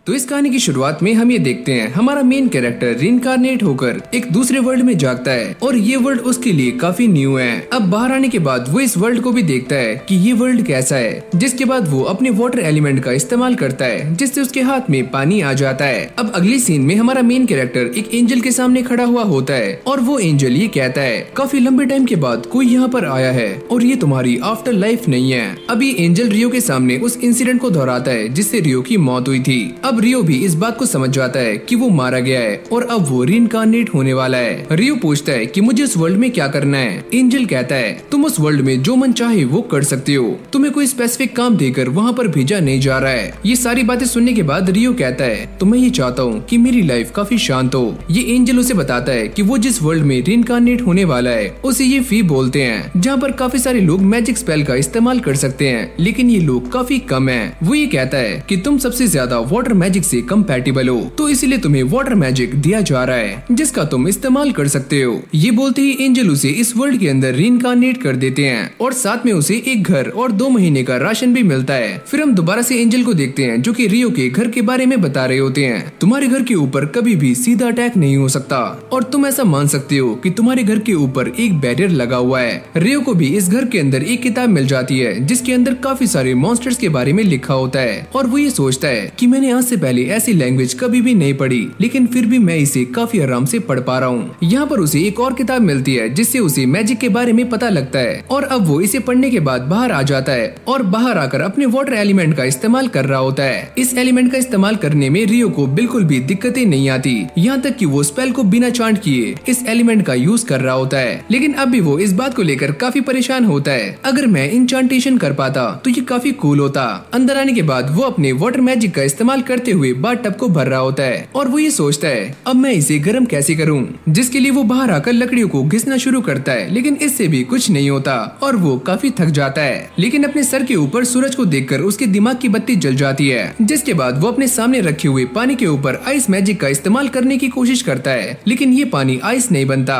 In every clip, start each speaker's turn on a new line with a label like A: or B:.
A: तो इस कहानी की शुरुआत में हम ये देखते हैं हमारा मेन कैरेक्टर रिइंकार्नेट होकर एक दूसरे वर्ल्ड में जागता है और ये वर्ल्ड उसके लिए काफी न्यू है। अब बाहर आने के बाद वो इस वर्ल्ड को भी देखता है कि ये वर्ल्ड कैसा है, जिसके बाद वो अपने वाटर एलिमेंट का इस्तेमाल करता है जिससे उसके हाथ में पानी आ जाता है। अब अगली सीन में हमारा मेन कैरेक्टर एक एंजल के सामने खड़ा हुआ होता है और वो एंजल ये कहता है काफी लंबे टाइम के बाद कोई यहाँ पर आया है और ये तुम्हारी आफ्टर लाइफ नहीं है। अभी एंजल रियो के सामने उस इंसिडेंट को दोहराता है जिससे रियो की मौत हुई थी। अब रियो भी इस बात को समझ जाता है कि वो मारा गया है और अब वो रिइंकार्नेट होने वाला है। रियो पूछता है कि मुझे उस वर्ल्ड में क्या करना है। एंजल कहता है तुम उस वर्ल्ड में जो मन चाहे वो कर सकते हो, तुम्हें कोई स्पेसिफिक काम देकर वहाँ पर भेजा नहीं जा रहा है। ये सारी बातें सुनने के बाद रियो कहता है तो मैं ये चाहता हूँ कि मेरी लाइफ काफी शांत हो। ये एंजल उसे बताता है कि वो जिस वर्ल्ड में रिइंकार्नेट होने वाला है उसे ये फी बोलते हैं, जहाँ पर काफी सारे लोग मैजिक स्पेल का इस्तेमाल कर सकते हैं लेकिन ये लोग काफी कम है। वो ये कहता है कि तुम सबसे ज्यादा वाटर मैजिक से कंपैटिबल हो तो इसलिए तुम्हें वाटर मैजिक दिया जा रहा है जिसका तुम इस्तेमाल कर सकते हो। ये बोलते ही एंजल उसे इस वर्ल्ड के अंदर रिइंकार्नेट कर देते हैं और साथ में उसे एक घर और 2 महीने का राशन भी मिलता है। फिर हम दोबारा से एंजल को देखते हैं जो कि रियो के घर के बारे में बता रहे होते हैं। तुम्हारे घर के ऊपर कभी भी सीधा अटैक नहीं हो सकता और तुम ऐसा मान सकते हो कि तुम्हारे घर के ऊपर एक बैरियर लगा हुआ है। रियो को भी इस घर के अंदर एक किताब मिल जाती है जिसके अंदर काफी सारे मॉन्स्टर्स के बारे में लिखा होता है और वो ये सोचता है कि मैंने आज से पहले ऐसी लैंग्वेज कभी भी नहीं पढ़ी लेकिन फिर भी मैं इसे काफी आराम से पढ़ पा रहा हूँ। यहाँ पर उसे एक और किताब मिलती है जिससे उसे मैजिक के बारे में पता लगता है और अब वो इसे पढ़ने के बाद बाहर आ जाता है और बाहर आकर अपने वाटर एलिमेंट का इस्तेमाल कर रहा होता है। इस एलिमेंट का इस्तेमाल करने में रियो को बिल्कुल भी दिक्कतें नहीं आती, यहाँ तक कि वो स्पेल को बिना चांट किए इस एलिमेंट का यूज कर रहा होता है। लेकिन अब भी वो इस बात को लेकर काफी परेशान होता है, अगर मैं इंचांटेशन कर पाता तो ये काफी कूल होता। अंदर आने के बाद वो अपने वाटर मैजिक का इस्तेमाल करते हुए बाथ टब को भर रहा होता है और वो ये सोचता है अब मैं इसे गर्म कैसे करूं, जिसके लिए वो बाहर आकर लकड़ियों को घिसना शुरू करता है लेकिन इससे भी कुछ नहीं होता और वो काफी थक जाता है। लेकिन अपने सर के ऊपर सूरज को देखकर उसके दिमाग की बत्ती जल जाती है, जिसके बाद वो अपने सामने रखे हुए पानी के ऊपर आइस मैजिक का इस्तेमाल करने की कोशिश करता है लेकिन ये पानी आइस नहीं बनता।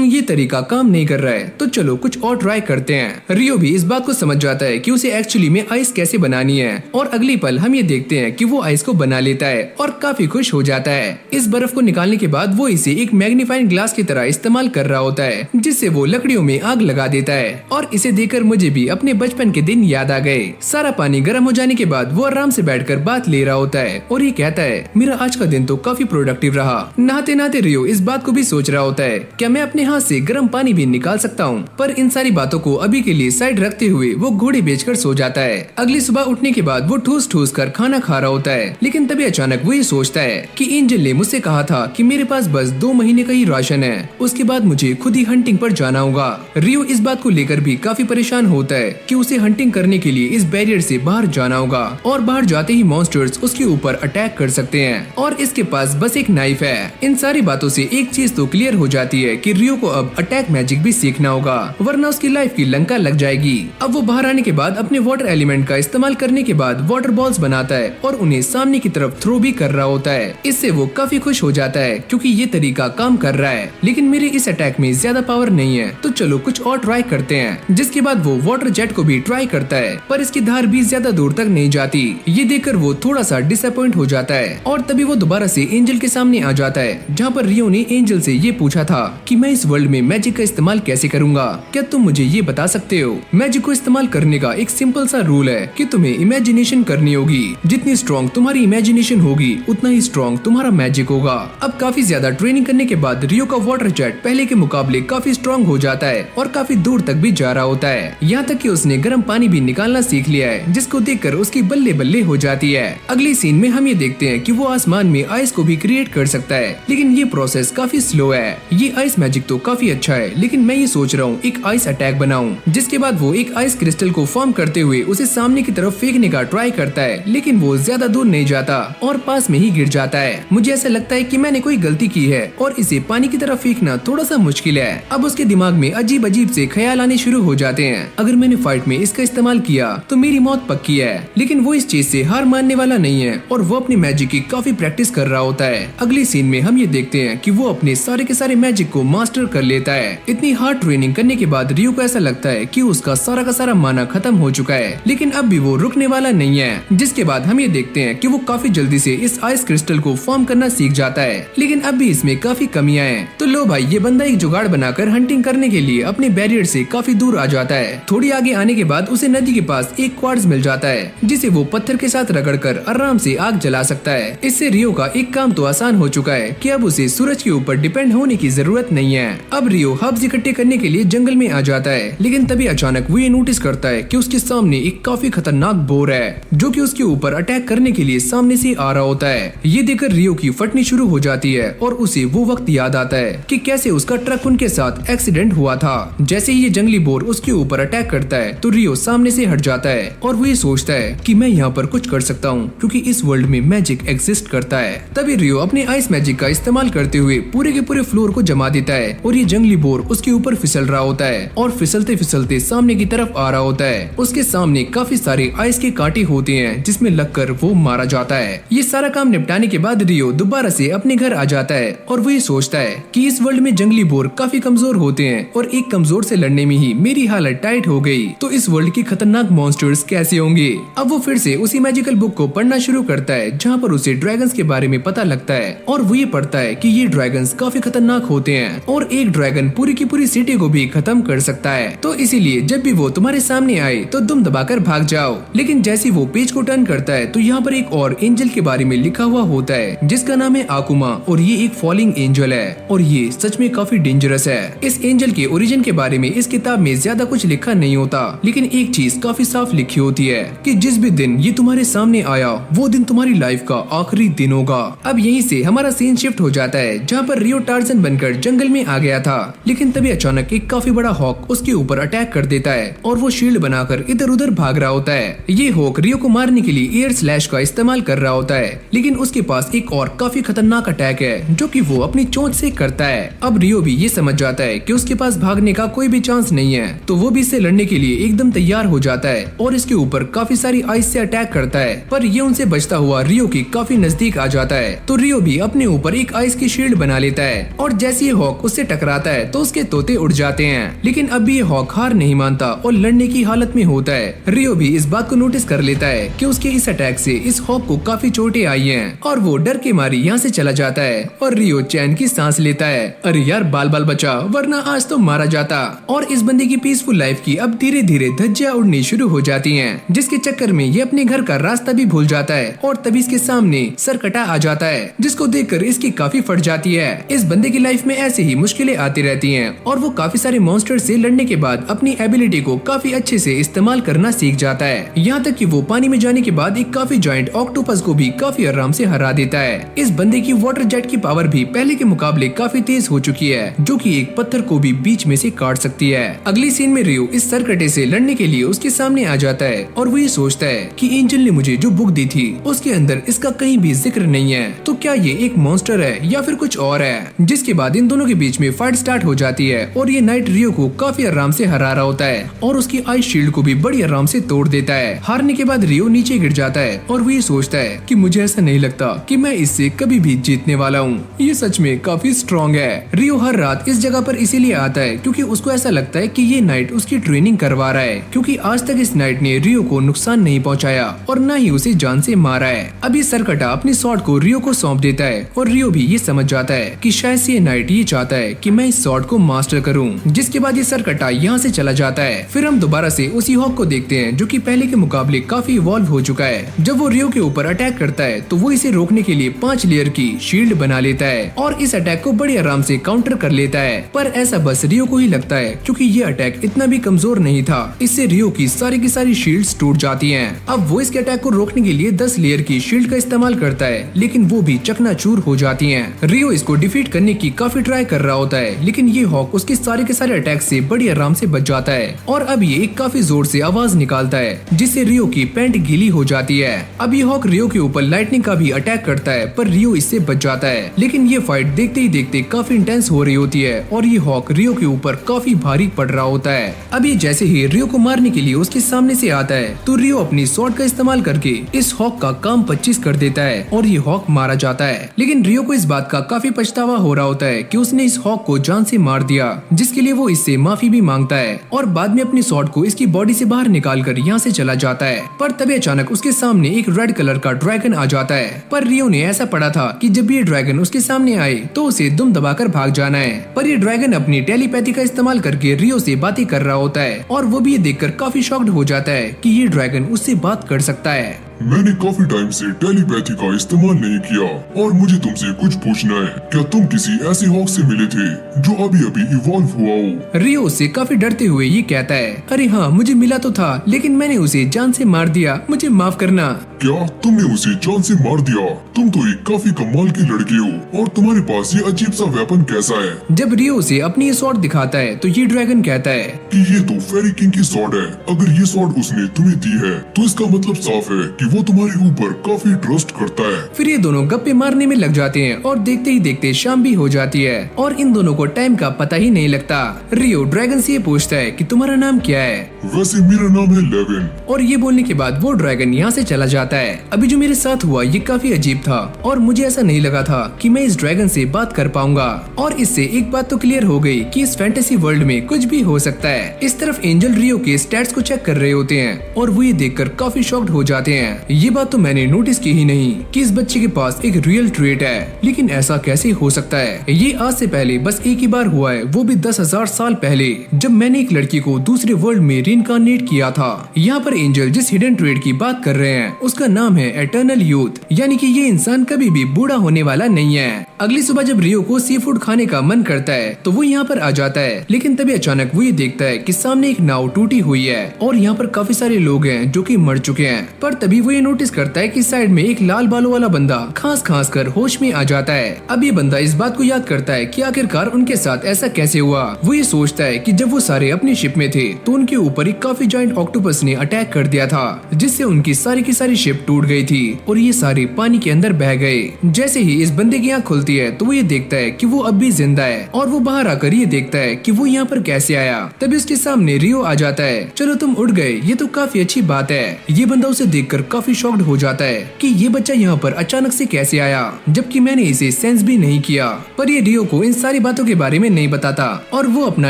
A: ये तरीका काम नहीं कर रहा है तो चलो कुछ और ट्राई करते हैं। रियो भी इस बात को समझ जाता है कि उसे एक्चुअली में आइस कैसे बनानी है और अगली पल हम ये देखते हैं कि वो आइस को बना लेता है और काफी खुश हो जाता है। इस बर्फ को निकालने के बाद वो इसे एक मैग्नीफाइंग ग्लास की तरह इस्तेमाल कर रहा होता है जिससे वो लकड़ियों में आग लगा देता है और इसे देखकर मुझे भी अपने बचपन के दिन याद आ गए। सारा पानी गर्म हो जाने के बाद वो आराम से बैठकर बात ले रहा होता है और ये कहता है मेरा आज का दिन तो काफी प्रोडक्टिव रहा। नहाते नहाते रियो इस बात को भी सोच रहा होता है क्या मैं अपने हाथ से गर्म पानी भी निकाल सकता हूँ, पर इन सारी बातों को अभी के लिए साइड रखते हुए वो घोड़े बेचकर सो जाता है। अगली सुबह उठने के बाद वो ठूस ठूस कर खाना खा रहा होता है लेकिन तभी अचानक वो ये सोचता है कि एंजल ने मुझसे कहा था कि मेरे पास बस 2 महीने का ही राशन है, उसके बाद मुझे खुद ही हंटिंग पर जाना होगा। रियो इस बात को लेकर भी काफी परेशान होता है कि उसे हंटिंग करने के लिए इस बैरियर से बाहर जाना होगा और बाहर जाते ही मॉन्स्टर्स उसके ऊपर अटैक कर सकते हैं और इसके पास बस एक नाइफ है। इन सारी बातों से एक चीज तो क्लियर हो जाती है कि रियो को अब अटैक मैजिक भी सीखना होगा वरना उसकी लाइफ की लंका लग जाएगी। अब वो बाहर आने के बाद अपने वाटर एलिमेंट का इस्तेमाल करने के बाद वाटर बॉल्स बनाता है और उन्हें सामने की तरफ थ्रो भी कर रहा होता है। इससे वो काफी खुश हो जाता है क्योंकि ये तरीका काम कर रहा है लेकिन मेरे इस अटैक में ज्यादा पावर नहीं है तो चलो कुछ और ट्राई करते हैं। जिसके बाद वो वाटर जेट को भी ट्राई करता है पर इसकी धार भी ज्यादा दूर तक नहीं जाती। ये देखकर वो थोड़ा सा डिसअपॉइंट हो जाता है और तभी वो दोबारा से एंजल के सामने आ जाता है जहाँ पर रियो ने एंजल से ये पूछा था कि मैं इस वर्ल्ड में मैजिक का इस्तेमाल कैसे करूंगा, क्या तुम मुझे ये बता सकते हो। मैजिक को इस्तेमाल करने का एक सिंपल सा रूल है कि तुम्हें इमेजिनेशन करनी होगी, जितनी स्ट्रॉन्ग तुम्हारी इमेजिनेशन होगी उतना ही स्ट्रॉन्ग तुम्हारा मैजिक होगा। अब काफी ज्यादा ट्रेनिंग करने के बाद रियो का वाटर जेट पहले के मुकाबले काफी स्ट्रॉन्ग हो जाता है और काफी दूर तक भी जा रहा होता है, यहाँ तक कि उसने गर्म पानी भी निकालना सीख लिया है जिसको देखकर उसकी बल्ले बल्ले हो जाती है। अगली सीन में हम ये देखते हैं कि वो आसमान में आइस को भी क्रिएट कर सकता है लेकिन ये प्रोसेस काफी स्लो है। ये आइस मैजिक तो काफी अच्छा है लेकिन मैं ये सोच रहा हूँ एक आइस अटैक बनाऊं। जिसके बाद वो एक आइस क्रिस्टल को फॉर्म करते हुए उसे सामने की तरफ फेंकने का ट्राई करता है लेकिन वो ज्यादा दूर नहीं जाता और पास में ही गिर जाता है। मुझे ऐसा लगता है कि मैंने कोई गलती की है और इसे पानी की तरफ फेंकना थोड़ा सा मुश्किल है। अब उसके दिमाग में अजीब अजीब से ख्याल आने शुरू हो जाते हैं, अगर मैंने फाइट में इसका इस्तेमाल किया तो मेरी मौत पक्की है। लेकिन वो इस चीज से हार मानने वाला नहीं है और वो अपनी मैजिक की काफी प्रैक्टिस कर रहा होता है। अगली सीन में हम ये देखते हैं कि वो अपने सारे के सारे मैजिक को मास्टर कर लेता है। इतनी हार्ड ट्रेनिंग करने के बाद रियो को ऐसा लगता है कि उसका सारा का सारा माना खत्म हो चुका है लेकिन अब भी वो रुकने वाला नहीं है। जिसके बाद हम ये देखते हैं कि वो काफी जल्दी से इस आइस क्रिस्टल को फॉर्म करना सीख जाता है, लेकिन अब भी इसमें काफी कमियां हैं। तो लो भाई, ये बंदा एक जुगाड़ बनाकर हंटिंग करने के लिए अपने बैरियर से काफी दूर आ जाता है। थोड़ी आगे आने के बाद उसे नदी के पास एक क्वार्ट्ज मिल जाता है, जिसे वो पत्थर के साथ रगड़कर आराम से आग जला सकता है। इससे रियो का एक काम तो आसान हो चुका है कि अब उसे सूरज के ऊपर डिपेंड होने की जरूरत नहीं है। अब रियो हर्ब्स इकट्ठे करने के लिए जंगल में आ जाता है, लेकिन तभी अचानक वो ये नोटिस करता है कि उसके सामने एक काफी खतरनाक बोर है, जो कि उसके ऊपर अटैक करने के लिए सामने से आ रहा होता है। ये देखकर रियो की फटनी शुरू हो जाती है और उसे वो वक्त याद आता है कि कैसे उसका ट्रक उनके साथ एक्सीडेंट हुआ था। जैसे ही ये जंगली बोर उसके ऊपर अटैक करता है तो रियो सामने से हट जाता है और वो ये सोचता है कि मैं यहाँ पर कुछ कर सकता हूँ, क्योंकि इस वर्ल्ड में मैजिक एग्जिस्ट करता है। तभी रियो अपने आइस मैजिक का इस्तेमाल करते हुए पूरे के पूरे फ्लोर को जमा देता है और ये जंगली बोर उसके ऊपर फिसल रहा होता है और फिसलते फिसलते सामने की तरफ आ रहा होता है। उसके सामने काफी सारे आइस के कांटे होते हैं जिसमें लगकर वो मारा जाता है। ये सारा काम निपटाने के बाद रियो दोबारा से अपने घर आ जाता है और वो ये सोचता है कि इस वर्ल्ड में जंगली बोर काफी कमजोर होते हैं और एक कमजोर से लड़ने में ही मेरी हालत टाइट हो गई, तो इस वर्ल्ड के खतरनाक मॉन्स्टर्स कैसे होंगे। अब वो फिर से उसी मैजिकल बुक को पढ़ना शुरू करता है जहाँ पर उसे ड्रैगन्स के बारे में पता लगता है और वो ये पढ़ता है कि ये ड्रैगन्स काफी खतरनाक होते हैं और एक ड्रैगन पूरी की पूरी सिटी को भी खत्म कर सकता है। तो इसीलिए जब भी वो तुम्हारे सामने आए तो दुम दबाकर भाग जाओ। लेकिन जैसे वो पेज को टर्न करता है तो यहाँ पर एक और एंजल के बारे में लिखा हुआ होता है जिसका नाम है आकुमा और ये एक फॉलिंग एंजल है और ये सच में काफी डेंजरस है। इस एंजल के ओरिजिन के बारे में इस किताब में ज्यादा कुछ लिखा नहीं होता, लेकिन एक चीज काफी साफ लिखी होती है कि जिस भी दिन ये तुम्हारे सामने आया वो दिन तुम्हारी लाइफ का आखिरी दिन होगा। अब यहीं से हमारा सीन शिफ्ट हो जाता है जहाँ पर रियो टार्जन बनकर जंगल में आ गया था, लेकिन तभी अचानक एक काफी बड़ा हॉक उसके ऊपर अटैक कर देता है और वो शील्ड बनाकर इधर उधर भाग रहा होता है। ये हॉक रियो को मारने के लिए एयर स्लैश का इस्तेमाल कर रहा होता है, लेकिन उसके पास एक और काफी खतरनाक अटैक है जो कि वो अपनी चोंच से करता है। अब रियो भी ये समझ जाता है कि उसके पास भागने का कोई भी चांस नहीं है, तो वो भी इससे लड़ने के लिए एकदम तैयार हो जाता है और इसके ऊपर काफी सारी आइस से अटैक करता है, पर ये उनसे बचता हुआ रियो की काफी नजदीक आ जाता है। तो रियो भी अपने ऊपर एक आइस की शील्ड बना लेता है और जैसे ये हॉक उससे टकराता है तो उसके तोते उड़ जाते हैं, लेकिन अब भी ये हॉक हार नहीं मानता और लड़ने की हालत में होता है। रियो भी इस बात को नोटिस कर लेता है कि उसके इस अटैक से इस हॉक को काफी चोटें आई हैं और वो डर के मारे यहाँ से चला जाता है और रियो चैन की सांस लेता है। अरे यार, बाल बाल बचा, वरना आज तो मारा जाता। और इस बंदे की पीसफुल लाइफ की अब धीरे धीरे धज्जियां उड़नी शुरू हो जाती हैं, जिसके चक्कर में ये अपने घर का रास्ता भी भूल जाता है और तभी इसके सामने सरकटा आ जाता है, जिसको देखकर इसकी काफी फट जाती है। इस बंदे की लाइफ में ऐसे ही मुश्किलें आती रहती हैं और वो काफी सारे मॉन्स्टर से लड़ने के बाद अपनी एबिलिटी को काफी अच्छे से इस्तेमाल करना सीख जाता है, यहाँ तक कि वो पानी में जाने के बाद एक काफी जॉइंट ऑक्टोपस को भी काफी आराम से हरा देता है। इस बंदे की वाटर जेट की पावर भी पहले के मुकाबले काफी तेज हो चुकी है, जो कि एक पत्थर को भी बीच में से काट सकती है। अगली सीन में रियो इस सरकटे से लड़ने के लिए उसके सामने आ जाता है और वो ये सोचता है कि एंजल ने मुझे जो बुक दी थी उसके अंदर इसका कहीं भी जिक्र नहीं है, तो क्या ये एक मॉन्स्टर है या फिर कुछ और है। जिसके बाद इन दोनों के बीच में फाइट स्टार्ट हो जाती है और ये नाइट रियो को काफी आराम से हरा रहा होता है और उसकी आइस शील्ड को भी बड़ी आराम से तोड़ देता है। हारने के बाद रियो नीचे गिर जाता है और वो ये सोचता है कि मुझे ऐसा नहीं लगता कि मैं इससे कभी भी जीतने वाला हूँ, ये सच में काफी स्ट्रॉन्ग है। रियो हर रात इस जगह पर इसीलिए आता है क्योंकि उसको ऐसा लगता है कि ये नाइट उसकी ट्रेनिंग करवा रहा है, क्योंकि आज तक इस नाइट ने रियो को नुकसान नहीं पहुंचाया और न ही उसे जान से मारा है। अभी सरकटा अपनी स्वॉर्ड को रियो को सौंप देता है और रियो भी ये समझ जाता है कि शायद से ये नाइट ये चाहता है कि मैं इस स्वॉर्ड को मास्टर करूं। जिसके बाद ये सरकटा यहाँ से चला जाता है। फिर हम दोबारा से उसी हॉक को देखते हैं जो कि पहले के मुकाबले काफी इवॉल्व हो चुका है। जब वो रियो के ऊपर अटैक करता है तो वो इसे रोकने के लिए 5 लेयर की शील्ड बना लेता है और इस अटैक को बड़ी आराम से काउंटर कर लेता है, पर ऐसा बस रियो को ही लगता है क्योंकि ये अटैक इतना भी कमजोर नहीं था। इससे रियो की सारी शील्ड्स टूट जाती हैं। अब वो इसके अटैक को रोकने के लिए 10 लेयर की शील्ड का इस्तेमाल करता है, लेकिन वो भी चकनाचूर हो जाती हैं। रियो इसको डिफीट करने की काफी ट्राई कर रहा होता है, लेकिन ये हॉक उसके सारे के सारे अटैक से बड़ी आराम से बच जाता है और अब ये एक काफी जोर से आवाज निकालता है जिससे रियो की पैंट गीली हो जाती है। अब ये हॉक रियो के ऊपर लाइटनिंग का भी अटैक करता है, पर रियो इससे बच जाता है। लेकिन ये फाइट देखते ही देखते काफी इंटेंस हो रही होती है और ये हॉक रियो के ऊपर काफी भारी पड़ रहा होता है। अब ये जैसे ही रियो को मारने के लिए उसके सामने से आता है तो रियो अपनी स्वॉर्ड का इस्तेमाल करके इस हॉक का काम 25 कर देता है और ये हॉक मारा जाता है। लेकिन रियो को इस बात का काफी पछतावा हो रहा होता है कि उसने इस हॉक को जान से मार दिया, जिसके लिए वो इससे माफी भी मांगता है और बाद में अपनी स्वॉर्ड को इसकी बॉडी से बाहर निकाल कर यहाँ से चला जाता है। पर तभी अचानक उसके सामने एक रेड कलर कलर का ड्रैगन आ जाता है। पर रियो ने ऐसा पढ़ा था कि जब ये ड्रैगन उसके सामने आए तो उसे दुम दबाकर भाग जाना है। पर ये ड्रैगन अपनी टेलीपैथी का इस्तेमाल करके रियो से बातें कर रहा होता है और वो भी ये देखकर काफी शॉक्ड हो जाता है कि ये ड्रैगन उससे बात कर सकता है।
B: मैंने काफी टाइम से टेलीपैथी का इस्तेमाल नहीं किया और मुझे तुमसे कुछ पूछना है। क्या तुम किसी ऐसे हॉक से मिले थे जो अभी अभी इवॉल्व हुआ हो?
A: रियो उससे काफी डरते हुए ये कहता है, अरे हाँ मुझे मिला तो था, लेकिन मैंने उसे जान से मार दिया, मुझे माफ करना।
B: क्या तुमने उसे जान से मार दिया? तुम तो एक काफी कमाल की लड़की हो और तुम्हारे पास ये अजीब सा वेपन कैसा है?
A: जब रियो उसे अपनी ये स्वॉर्ड दिखाता है तो ये ड्रैगन कहता है
B: कि ये तो फेरी किंग की स्वॉर्ड है। अगर ये स्वॉर्ड उसने तुम्हें दी है तो इसका मतलब साफ है कि वो तुम्हारे ऊपर काफी ट्रस्ट करता है।
A: फिर ये दोनों गप्पे मारने में लग जाते हैं और देखते ही देखते शाम भी हो जाती है और इन दोनों को टाइम का पता ही नहीं लगता। रियो ड्रैगन से ये पूछता है कि तुम्हारा नाम क्या है?
B: वैसे मेरा नाम है लेविन।
A: और ये बोलने के बाद वो ड्रैगन यहाँ से चला जाता है। अभी जो मेरे साथ हुआ ये काफी अजीब था और मुझे ऐसा नहीं लगा था कि मैं इस ड्रैगन से बात कर पाऊंगा। और इससे एक बात तो क्लियर हो गई कि इस फैंटेसी वर्ल्ड में कुछ भी हो सकता है। इस तरफ एंजल रियो के स्टैट्स को चेक कर रहे होते हैं और वो ये देखकर काफी शॉक्ड हो जाते हैं। ये बात तो मैंने नोटिस की ही नहीं कि इस बच्चे के पास एक रियल ट्रेट है, लेकिन ऐसा कैसे हो सकता है? ये आज से पहले बस एक ही बार हुआ है, वो भी 10,000 साल पहले, जब मैंने एक लड़की को दूसरे वर्ल्ड में रीइंकार्नेट किया था। यहाँ पर एंजल जिस हिडन ट्रेट की बात कर रहे हैं उसका नाम है एटर्नल यूथ, यानी कि ये इंसान कभी भी बूढ़ा होने वाला नहीं है। अगली सुबह जब रियो को सी फूड खाने का मन करता है तो वो यहाँ पर आ जाता है, लेकिन तभी अचानक वो ये देखता है कि सामने एक नाव टूटी हुई है और यहाँ पर काफी सारे लोग हैं जो कि मर चुके हैं। पर तभी वो ये नोटिस करता है कि साइड में एक लाल बालों वाला बंदा खांस खांस कर होश में आ जाता है। अब ये बंदा इस बात को याद करता है कि आखिरकार उनके साथ ऐसा कैसे हुआ। वो ये सोचता है कि जब वो सारे अपनी शिप में थे तो उनके ऊपर एक काफी जायंट ऑक्टोपस ने अटैक कर दिया था, जिससे उनकी सारी की सारी शिप टूट गई थी और ये सारे पानी के अंदर बह गए। जैसे ही इस बंदे की आँख खुलती है तो वो ये देखता है कि वो अब भी जिंदा है और वो बाहर आकर ये देखता है कि वो यहाँ पर कैसे आया। तभी उसके सामने रियो आ जाता है। चलो तुम उड़ गए, ये तो काफी अच्छी बात है। ये बंदा उसे देखकर काफी शॉक्ड हो जाता है कि ये बच्चा यहाँ पर अचानक से कैसे आया, जबकि मैंने इसे सेंस भी नहीं किया। पर ये रियो को इन सारी बातों के बारे में नहीं बताता और वो अपना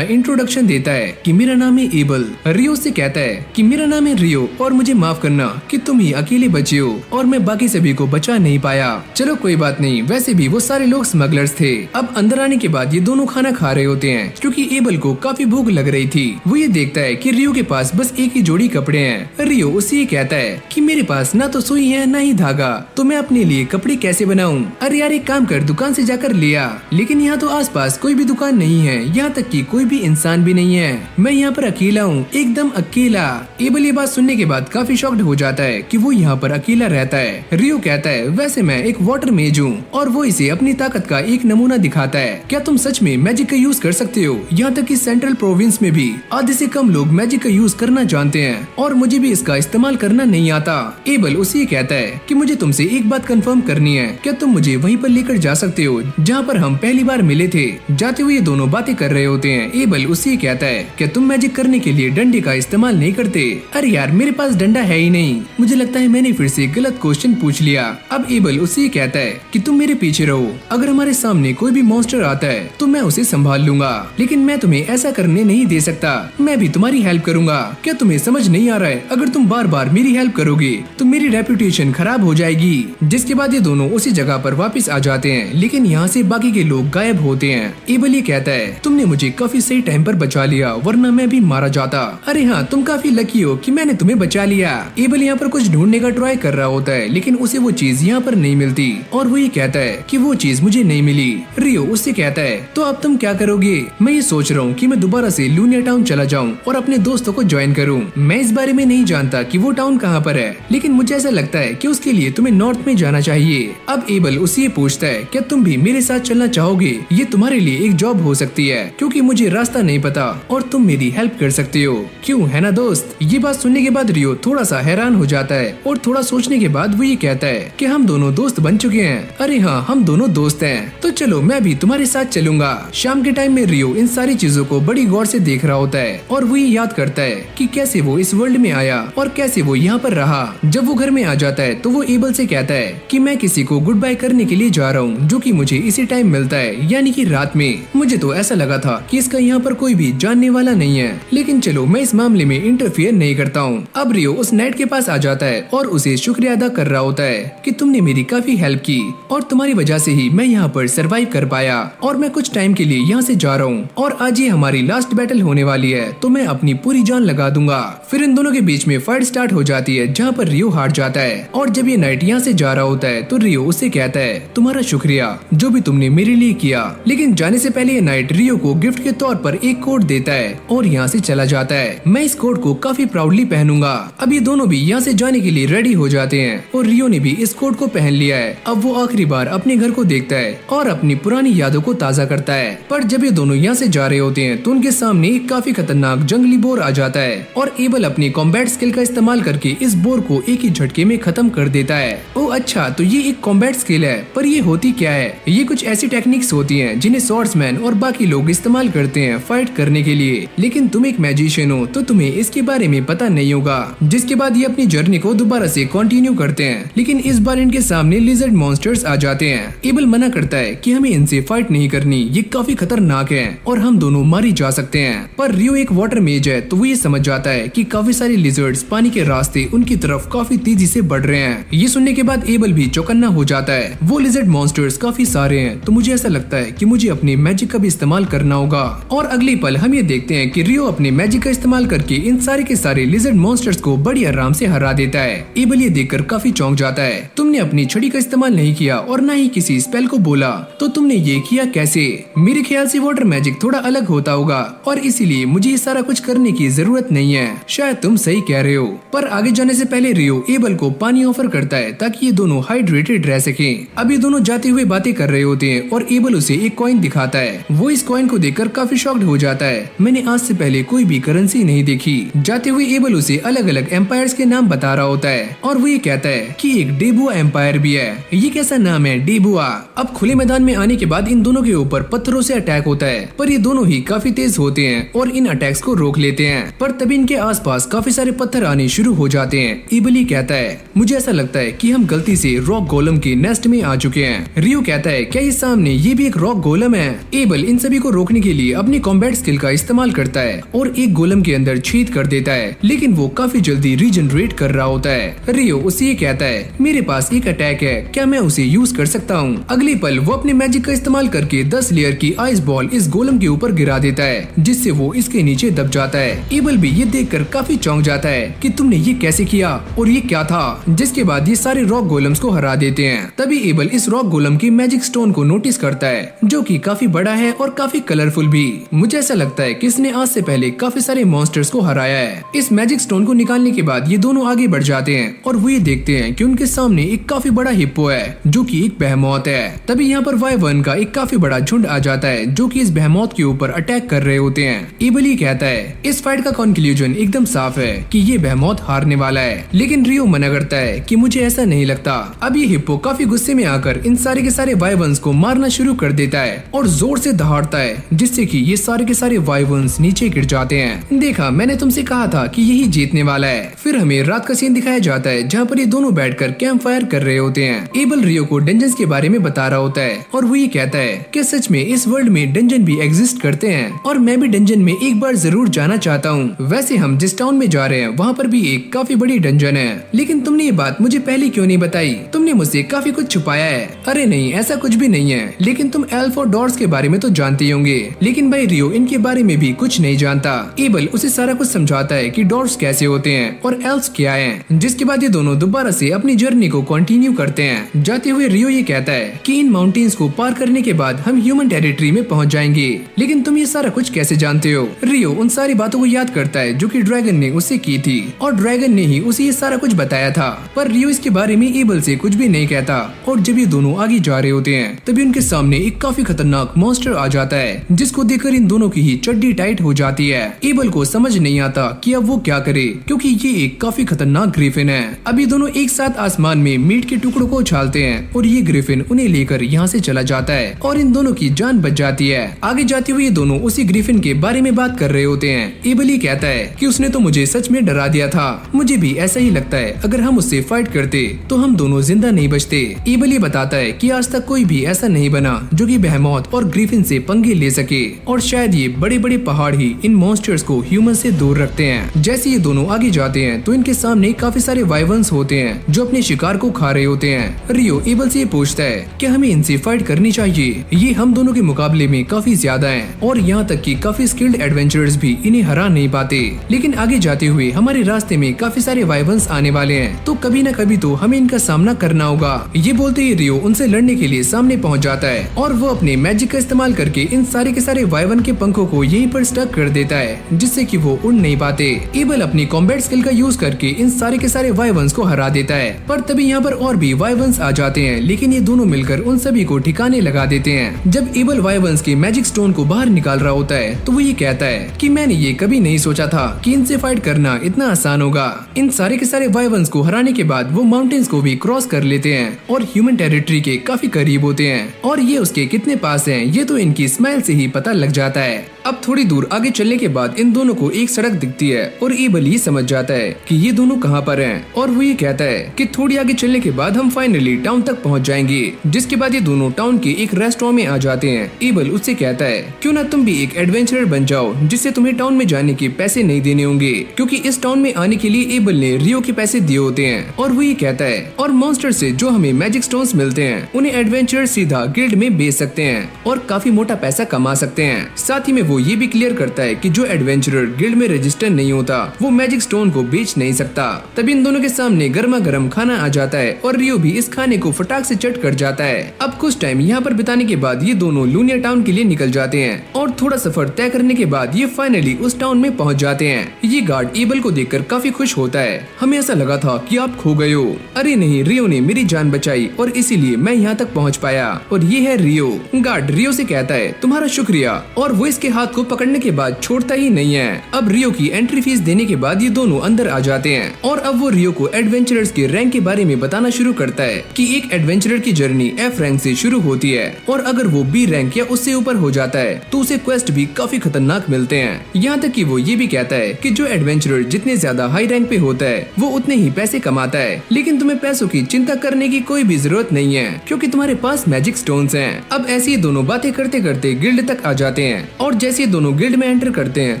A: इंट्रोडक्शन देता है कि मेरा नाम है एबल। रियो से कहता है कि मेरा नाम है रियो और मुझे माफ करना कि तुम ही अकेले बचे हो और मैं बाकी सभी को बचा नहीं पाया। चलो कोई बात नहीं, वैसे भी वो सारे लोग स्मगलर्स थे। अब अंदर आने के बाद ये दोनों खाना खा रहे होते हैं क्योंकि एबल को काफी भूख लग रही थी। वो ये देखता है कि रियो के पास बस एक ही जोड़ी कपड़े हैं। रियो उससे ये कहता है कि मेरे पास ना तो सुई है ना ही धागा, तो मैं अपने लिए कपड़े कैसे बनाऊं? अरे यार एक काम कर, दुकान से जाकर ले आ। लेकिन यहाँ तो आसपास कोई भी दुकान नहीं है, यहाँ तक कि कोई भी इंसान भी नहीं है। मैं यहाँ पर अकेला हूँ, एकदम अकेला। एबल ये बात सुनने के बाद काफी शॉक्ड हो जाता है कि वो यहाँ पर अकेला रहता है। रियो कहता है वैसे मैं एक वाटर मेज हूँ और वो इसे अपनी ताकत का एक नमूना दिखाता है। क्या तुम सच में मैजिक का यूज कर सकते हो? यहाँ तक कि सेंट्रल प्रोविंस में भी आधे से कम लोग मैजिक का यूज करना जानते हैं और मुझे भी इसका इस्तेमाल करना नहीं आता। एबल उसे कहता है कि मुझे तुमसे एक बात कंफर्म करनी है, क्या तुम मुझे वहीं पर लेकर जा सकते हो जहाँ पर हम पहली बार मिले थे? जाते हुए ये दोनों बातें कर रहे होते हैं। एबल उसे कहता है क्या तुम मैजिक करने के लिए डंडे का इस्तेमाल नहीं करते? अरे यार मेरे पास डंडा है ही नहीं। मुझे लगता है मैंने फिर से गलत क्वेश्चन पूछ लिया। अब एबल उसे कहता है कि तुम मेरे पीछे रहो, अगर हमारे सामने कोई भी मॉन्स्टर आता है तो मैं उसे संभाल लूंगा, लेकिन मैं तुम्हें ऐसा करने नहीं दे सकता। मैं भी तुम्हारी हेल्प करूंगा। क्या तुम्हें समझ नहीं आ रहा है? अगर तुम बार बार मेरी हेल्प करोगे तो मेरी रेपुटेशन खराब हो जाएगी। जिसके बाद ये दोनों उसी जगह पर वापस आ जाते हैं, लेकिन यहाँ से बाकी के लोग गायब होते हैं। एबल ये कहता है तुमने मुझे काफी सही टाइम पर बचा लिया, वरना मैं भी मारा जाता। अरे हाँ तुम काफी लकी हो कि मैंने तुम्हें बचा लिया। एबल यहाँ पर कुछ ढूंढने का ट्राई कर रहा होता है, लेकिन उसे वो चीज यहाँ पर नहीं मिलती और वो ये कहता है कि वो चीज मुझे नहीं मिली। रियो उससे कहता है तो अब तुम क्या करोगे? मैं ये सोच रहा हूँ कि मैं दोबारा से लूनिया टाउन चला जाऊँ और अपने दोस्तों को ज्वाइन करूँ। मैं इस बारे में नहीं जानता कि वो टाउन कहाँ पर है, लेकिन मुझे ऐसा लगता है कि उसके लिए तुम्हें नॉर्थ में जाना चाहिए। अब एबल उससे पूछता है क्या तुम भी मेरे साथ चलना चाहोगे? ये तुम्हारे लिए एक जॉब हो सकती है क्योंकि मुझे रास्ता नहीं पता और तुम मेरी हेल्प कर सकते हो। क्यों है ना दोस्त? ये बात सुनने के बाद रियो थोड़ा सा हैरान हो जाता है और थोड़ा सोचने के बाद वो ये कहता है कि हम दोनों दोस्त बन चुके हैं। अरे हाँ हम दोनों दोस्त दोस्त हैं, तो चलो मैं भी तुम्हारे साथ चलूंगा। शाम के टाइम में रियो इन सारी चीजों को बड़ी गौर से देख रहा होता है और वो ये याद करता है कि कैसे वो इस वर्ल्ड में आया और कैसे वो यहाँ पर रहा। जब वो घर में आ जाता है तो वो एबल से कहता है कि मैं किसी को गुड बाय करने के लिए जा रहा हूँ, जो कि मुझे इसी टाइम मिलता है, यानी कि रात में। मुझे तो ऐसा लगा था कि इसका यहाँ पर कोई भी जानने वाला नहीं है, लेकिन चलो मैं इस मामले में इंटरफियर नहीं करता हूँ। अब रियो उस नाइट के पास आ जाता है और उसे शुक्रिया अदा कर रहा होता है कि तुमने मेरी काफी हेल्प की और तुम्हारी वजह से ही मैं यहाँ पर सरवाइव कर पाया और मैं कुछ टाइम के लिए यहाँ से जा रहा हूँ और आज ये हमारी लास्ट बैटल होने वाली है, तो मैं अपनी पूरी जान लगा दूंगा। फिर इन दोनों के बीच में फाइट स्टार्ट हो जाती है जहाँ पर रियो हार जाता है और जब ये नाइट यहाँ से जा रहा होता है तो रियो उससे कहता है तुम्हारा शुक्रिया जो भी तुमने मेरे लिए किया। लेकिन जाने से पहले ये नाइट रियो को गिफ्ट के तौर पर एक कोट देता है और यहाँ से चला जाता है। मैं इस कोट को काफी प्राउडली पहनूंगा। अब ये दोनों भी यहाँ से जाने के लिए रेडी हो जाते हैं और रियो ने भी इस कोट को पहन लिया है। अब वो आखिरी बार अपने घर को देखता है और अपनी पुरानी यादों को ताजा करता है। पर जब ये दोनों यहाँ से जा रहे होते हैं तो उनके सामने एक काफी खतरनाक जंगली बोर आ जाता है और एबल अपनी कॉम्बैट स्किल का इस्तेमाल करके इस बोर को एक ही झटके में खत्म कर देता है। ओ अच्छा, तो ये एक कॉम्बैट स्किल है, पर ये होती क्या है? ये कुछ ऐसी टेक्निक्स होती हैं जिन्हें स्वॉर्ड्समैन और बाकी लोग इस्तेमाल करते हैं फाइट करने के लिए, लेकिन तुम एक मैजिशियन हो तो तुम्हें इसके बारे में पता नहीं होगा। जिसके बाद ये अपनी जर्नी को दोबारा से कंटिन्यू करते हैं, लेकिन इस बार इनके सामने लिजर्ड मॉन्स्टर्स आ जाते हैं। एबल मना करता है कि हमें इनसे फाइट नहीं करनी, ये काफी खतरनाक है और हम दोनों मारी जा सकते हैं। पर रियो एक वाटर मेज है तो वो ये समझ जाता है कि काफी सारे लिजर्ड्स पानी के रास्ते उनकी तरफ काफी तेजी से बढ़ रहे हैं। ये सुनने के बाद एबल भी चौकन्ना हो जाता है। वो लिजर्ड मॉन्स्टर्स काफी सारे हैं तो मुझे ऐसा लगता है कि मुझे अपने मैजिक का भी इस्तेमाल करना होगा। और अगले पल हम ये देखते हैं कि रियो अपने मैजिक का इस्तेमाल करके इन सारे के सारे लिजर्ड मॉन्स्टर्स को बड़ी आराम से हरा देता है। एबल ये देखकर काफी चौंक जाता है। तुमने अपनी छड़ी का इस्तेमाल नहीं किया और न ही किसी स्पेल को बोला, तो तुमने ये किया कैसे? मेरे ख्याल से वाटर मैजिक थोड़ा अलग होता होगा और इसीलिए मुझे ये सारा कुछ करने की जरूरत नहीं है। शायद तुम सही कह रहे हो। पर आगे जाने से पहले रियो एबल को पानी ऑफर करता है ताकि ये दोनों हाइड्रेटेड रह सकें। अब ये दोनों जाते हुए बातें कर रहे होते हैं और एबल उसे एक कॉइन दिखाता है। वो इस कॉइन को देखकर काफी शॉक्ड हो जाता है। मैंने आज से पहले कोई भी करेंसी नहीं देखी। जाते हुए एबल उसे अलग अलग एम्पायर्स के नाम बता रहा होता है और वो ये कहता है कि एक डेबुआ एम्पायर भी है। ये कैसा नाम है, डेबुआ? अब खुले मैदान में आने के बाद इन दोनों के ऊपर पत्थरों से अटैक होता है, पर ये दोनों ही काफी तेज होते हैं और इन अटैक्स को रोक लेते हैं। पर तभी इनके आसपास काफी सारे पत्थर आने शुरू हो जाते हैं। एबल ही कहता है मुझे ऐसा लगता है कि हम गलती से रॉक गोलम के नेस्ट में आ चुके हैं। रियो कहता है क्या ये सामने ये भी एक रॉक गोलम है? एबल इन सभी को रोकने के लिए अपनी कॉम्बैट स्किल का इस्तेमाल करता है और एक गोलम के अंदर छेद कर देता है, लेकिन वो काफी जल्दी रीजनरेट कर रहा होता है। रियो उसे ये कहता है मेरे पास एक अटैक है, क्या मैं उसे यूज कर सकता हूँ? अगले पल वो अपने मैजिक का इस्तेमाल करके 10 लेयर की आइस बॉल इस गोलम के ऊपर गिरा देता है, जिससे वो इसके नीचे दब जाता है। एबल भी ये देखकर काफी चौंक जाता है कि तुमने ये कैसे किया और ये क्या था? जिसके बाद ये सारे रॉक गोलम्स को हरा देते हैं। तभी एबल इस रॉक गोलम की मैजिक स्टोन को नोटिस करता है, जो कि काफी बड़ा है और काफी कलरफुल भी। मुझे ऐसा लगता है कि इसने आज से पहले काफी सारे मॉन्स्टर्स को हराया है। इस मैजिक स्टोन को निकालने के बाद ये दोनों आगे बढ़ जाते हैं और वो ये देखते हैं कि उनके सामने एक काफी बड़ा हिप्पो है, जो कि एक बेहेमोथ है। तभी यहाँ पर वाइवर्न का एक काफी बड़ा झुंड आ जाता है, जो कि इस बेहेमोथ के ऊपर अटैक कर रहे होते हैं। एबल ही कहता है इस फाइट का कंक्लूजन एकदम साफ है कि ये बेहेमोथ हारने वाला है, लेकिन रियो मना करता है कि मुझे ऐसा नहीं लगता। अब ये हिप्पो काफी गुस्से में आकर इन सारे के सारे वाइवर्न्स को मारना शुरू कर देता है और जोर से दहाड़ता है, जिससे कि ये सारे के सारे वाइवर्न्स नीचे गिर जाते हैं। देखा, मैंने तुमसे कहा था कि यही जीतने वाला है। फिर हमें रात का सीन दिखाया जाता है जहाँ पर ये दोनों बैठकर कैंप फायर कर रहे होते हैं। एबल रियो को डंजन्स के बारे में बता रहा होता है और वो ये कहता है कि सच में इस वर्ल्ड में डंजन भी एग्जिस्ट करते हैं और मैं भी डंजन में एक बार जरूर जाना चाहता हूँ। वैसे हम जिस टाउन में जा रहे हैं वहाँ पर भी एक काफी बड़ी डंजन है, लेकिन तुमने ये बात मुझे पहले क्यों नहीं बताई? तुमने मुझसे काफी कुछ छुपाया है। अरे नहीं, ऐसा कुछ भी नहीं है, लेकिन तुम एल्फ और डॉर्स के बारे में तो जानते ही होंगे, लेकिन भाई रियो इनके बारे में भी कुछ नहीं जानता। एबल उसे सारा कुछ समझाता है कि डॉर्स कैसे होते हैं और एल्फ्स क्या हैं, जिसके बाद ये दोनों दोबारा से अपनी जर्नी को कंटिन्यू करते हैं। जाते हुए रियो ये कहता है कि इन माउंटेन्स को पार करने के बाद हम ह्यूमन टेरिटरी में पहुंच जाएंगे, लेकिन तुम ये सारा कुछ कैसे जानते हो? रियो उन सारी बातों को याद करता है जो कि ड्रैगन ने उससे की थी और ड्रैगन ने ही उसे ये सारा कुछ बताया था, पर रियो इसके बारे में एबल से कुछ भी नहीं कहता। और जब ये दोनों आगे जा रहे होते हैं तभी उनके सामने एक काफी खतरनाक मॉन्स्टर आ जाता है, जिसको देखकर इन दोनों की ही चड्डी टाइट हो जाती है। एबल को समझ नहीं आता कि अब वो क्या करे, क्योंकि ये एक काफी खतरनाक ग्रिफिन है। अब ये दोनों एक साथ आसमान में मीट के टुकड़ों को उछालते हैं और ये ग्रिफिन उन्हें लेकर यहाँ से चला जाता है और इन दोनों की जान बच जाती है। आगे जाते हुए ये दोनों उसी ग्रिफिन के बारे में बात कर रहे होते हैं। एबल ही कहता है कि उसने तो मुझे सच में डरा दिया था, मुझे भी ऐसा ही लगता है, अगर हम उससे फाइट करते तो हम दोनों जिंदा नहीं बचते। एबल ही बताता है कि आज तक कोई भी ऐसा नहीं बना जो कि बेहेमोथ और ग्रिफिन से पंगे ले सके और शायद ये बड़े बड़े पहाड़ ही इन मॉन्स्टर्स को ह्यूमन से दूर रखते हैं। जैसे ये दोनों आगे जाते हैं तो इनके सामने काफी सारे वाइवर्न्स होते हैं जो अपने शिकार को खा रहे होते हैं। रियो एबल से पूछता है कि हमें इनसे फाइट करनी चाहिए, ये हम दोनों के मुकाबले में काफी ज्यादा हैं और यहाँ तक कि काफी स्किल्ड एडवेंचरर्स भी इन्हें हरा नहीं पाते। लेकिन आगे जाते हुए हमारे रास्ते में काफी सारे वाइवर्न्स आने वाले हैं, तो कभी न कभी तो हमें इनका सामना करना होगा। ये बोलते ही रियो उनसे लड़ने के लिए सामने पहुँच जाता है और वो अपने मैजिक का इस्तेमाल करके इन सारे के सारे वाइवर्न के पंखों को यहीं पर स्टक कर देता है, जिससे कि वो उड़ नहीं पाते। एबल अपनी कॉम्बैट स्किल का यूज करके इन सारे के सारे वाइवर्न्स को हरा देता है, पर तभी यहाँ पर और भी वाइवर्न्स आ जाते हैं, लेकिन ये दोनों मिलकर उन सभी को ठिकाने लगा देते हैं। जब एबल वाइवर्न्स के मैजिक स्टोन को बाहर निकाल रहा होता है तो वो ये कहता है कि मैंने ये कभी नहीं सोचा था कि इनसे फाइट करना इतना आसान होगा। इन सारे के सारे वाइवर्न्स को हराने के बाद वो माउंटेन्स को भी क्रॉस कर लेते हैं और ह्यूमन टेरिटरी के काफी करीब होते हैं और ये उसके कितने पास हैं ये तो इनकी स्माइल से ही पता लग जाता है। अब थोड़ी दूर आगे चलने के बाद इन दोनों को एक सड़क दिखती है और एबल ये समझ जाता है कि ये दोनों कहाँ पर हैं और वो ये कहता है कि थोड़ी आगे चलने के बाद हम फाइनली टाउन तक पहुँच जाएंगे। जिसके बाद ये दोनों टाउन के एक रेस्टोरेंट में आ जाते हैं। एबल उससे कहता है क्यों ना तुम भी एक एडवेंचरर बन जाओ जिससे तुम्हें टाउन में जाने के पैसे नहीं देने होंगे, क्योंकि इस टाउन में आने के लिए एबल ने रियो के पैसे दिए होते हैं। और वो ये कहता है और मॉन्स्टर से जो हमें मैजिक स्टोन्स मिलते हैं उन्हें एडवेंचरर सीधा गिल्ड में बेच सकते हैं और काफी मोटा पैसा कमा सकते हैं। साथ ही में वो ये भी क्लियर करता है कि जो एडवेंचरर गिल्ड में रजिस्टर नहीं होता वो मैजिक स्टोन को बेच नहीं सकता। तभी इन दोनों के सामने गर्मा गर्म खाना आ जाता है और रियो भी इस खाने को फटाक से चट कर जाता है। अब कुछ टाइम यहाँ पर बिताने के बाद ये दोनों लूनिया टाउन के लिए निकल जाते हैं और थोड़ा सफर तय करने के बाद ये फाइनली उस टाउन में पहुँच जाते हैं। ये गार्ड एबल को देखकर काफी खुश होता है। हमें ऐसा लगा था कि आप खो गए हो। अरे नहीं, रियो ने मेरी जान बचाई और इसीलिए मैं यहाँ तक पहुँच पाया। और ये है रियो। गार्ड रियो से कहता है तुम्हारा शुक्रिया और वो इसके हाथ को पकड़ने के बाद छोड़ता ही नहीं है। अब रियो की एंट्री फीस देने के बाद ये दोनों अंदर आ जाते हैं और अब वो रियो को एडवेंचरर्स के रैंक के बारे में बताना शुरू करता है कि एक एडवेंचरर की जर्नी F रैंक से शुरू होती है और अगर वो B रैंक या उससे ऊपर हो जाता है तो उसे क्वेस्ट भी काफी खतरनाक मिलते हैं। यहाँ तक कि वो ये भी कहता है कि जो एडवेंचरर जितने ज्यादा हाई रैंक पे होता है वो उतने ही पैसे कमाता है, लेकिन तुम्हें पैसों की चिंता करने की कोई भी जरूरत नहीं है क्योंकि तुम्हारे पास मैजिक स्टोन्स हैं। अब ऐसी दोनों बातें करते करते गिल्ड तक आ जाते हैं और जैसे दोनों गिल्ड में एंटर करते हैं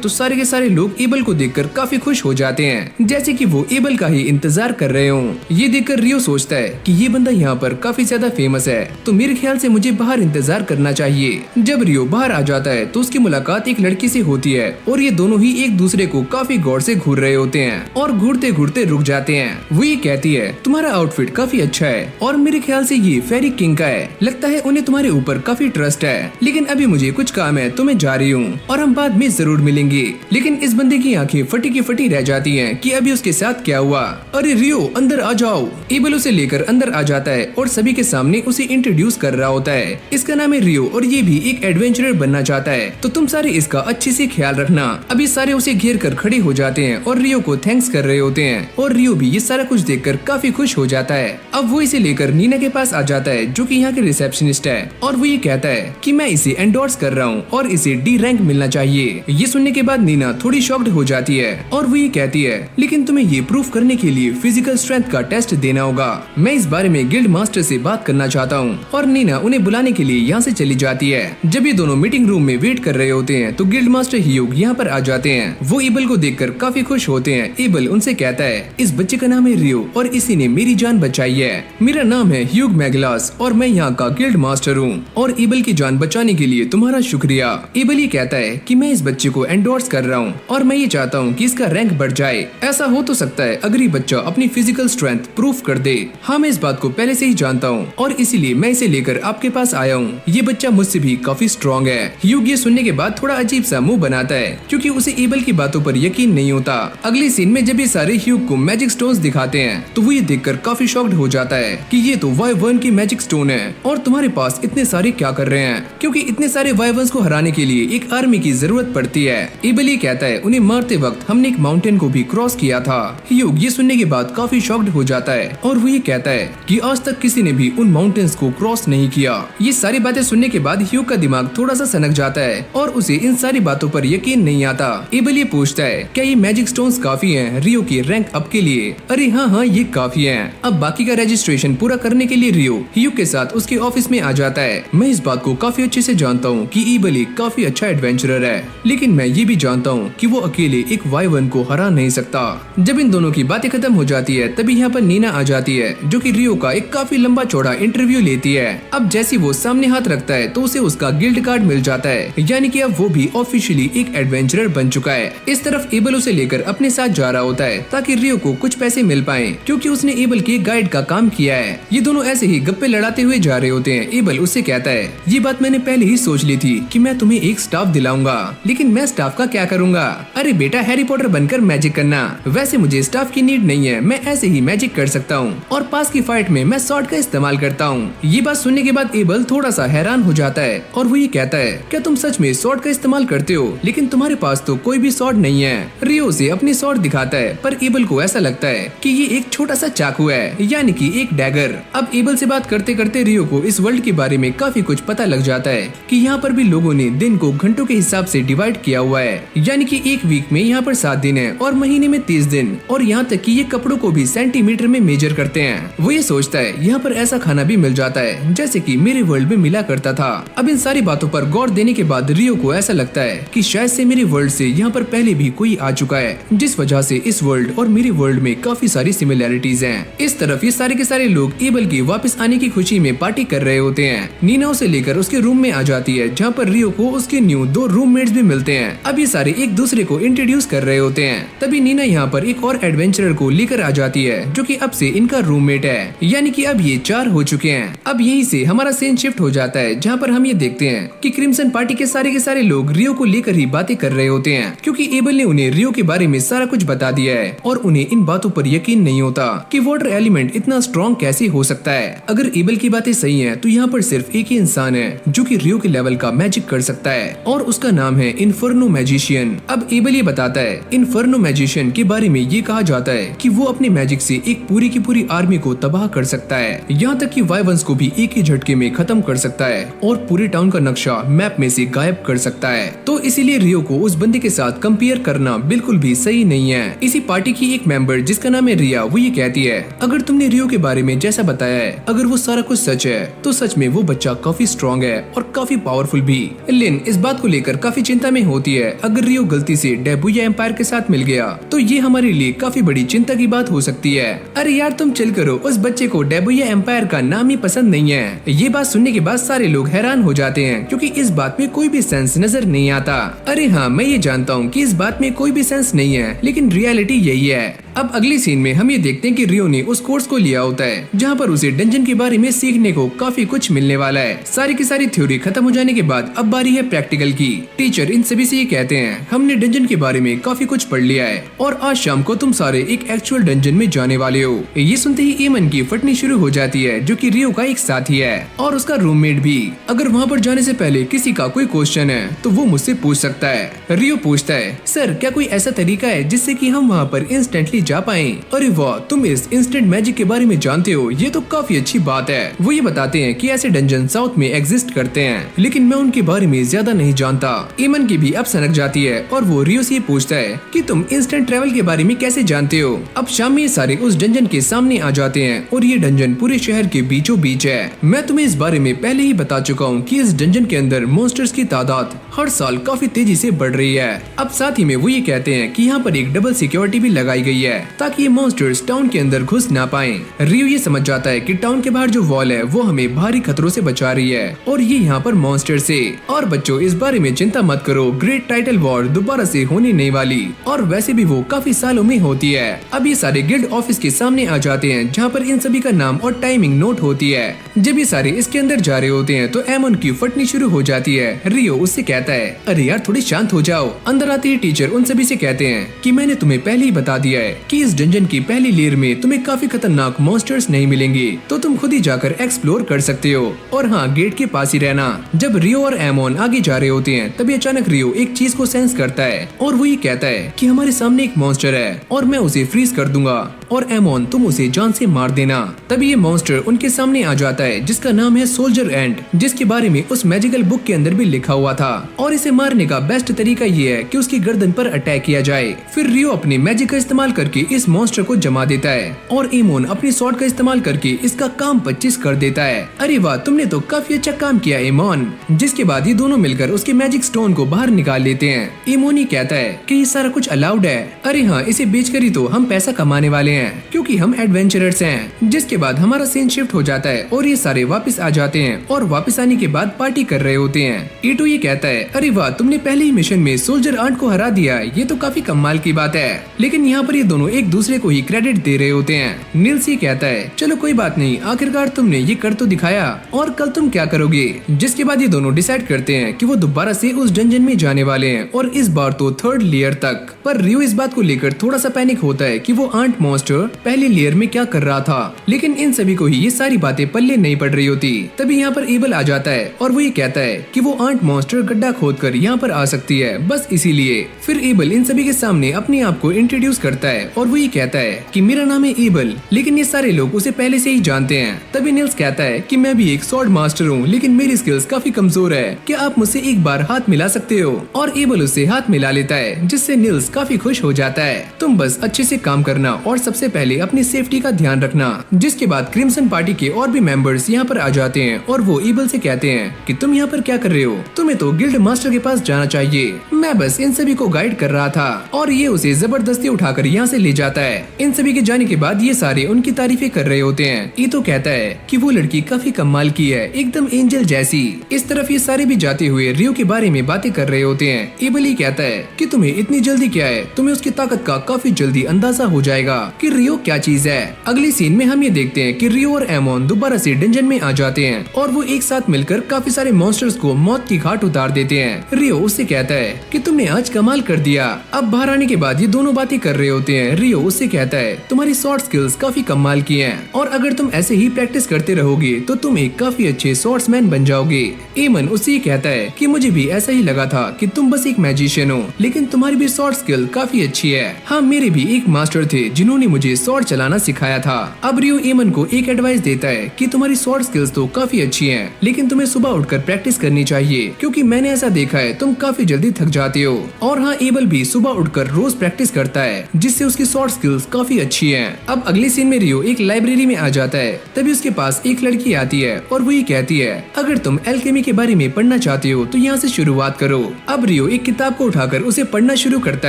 A: तो सारे के सारे लोग एबल को देखकर काफी खुश हो जाते हैं, जैसे कि वो एबल का ही इंतजार कर रहे हों। ये देखकर रियो सोचता है कि ये बंदा यहाँ पर काफी ज्यादा फेमस है तो मेरे ख्याल से मुझे बाहर इंतजार करना चाहिए। जब रियो बाहर आ जाता है तो उसकी मुलाकात एक लड़की से होती है और ये दोनों ही एक दूसरे को काफी गौर से घूर रहे होते हैं और घूरते घूरते रुक जाते हैं। वो ये कहती है तुम्हारा आउटफिट काफी अच्छा है और मेरे ख्याल से ये फेरी किंग का है, लगता है उन्हें तुम्हारे ऊपर काफी ट्रस्ट है, लेकिन अभी मुझे कुछ काम है तो मैं जा रही हूँ और हम बाद में जरूर मिलेंगे। लेकिन इस बंदे की आंखें फटी की फटी रह जाती हैं कि अभी उसके साथ क्या हुआ। अरे रियो अंदर आ जाओ। एबल उसे लेकर अंदर आ जाता है और सभी के सामने उसे इंट्रोड्यूस कर रहा होता है। इसका नाम है रियो और ये भी एक एडवेंचरर बनना चाहता है, तो तुम सारे इसका अच्छे से ख्याल रखना। अभी सारे उसे घेर कर खड़े हो जाते हैं और रियो को थैंक्स कर रहे होते हैं और रियो भी ये सारा कुछ देखकर काफी खुश हो जाता है। अब वो इसे लेकर नीना के पास आ जाता है जो कि यहाँ के रिसेप्शनिस्ट है और वो ये कहता है कि मैं इसे एंडोर्स कर रहा हूँ और इसे D रैंक मिलना चाहिए। ये सुनने के बाद नीना थोड़ी शॉक्ड हो जाती है और वो ये कहती है लेकिन तुम्हें ये प्रूफ करने के लिए फिजिकल स्ट्रेंथ का टेस्ट देना होगा। मैं इस बारे में गिल्ड मास्टर से बात करना चाहता हूँ और नीना उन्हें बुलाने के लिए यहाँ से चली जाती है। जब ये दोनों मीटिंग रूम में वेट कर रहे होते हैं तो गिल्ड मास्टर ह्यूग यहाँ पर आ जाते हैं। वो एबल को देखकर काफी खुश होते हैं। एबल उनसे कहता है इस बच्चे का नाम है रियो और इसी ने मेरी जान बचाई है। मेरा नाम है ह्यूग मैगलास और मैं यहाँ का गिल्ड मास्टर हूँ और एबल की जान बचाने के लिए तुम्हारा शुक्रिया। एबल ये कहता है कि मैं इस बच्चे को एंडोर्स कर रहा हूँ और मैं ये चाहता हूँ कि इसका रैंक बढ़ जाए। ऐसा हो तो सकता है अगर ये बच्चा अपनी फिजिकल स्ट्रेंथ प्रूफ कर दे। हाँ, मैं इस बात को पहले से ही जानता हूँ और इसीलिए मैं इसे लेकर आपके पास आया हूँ। ये बच्चा मुझसे भी काफी स्ट्रॉन्ग है। ह्यूग ये सुनने के बाद थोड़ा अजीब सा मुंह बनाता है क्योंकि उसे एबल की बातों पर यकीन नहीं होता। अगली सीन में जब ये सारे ह्यूग को मैजिक स्टोन्स दिखाते हैं तो वो ये देखकर काफी शॉक्ड हो जाता है कि ये तो वाइवर्न की मैजिक स्टोन है और तुम्हारे पास इतने सारे क्या कर रहे हैं, क्योंकि इतने सारे वाइवर्न्स को हराने के लिए एक आर्मी की जरूरत पड़ती है। एबल ये कहता है उन्हें मारते वक्त हमने एक माउंटेन को भी क्रॉस किया था। ह्यूग ये सुनने के बाद काफी शॉक्ड हो जाता है और वो ये कहता है कि आज तक किसी ने भी उन माउंटेन्स लाइंस को क्रॉस नहीं किया। ये सारी बातें सुनने के बाद ह्यूग का दिमाग थोड़ा सा सनक जाता है और उसे इन सारी बातों पर यकीन नहीं आता। एबल ये पूछता है, क्या ये मैजिक स्टोन्स काफी हैं रियो की रैंक अप के लिए? अरे हाँ, ये काफी हैं। अब बाकी का रजिस्ट्रेशन पूरा करने के लिए रियो ह्यूग के साथ उसके ऑफिस में आ जाता है। मैं इस बात को काफी अच्छे से जानता हूँ कि एबल एक काफी अच्छा एडवेंचरर है, लेकिन मैं ये भी जानता हूँ कि वो अकेले एक वाई-1 को हरा नहीं सकता। जब इन दोनों की बातें खत्म हो जाती है तभी यहाँ पर नीना आ जाती है, जो कि रियो का एक काफी लंबा चौड़ा इंटरव्यू लेती है। अब जैसी वो सामने हाथ रखता है तो उसे उसका गिल्ड कार्ड मिल जाता है, यानी कि अब वो भी ऑफिशियली एक एडवेंचरर बन चुका है। इस तरफ एबल उसे लेकर अपने साथ जा रहा होता है ताकि रियो को कुछ पैसे मिल पाए, क्योंकि उसने एबल के गाइड का काम किया है। ये दोनों ऐसे ही गप्पे लड़ाते हुए जा रहे होते हैं। एबल उससे कहता है, ये बात मैंने पहले ही सोच ली थी कि मैं तुम्हें एक स्टाफ दिलाऊंगा, लेकिन मैं स्टाफ का क्या करूंगा? अरे बेटा, हैरी पॉटर बनकर मैजिक करना। वैसे मुझे स्टाफ की नीड नहीं है, मैं ऐसे ही मैजिक कर सकता हूँ और पास की फाइट में मैं स्वॉर्ड का इस्तेमाल करता हूँ। ये बात सुनने के बाद एबल थोड़ा सा हैरान हो जाता है और वो ये कहता है, क्या तुम सच में स्वॉर्ड का इस्तेमाल करते हो? लेकिन तुम्हारे पास तो कोई भी स्वॉर्ड नहीं है। रियो उसे अपनी स्वॉर्ड दिखाता है, पर एबल को ऐसा लगता है कि ये एक छोटा सा चाकू है, यानी कि एक डैगर। अब एबल से बात करते करते रियो को इस वर्ल्ड के बारे में काफी कुछ पता लग जाता है कि यहाँ पर भी लोगों ने दिन को घंटों के हिसाब से डिवाइड किया हुआ है, यानी कि एक वीक में यहाँ पर 7 दिन है और महीने में 30 दिन, और यहाँ तक कि ये कपड़ों को भी सेंटीमीटर में मेजर करते हैं। वो ये सोचता है यहाँ पर ऐसा खाना भी मिल जाता है जैसे कि मेरे वर्ल्ड में मिला करता था। अब इन सारी बातों पर गौर देने के बाद रियो को ऐसा लगता है कि शायद से मेरे वर्ल्ड से यहाँ पर पहले भी कोई आ चुका है, जिस वजह से इस वर्ल्ड और मेरे वर्ल्ड में काफी सारी सिमिलैरिटीज हैं। इस तरफ ये सारे के सारे लोग एबल के वापस आने की खुशी में पार्टी कर रहे होते हैं। नीना उसे लेकर उसके रूम में आ जाती है, जहाँ पर रियो को उसके न्यू 2 रूममेट्स भी मिलते हैं। अब ये सारे एक दूसरे को इंट्रोड्यूस कर रहे होते हैं। तभी नीना यहाँ पर एक और एडवेंचरर को लेकर आ जाती है, जो कि अब से इनका रूममेट है, यानी कि अब ये 4 हो चुके हैं। अब यहीं से हमारा सीन शिफ्ट हो जाता है, जहाँ पर हम ये देखते हैं कि क्रिम्सन पार्टी के सारे लोग रियो को लेकर ही बातें कर रहे होते हैं, क्योंकि एबल ने उन्हें रियो के बारे में सारा कुछ बता दिया है और उन्हें इन बातों पर यकीन नहीं होता कि वाटर एलिमेंट इतना स्ट्रॉन्ग कैसे हो सकता है। अगर एबल की बातें सही हैं, तो यहाँ पर सिर्फ एक ही इंसान है जो कि रियो के लेवल का मैजिक कर सकता है, और उसका नाम है इन्फर्नो मैजिशियन। अब एबल ये बताता है, इन्फर्नो मैजिशियन के बारे में ये कहा जाता है कि वो अपने मैजिक से एक पूरी की पूरी आर्मी को तबाह कर सकता है, यहाँ तक कि वाई-1s को भी एक ही झटके में खत्म कर सकता है और पूरे टाउन का नक्शा मैप में से गायब कर सकता है। तो इसीलिए रियो को उस बंदे के साथ कंपेयर करना बिल्कुल भी सही नहीं है। इसी पार्टी की एक मेंबर जिसका नाम है रिया, वो ये कहती है, अगर तुमने रियो के बारे में जैसा बताया है, अगर वो सारा कुछ सच है तो सच में वो बच्चा काफी स्ट्रॉन्ग है और काफी पावरफुल भी। लिन इस बात को लेकर काफी चिंता में होती है, अगर रियो गलती से डेबुया एम्पायर के साथ मिल गया तो ये हमारे लिए काफी बड़ी चिंता की बात हो सकती है। अरे यार तुम चिल करो, उस बच्चे को डेबुया एम्पायर का नाम ही पसंद नहीं है। ये बात सुनने के बाद सारे लोग हैरान हो जाते हैं, क्योंकि इस बात में कोई भी सेंस नजर नहीं आता। अरे हाँ, मैं ये जानता हूँ कि इस बात में कोई भी सेंस नहीं है, लेकिन रियलिटी यही है। अब अगली सीन में हम ये देखते हैं कि रियो ने उस कोर्स को लिया होता है, जहाँ पर उसे डंजन के बारे में सीखने को काफी कुछ मिलने वाला है। सारी की सारी थ्योरी खत्म हो जाने के बाद अब बारी है प्रैक्टिकल की। टीचर इन सभी से ये कहते हैं, हमने डंजन के बारे में काफी कुछ पढ़ लिया है और आज शाम को तुम सारे एक एक्चुअल डंजन में जाने वाले हो। ये सुनते ही एमन की फटनी शुरू हो जाती है, जो कि रियो का एक साथी है और उसका रूममेट भी। अगर वहाँ पर जाने से पहले किसी का कोई क्वेश्चन है तो वो मुझसे पूछ सकता है। रियो पूछता है, सर क्या कोई ऐसा तरीका है जिससे कि हम वहाँ पर इंस्टेंटली जा पाएं? अरे वाह, तुम इस इंस्टेंट मैजिक के बारे में जानते हो, ये तो काफी अच्छी बात है। वो ये बताते हैं कि ऐसे डंजन साउथ में एग्जिस्ट करते हैं, लेकिन मैं उनके बारे में ज्यादा नहीं जानता। एमन की भी अब सनक जाती है और वो रियो से पूछता है कि तुम इंस्टेंट ट्रेवल के बारे में कैसे जानते हो। अब शाम में सारे उस डंजन के सामने आ जाते हैं और ये डंजन पूरे शहर के बीचों बीच है। मैं तुम्हें इस बारे में पहले ही बता चुका हूँ कि इस डंजन के अंदर मॉन्स्टर्स की तादाद हर साल काफी तेजी से बढ़ रही है। अब साथ ही में वो ये कहते हैं कि यहाँ पर एक डबल सिक्योरिटी भी लगाई गई है ताकि ये मॉन्स्टर्स टाउन के अंदर घुस ना पाएं। रियो ये समझ जाता है कि टाउन के बाहर जो वॉल है वो हमें भारी खतरों से बचा रही है और ये यहाँ पर मॉन्स्टर से। और बच्चों इस बारे में चिंता मत करो, ग्रेट टाइटल वॉर दोबारा से होने नहीं वाली और वैसे भी वो काफी सालों में होती है। अब ये सारे गिल्ड ऑफिस के सामने आ जाते हैं, जहाँ पर इन सभी का नाम और टाइमिंग नोट होती है। जब ये सारे इसके अंदर जा रहे होते हैं तो एमन की फटनी शुरू हो जाती है। रियो उससे कहता है, अरे यार थोड़ी शांत हो जाओ। अंदर आते ही टीचर उन सभी से कहते हैं कि मैंने तुम्हें पहले ही बता दिया है कि इस डंजन की पहली लेयर में तुम्हें काफी खतरनाक मॉन्स्टर्स नहीं मिलेंगे, तो तुम खुद ही जाकर एक्सप्लोर कर सकते हो। और हाँ, गेट के पास ही रहना। जब रियो और एमन आगे जा रहे होते हैं तभी अचानक रियो एक चीज को सेंस करता है और वो ये कहता है कि हमारे सामने एक मॉन्स्टर है और मैं उसे फ्रीज कर दूंगा और एमोन तुम उसे जान से मार देना। तभी ये मॉन्स्टर उनके सामने आ जाता है जिसका नाम है सोल्जर एंट, जिसके बारे में उस मैजिकल बुक के अंदर भी लिखा हुआ था। और इसे मारने का बेस्ट तरीका ये है कि उसकी गर्दन पर अटैक किया जाए। फिर रियो अपनी मैजिक का इस्तेमाल करके इस मॉन्स्टर को जमा देता है और एमोन अपनी स्वॉर्ड का इस्तेमाल करके इसका काम 25 कर देता है। अरे वाह, तुमने तो काफी अच्छा काम किया एमोन। जिसके बाद ये दोनों मिलकर उसके मैजिक स्टोन को बाहर निकाल लेते हैं। एमोन ही कहता है कि ये सारा कुछ अलाउड है। अरे हाँ, इसे बेचकर ही तो हम पैसा कमाने वाले हैं क्योंकि हम एडवेंचरर्स हैं। जिसके बाद हमारा सीन शिफ्ट हो जाता है और ये सारे वापस आ जाते हैं और वापस आने के बाद पार्टी कर रहे होते हैं। ईटो ये कहता है, अरे वाह, तुमने पहले ही मिशन में सोल्जर आंट को हरा दिया, ये तो काफी कमाल की बात है। लेकिन यहाँ पर ये दोनों एक दूसरे को ही क्रेडिट दे रहे होते हैं। निल्स ये कहता है, चलो कोई बात नहीं, आखिरकार तुमने ये कर तो दिखाया, और कल तुम क्या करोगे। जिसके बाद ये दोनों डिसाइड करते हैं कि वो दोबारा से उस डंजन में जाने वाले हैं और इस बार तो 3rd लेयर तक। पर रियो इस बात को लेकर थोड़ा सा पैनिक होता है कि वो आंट मॉन्स्टर पहली लेयर में क्या कर रहा था। लेकिन इन सभी को ही ये सारी बातें पल्ले नहीं पड़ रही होती। तभी यहाँ पर एबल आ जाता है और वो ये कहता है कि वो आंट मॉन्स्टर गड्ढा खोदकर यहाँ पर आ सकती है, बस इसीलिए। फिर एबल इन सभी के सामने अपने आप को इंट्रोड्यूस करता है और वो ये कहता है कि मेरा नाम है एबल, लेकिन ये सारे लोग उसे पहले से ही जानते हैं। तभी निल्स कहता है कि मैं भी एक स्वॉर्ड मास्टर हूँ, लेकिन मेरी स्किल्स काफी कमजोर है, क्या आप मुझसे एक बार हाथ मिला सकते हो। और एबल उससे हाथ मिला लेता है, जिससे निल्स काफी खुश हो जाता है। तुम बस अच्छे से काम करना और सबसे पहले अपनी सेफ्टी का ध्यान रखना। जिसके बाद क्रिम्सन पार्टी के और भी मेंबर्स यहाँ पर आ जाते हैं और वो एबल से कहते हैं कि तुम यहाँ पर क्या कर रहे हो, तुम्हें तो गिल्ड मास्टर के पास जाना चाहिए, मैं बस इन सभी को गाइड कर रहा था। और ये उसे जबरदस्ती उठाकर यहाँ से ले जाता है। इन सभी के जाने के बाद ये सारे उनकी तारीफें कर रहे होते हैं। ईतो कहता है कि वो लड़की काफी कमाल की है, एकदम एंजल जैसी। इस तरफ ये सारे भी जाते हुए रियो के बारे में बातें कर रहे होते हैं। एबल ही कहता है कि तुम्हें इतनी जल्दी क्या है, तुम्हें उसकी ताकत का काफी जल्दी अंदाजा हो जाएगा कि रियो क्या चीज है। अगली सीन में हम ये देखते हैं कि रियो और एमोन दोबारा से डंजन में आ जाते हैं और वो एक साथ मिलकर काफी सारे मॉन्स्टर्स को मौत की घाट उतार देते हैं। रियो उससे कहता है कि तुमने आज कमाल कर दिया। अब बाहर आने के बाद ये दोनों बातें कर रहे होते हैं। रियो उससे कहता है तुम्हारी स्वॉर्ड स्किल्स काफी कमाल की हैं और अगर तुम ऐसे ही प्रैक्टिस करते रहोगे तो तुम एक काफी अच्छे स्वॉर्ड्समैन बन जाओगे। एमन उससे कहता है कि मुझे भी ऐसा ही लगा था कि तुम बस एक मैजिशियन हो, लेकिन तुम्हारी भी स्वॉर्ड स्किल काफी अच्छी है। हाँ, मेरे भी एक मास्टर थे जिन्होंने मुझे स्वॉर्ड चलाना सिखाया था। अब रियो एमन को एक एडवाइस देता है कि तुम्हारी स्वॉर्ड स्किल्स तो काफी अच्छी हैं, लेकिन तुम्हें सुबह उठकर प्रैक्टिस करनी चाहिए, क्योंकि मैंने ऐसा देखा है तुम काफी जल्दी थक जाते हो। और हाँ, एबल भी सुबह उठकर रोज प्रैक्टिस करता है, जिससे उसकी स्वॉर्ड स्किल्स काफी अच्छी हैं। अब अगले सीन में रियो एक लाइब्रेरी में आ जाता है। तभी उसके पास एक लड़की आती है और वो ये कहती है अगर तुम एल्केमी के बारे में पढ़ना चाहते हो तो यहाँ से शुरुआत करो। अब रियो एक किताब को उठाकर उसे पढ़ना शुरू करता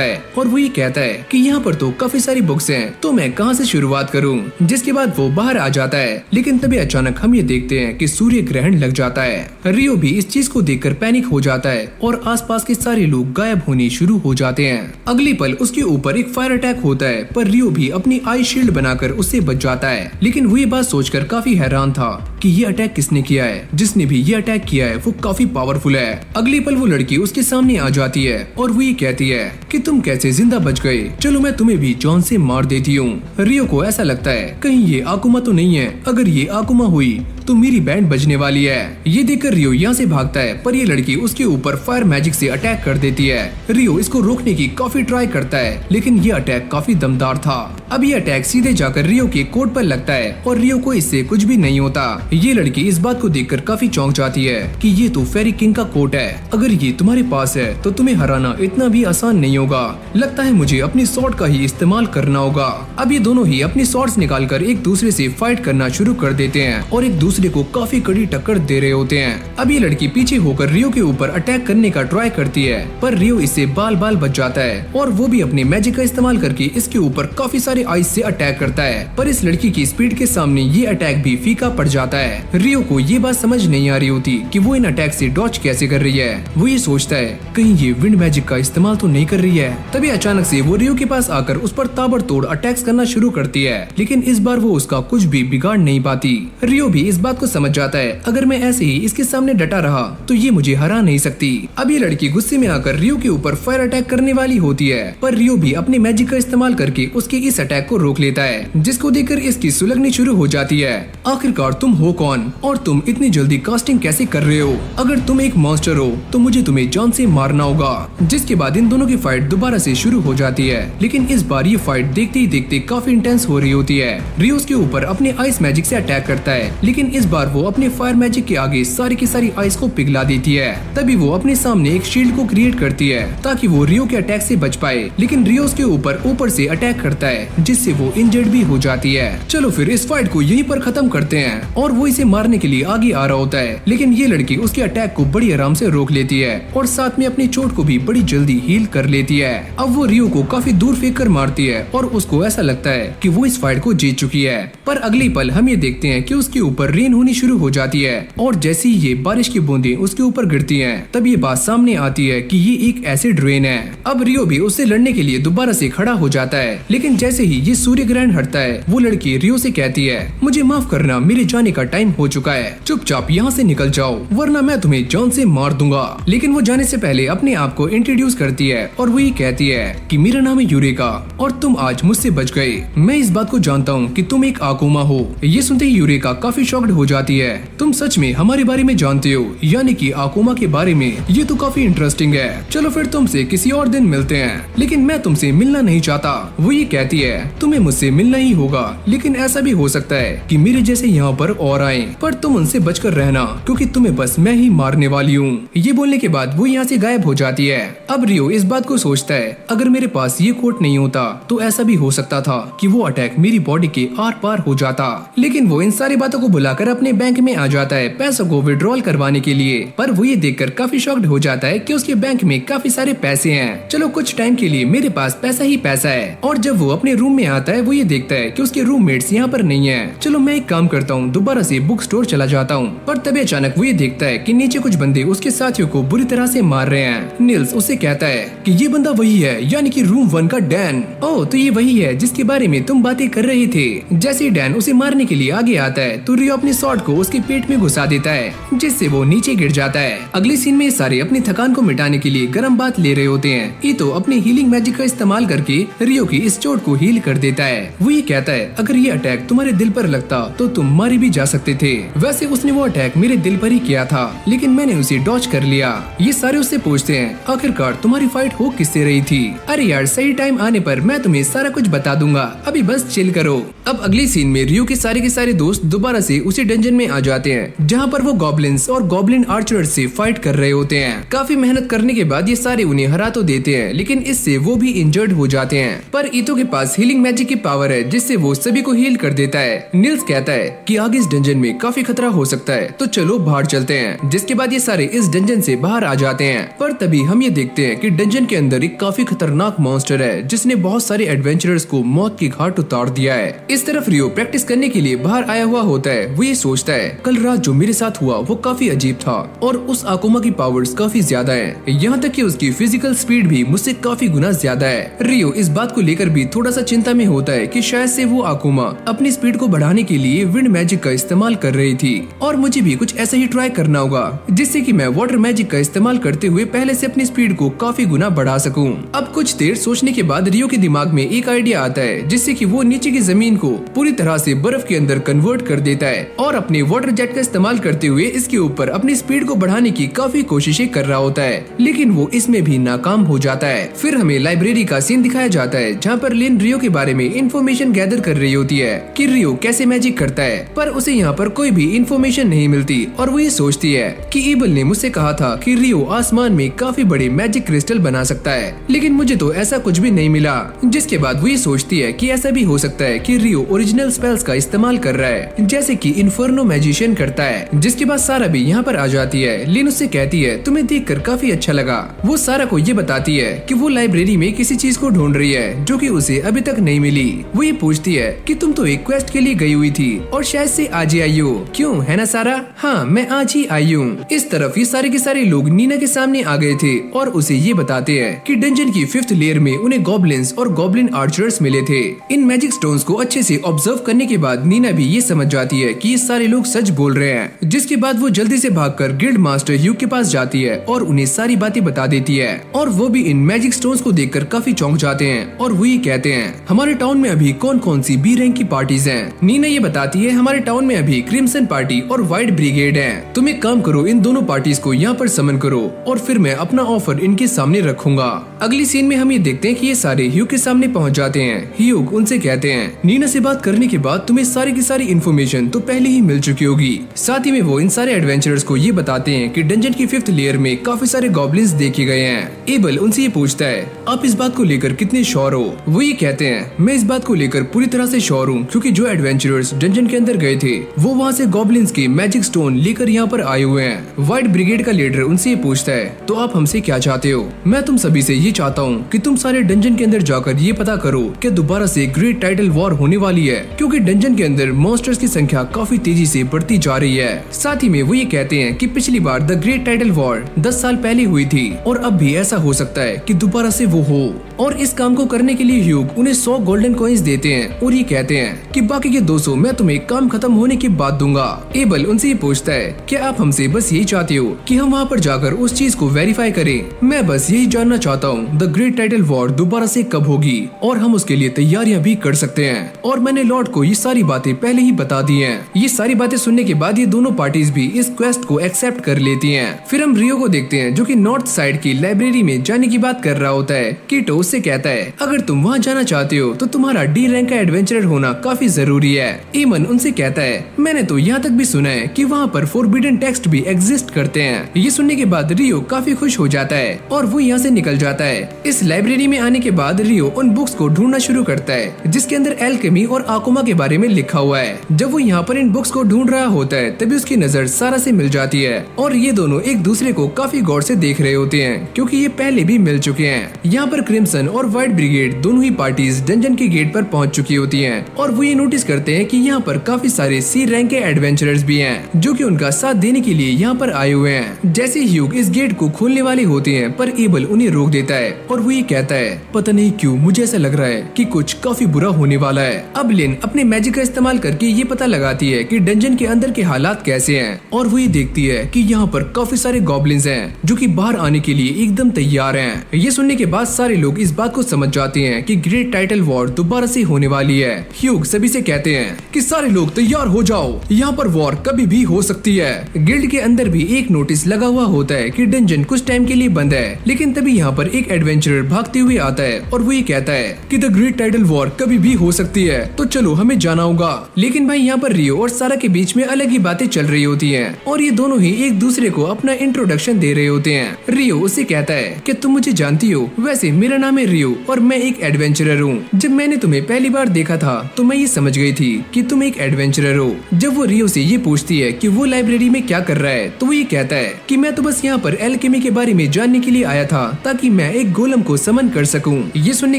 A: है और वो ये कहता है कि यहाँ पर तो काफी सारी बुक्स हैं, तो मैं कहाँ से शुरुआत करूँ। जिसके बाद वो बाहर आ जाता है, लेकिन तभी अचानक हम ये देखते हैं कि सूर्य ग्रहण लग जाता है। रियो भी इस चीज को देखकर पैनिक हो जाता है और आसपास के सारे लोग गायब होने शुरू हो जाते हैं। अगली पल उसके ऊपर एक फायर अटैक होता है, पर रियो भी अपनी आई शील्ड बनाकर उससे बच जाता है। लेकिन वो ये बात सोचकर काफी हैरान था कि ये अटैक किसने किया है। जिसने भी ये अटैक किया है वो काफी पावरफुल है। अगली पल वो लड़की उसके सामने आ जाती है और वो ये कहती है कि तुम कैसे जिंदा बच गए, चलो मैं तुम्हें भी जान से मार देती हूँ। रियो को ऐसा लगता है कहीं ये आकुमा तो नहीं है, अगर ये आकुमा हुई तो मेरी बैंड बजने वाली है। ये देखकर रियो यहाँ से भागता है, पर ये लड़की उसके ऊपर फायर मैजिक से अटैक कर देती है। रियो इसको रोकने की काफी ट्राई करता है, लेकिन ये अटैक काफी दमदार था। अब ये अटैक सीधे जाकर रियो के कोट पर लगता है और रियो को इससे कुछ भी नहीं होता। ये लड़की इस बात को देखकर काफी चौंक जाती है कि ये तो फेरी किंग का कोट है, अगर ये तुम्हारे पास है तो तुम्हें हराना इतना भी आसान नहीं होगा। लगता है मुझे अपनी स्वॉर्ड का ही इस्तेमाल करना होगा। अब ये दोनों ही अपनी स्वॉर्ड्स निकालकर एक दूसरे से फाइट करना शुरू कर देते हैं और एक दूसरे को काफी कड़ी टक्कर दे रहे होते हैं। अब ये लड़की पीछे होकर रियो के ऊपर अटैक करने का ट्राई करती है, पर रियो इससे बाल बाल बच जाता है और वो भी अपने मैजिक का इस्तेमाल करके इसके ऊपर काफी सारे आइस से अटैक करता है। पर इस लड़की की स्पीड के सामने ये अटैक भी फीका पड़ जाता है। रियो को ये बात समझ नहीं आ रही होती कि वो इन अटैक से डॉज कैसे कर रही है। वो ये सोचता है कहीं ये विंड मैजिक का इस्तेमाल तो नहीं कर रही है। तभी अचानक से वो रियो के पास आकर उस पर ताबड़तोड़ अटैक्स करना शुरू करती है, लेकिन इस बार वो उसका कुछ भी बिगाड़ नहीं पाती। रियो भी इस बात को समझ जाता है अगर मैं ऐसे ही इसके सामने डटा रहा तो ये मुझे हरा नहीं सकती। अब ये लड़की गुस्से में आकर रियो के ऊपर फायर अटैक करने वाली होती है, पर रियो भी अपने मैजिक का इस्तेमाल करके उसके इस अटैक को रोक लेता है, जिसको देखकर इसकी सुलगनी शुरू हो जाती है। आखिरकार तुम हो कौन और तुम इतनी जल्दी कास्टिंग कैसे कर रहे हो? अगर तुम एक मॉन्स्टर हो तो मुझे तुम्हें जान से मारना होगा। जिसके बाद इन दोनों की फाइट दोबारा से शुरू हो जाती है, लेकिन इस बार ये फाइट देखते ही देखते देखते काफी इंटेंस हो रही होती है। रियो उसके ऊपर अपने आइस मैजिक से अटैक करता है, लेकिन इस बार वो अपने फायर मैजिक के आगे सारी की सारी आइस को पिघला देती है। तभी वो अपने सामने एक शील्ड को क्रिएट करती है ताकि वो रियो के अटैक से बच पाए, लेकिन रियो उसके ऊपर से अटैक करता है जिससे वो इंजर्ड भी हो जाती है। चलो फिर इस फाइट को यहीं पर खत्म करते हैं और वो इसे मारने के लिए आगे आ रहा होता है, लेकिन ये लड़की उसके अटैक को बड़ी आराम से रोक लेती है और साथ में अपनी चोट को भी बड़ी जल्दी हील कर लेती है। अब वो रियो को काफी दूर फेंक कर मारती है और उसको ऐसा लगता है कि वो इस फाइट को जीत चुकी है। पर अगली पल हम ये देखते हैं कि उसके ऊपर रेन होनी शुरू हो जाती है और जैसे ही ये बारिश की बूंदें उसके ऊपर गिरती हैं, तब ये बात सामने आती है कि ये एक एसिड रेन है। अब रियो भी उससे लड़ने के लिए दोबारा से खड़ा हो जाता है, लेकिन जैसे ही ये सूर्य ग्रहण हटता है वो लड़की रियो से कहती है, मुझे माफ करना, मेरे जाने का टाइम हो चुका है, चुपचाप यहाँ से निकल जाओ वरना मैं तुम्हें जान से मार दूंगा। लेकिन वो जाने से पहले अपने आप को इंट्रोड्यूस करती है और वो ये कहती है कि मेरा नाम है यूरेका और तुम आज मुझसे बच गए। मैं इस बात को जानता हूँ कि तुम एक आकुमा हो। ये सुनते ही यूरेका काफी शॉक्ड हो जाती है। तुम सच में हमारे बारे में जानते हो, यानी कि आकुमा के बारे में? ये तो काफी इंटरेस्टिंग है। चलो फिर तुमसे किसी और दिन मिलते हैं, लेकिन मैं तुमसे मिलना नहीं चाहता। वो ये कहती है, तुम्हें मुझसे मिलना ही होगा, लेकिन ऐसा भी हो सकता है कि मेरे जैसे यहाँ पर और आए, पर तुम उनसे बचकर रहना क्योंकि तुम्हें बस मैं ही मारने वाली हूँ। ये बोलने के बाद वो यहाँ से गायब हो जाती है। अब रियो इस बात को सोचता है, अगर मेरे पास ये कोट नहीं होता तो ऐसा भी हो सकता था कि वो अटैक मेरी बॉडी के आर पार हो जाता। लेकिन वो इन सारी बातों को भुलाकर अपने बैंक में आ जाता है पैसों को विड्रॉल करवाने के लिए। पर वो ये देखकर काफी शॉक्ड हो जाता है कि उसके बैंक में काफी सारे पैसे हैं। चलो कुछ टाइम के लिए मेरे पास पैसा ही पैसा है। और जब वो अपने रूम में आता है वो ये देखता है कि उसके रूममेट्स यहाँ पर नहीं है। चलो मैं एक काम करता हूँ, दोबारा से बुक स्टोर चला जाता हूँ। पर तभी अचानक वो ये देखता है कि नीचे कुछ बंदे उसके साथियों को बुरी तरह से मार रहे हैं। निल्स उसे कहता है कि ये बंदा वही है, यानी कि रूम 1 का डैन। ओह, तो ये वही है जिसके बारे में तुम बातें कर रहे थे। जैसे डैन उसे मारने के लिए आगे आता है तो रियो अपने स्वॉर्ड को उसके पेट में घुसा देता है, जिससे वो नीचे गिर जाता है। अगले सीन में सारे अपनी थकान को मिटाने के लिए गर्म बात ले रहे होते हैं। ईतो अपने हीलिंग मैजिक का इस्तेमाल करके रियो की इस चोट को हील कर देता है। वो ये कहता है, अगर ये अटैक तुम्हारे दिल पर लगता तो तुम मारे भी जा सकते थे। वैसे उसने वो अटैक मेरे दिल पर ही किया था, लेकिन मैंने उसे डॉज कर लिया। ये सारे उससे पूछते हैं, आखिरकार तुम्हारी फाइट हो किससे रही थी? अरे यार, सही टाइम आने पर मैं तुम्हें सारा कुछ बता दूंगा, अभी बस चिल करो। अब अगली सीन में रियो के सारे दोस्त दोबारा से उसी डंजन में आ जाते हैं जहाँ पर वो गॉब्लिन्स और गॉब्लिन आर्चर्स से फाइट कर रहे होते हैं। काफी मेहनत करने के बाद ये सारे उन्हें हरा तो देते हैं, लेकिन इससे वो भी इंजर्ड हो जाते हैं। पर ईतो के पास हीलिंग मैजिक की पावर है जिससे वो सभी को हील कर देता है। निल्स कहता है कि आगे इस डंजन में काफी खतरा हो सकता है, तो चलो बाहर चलते हैं। जिसके बाद ये सारे इस डंजन से बाहर आ जाते हैं। पर तभी हम ये देखते हैं कि डंजन के अंदर एक काफी खतरनाक मॉन्स्टर है जिसने बहुत सारे एडवेंचरर्स को मौत की घाट उतार दिया है। इस तरफ रियो प्रैक्टिस करने के लिए बाहर आया हुआ होता है। वो ये सोचता है, कल रात जो मेरे साथ हुआ वो काफी अजीब था और उस आकुमा की पावर्स काफी ज्यादा है, यहाँ तक कि उसकी फिजिकल स्पीड भी मुझसे काफी गुना ज्यादा है। रियो इस बात को लेकर भी थोड़ा सा चिंता में होता है कि शायद से वो आकुमा अपनी स्पीड को बढ़ाने के लिए विंड मैजिक का इस्तेमाल कर रही थी और मुझे भी कुछ ऐसा ही ट्राई करना होगा जिससे कि मैं वाटर मैजिक का इस्तेमाल करते हुए पहले से अपनी स्पीड को काफी गुना बढ़ा सकूं। अब कुछ देर सोचने के बाद रियो के दिमाग में एक आइडिया आता है जिससे कि वो नीचे की जमीन को पूरी तरह से बर्फ के अंदर कन्वर्ट कर देता है और अपने वाटर जेट का इस्तेमाल करते हुए इसके ऊपर अपनी स्पीड को बढ़ाने की काफी कोशिशें कर रहा होता है, लेकिन वो इसमें भी नाकाम हो जाता है। फिर हमें लाइब्रेरी का सीन दिखाया जाता है जहाँ पर लिन रियो के बारे में इंफॉर्मेशन गैदर कर रही होती है कि रियो कैसे मैजिक करता है, पर उसे यहाँ पर कोई भी इंफॉर्मेशन नहीं मिलती और वो ये सोचती है कि ईबल ने मुझसे कहा था कि रियो आसमान में काफी बड़े मैजिक क्रिस्टल बना सकता है, लेकिन मुझे तो ऐसा कुछ भी नहीं मिला। जिसके बाद वो ये सोचती है कि ऐसा भी हो सकता है कि रियो ओरिजिनल स्पेल्स का इस्तेमाल कर रहा है जैसे कि इन्फर्नो मैजिशियन करता है। जिसके बाद सारा भी यहाँ पर आ जाती है। लिन उससे कहती है, तुम्हें देखकर काफी अच्छा लगा। वो सारा को ये बताती है कि वो लाइब्रेरी में किसी चीज को ढूंढ रही है जो कि उसे अभी तक नहीं मिली। वो ये पूछती है कि तुम तो एक क्वेस्ट के लिए गई हुई थी और शायद से आज ही आई हो, क्यों है ना सारा? हाँ, मैं आज ही आई हूँ। इस तरफ ये सारे के सारे लोग नीना के सामने आ गए थे और उसे ये बताते हैं कि डंजन की 5th लेयर में उन्हें गॉब्लिन्स और गॉब्लिन आर्चर्स मिले थे। इन मैजिक स्टोन्स को अच्छे से ऑब्जर्व करने के बाद नीना भी ये समझ जाती है कि ये सारे लोग सच बोल रहे हैं। जिसके बाद वो जल्दी से भागकर गिल्ड मास्टर ह्यू के पास जाती है और उन्हें सारी बातें बता देती है और वो भी इन मैजिक स्टोन्स को देखकर काफी चौंक जाते हैं और वो ये कहते हैं, हमारे टाउन में अभी कौन कौन सी बी रैंक की पार्टीज हैं? नीना ये बताती है, हमारे टाउन में अभी क्रिम्सन पार्टी और व्हाइट ब्रिगेड है। तुम एक काम करो, इन दोनों पार्टीज को यहाँ पर समन करो और फिर मैं अपना ऑफर इनके सामने रखूंगा। अगली सीन में हम ये देखते हैं कि ये सारे ह्यू के सामने पहुँच जाते हैं। ह्यूग उनसे कहते हैं नीना से बात करने के बाद तुम्हें सारी की सारी इन्फॉर्मेशन तो पहले ही मिल चुकी होगी। साथ ही में वो इन सारे एडवेंचरर्स को ये बताते हैं कि डंजन की 5th लेयर में काफी सारे गॉब्लिन्स देखे गए हैं। एबल उनसे ये पूछता है आप इस बात को लेकर कितने श्योर हो। वो ये कहते हैं मैं इस बात को लेकर पूरी तरह से श्योर हूँ, क्योंकि जो एडवेंचरर्स डंजन के अंदर गए थे वो वहाँ से गॉब्लिन्स के मैजिक स्टोन लेकर यहाँ पर आए हुए हैं। व्हाइट ब्रिगेड का लीडर उनसे ये पूछता है तो आप हमसे क्या चाहते हो। मैं तुम सभी से ये चाहता हूँ कि तुम सारे डंजन के अंदर जाकर ये पता करो कि दोबारा से ग्रेट टाइटल वॉर होने वाली है, क्योंकि डंजन के अंदर मॉन्स्टर्स की संख्या काफी तेजी से बढ़ती जा रही है। साथ ही में वो ये कहते हैं कि पिछली बार द ग्रेट टाइटल वॉर 10 साल पहले हुई थी और अब भी ऐसा हो सकता है कि दोबारा से वो हो। और इस काम को करने के लिए ह्यूग उन्हें 100 गोल्डन कॉइन्स देते हैं और ये कहते हैं कि बाकी के 200 मैं तुम्हें काम खत्म होने के बाद दूंगा। एबल उनसे ये पूछता है क्या आप हमसे बस यही चाहते हो कि हम वहाँ पर जाकर उस चीज को वेरीफाई करें। मैं बस यही जानना चाहता हूँ द ग्रेट टाइटल वॉर दोबारा से कब होगी और हम उसके लिए तैयारियां भी कर सकते हैं। और मैंने लॉर्ड को ये सारी बातें पहले ही बता दी हैं। ये सारी बातें सुनने के बाद ये दोनों पार्टीज भी इस क्वेस्ट को एक्सेप्ट कर लेती हैं। फिर हम रियो को देखते हैं जो कि नॉर्थ साइड की लाइब्रेरी में जाने की बात कर रहा होता है। कीटो उससे कहता है अगर तुम वहाँ जाना चाहते हो तो तुम्हारा डी रैंक का एडवेंचरर होना काफी जरूरी है। ईमन उनसे कहता है मैंने तो यहाँ तक भी सुना है कि वहाँ पर फॉरबिडन टेक्स्ट भी एग्जिस्ट करते हैं। ये सुनने के बाद रियो काफी खुश हो जाता है और वो यहाँ से निकल जाता है। इस लाइब्रेरी में आने के बाद रियो उन बुक्स को ढूंढना शुरू करता है जिसके अंदर एल्केमी और आकुमा के बारे में लिखा हुआ है। जब वो यहाँ पर इन बुक्स को ढूंढ रहा होता है तभी उसकी नजर सारा से मिल जाती है और ये दोनों एक दूसरे को काफी गौर से देख रहे होते हैं, क्योंकि ये पहले भी मिल चुके हैं। यहाँ पर क्रिम्सन और व्हाइट ब्रिगेड दोनों ही पार्टीज डंजन के गेट पर पहुँच चुकी होती है और वो ये नोटिस करते हैं कि यहाँ पर काफी सारे सी रैंक के एडवेंचरर्स भी हैं जो कि उनका साथ देने के लिए यहाँ पर आए हुए हैं। जैसे ह्यूग इस गेट को खोलने वाले होते हैं पर एबल उन्हें रोक देता है और वो ये कहता है पता नहीं क्यों मुझे ऐसा लग रहा है कि कुछ काफी बुरा होने वाला है। अब लिन अपने मैजिक का इस्तेमाल करके ये पता लगाती है कि डंजन के अंदर के हालात कैसे हैं और वो ये देखती है कि यहाँ पर काफी सारे गॉब्लिन्स हैं जो कि बाहर आने के लिए एकदम तैयार हैं। ये सुनने के बाद सारे लोग इस बात को समझ जाते हैं कि ग्रेट टाइटल वॉर दोबारा से होने वाली है। ह्यूग सभी से कहते हैं कि सारे लोग तैयार हो जाओ, यहाँ पर वॉर कभी भी हो सकती है। गिल्ड के अंदर भी एक नोटिस लगा हुआ होता है कि डंजन कुछ टाइम के लिए बंद है, लेकिन तभी यहाँ पर एक एडवेंचरर भागते हुए आता है और वो ये कहता है कि द ग्रेट टाइटल वॉर कभी भी हो सकती है, तो चलो हमें जाना होगा। लेकिन भाई यहाँ पर रियो और सारा के बीच में अलग ही बातें चल रही होती हैं और ये दोनों ही एक दूसरे को अपना इंट्रोडक्शन दे रहे होते हैं। रियो उससे कहता है कि तुम मुझे जानती हो, वैसे मेरा नाम है रियो और मैं एक एडवेंचरर हूँ। जब मैंने तुम्हें पहली बार देखा था तो मैं ये समझ गई थी कि तुम एक एडवेंचरर हो। जब वो रियो से ये पूछती है कि वो लाइब्रेरी में क्या कर रहा है तो वो ये कहता है कि मैं तो बस यहाँ पर एल्केमी के बारे में जानने के लिए आया था ताकि मैं एक गोलम को समन कर सकूं। ये सुनने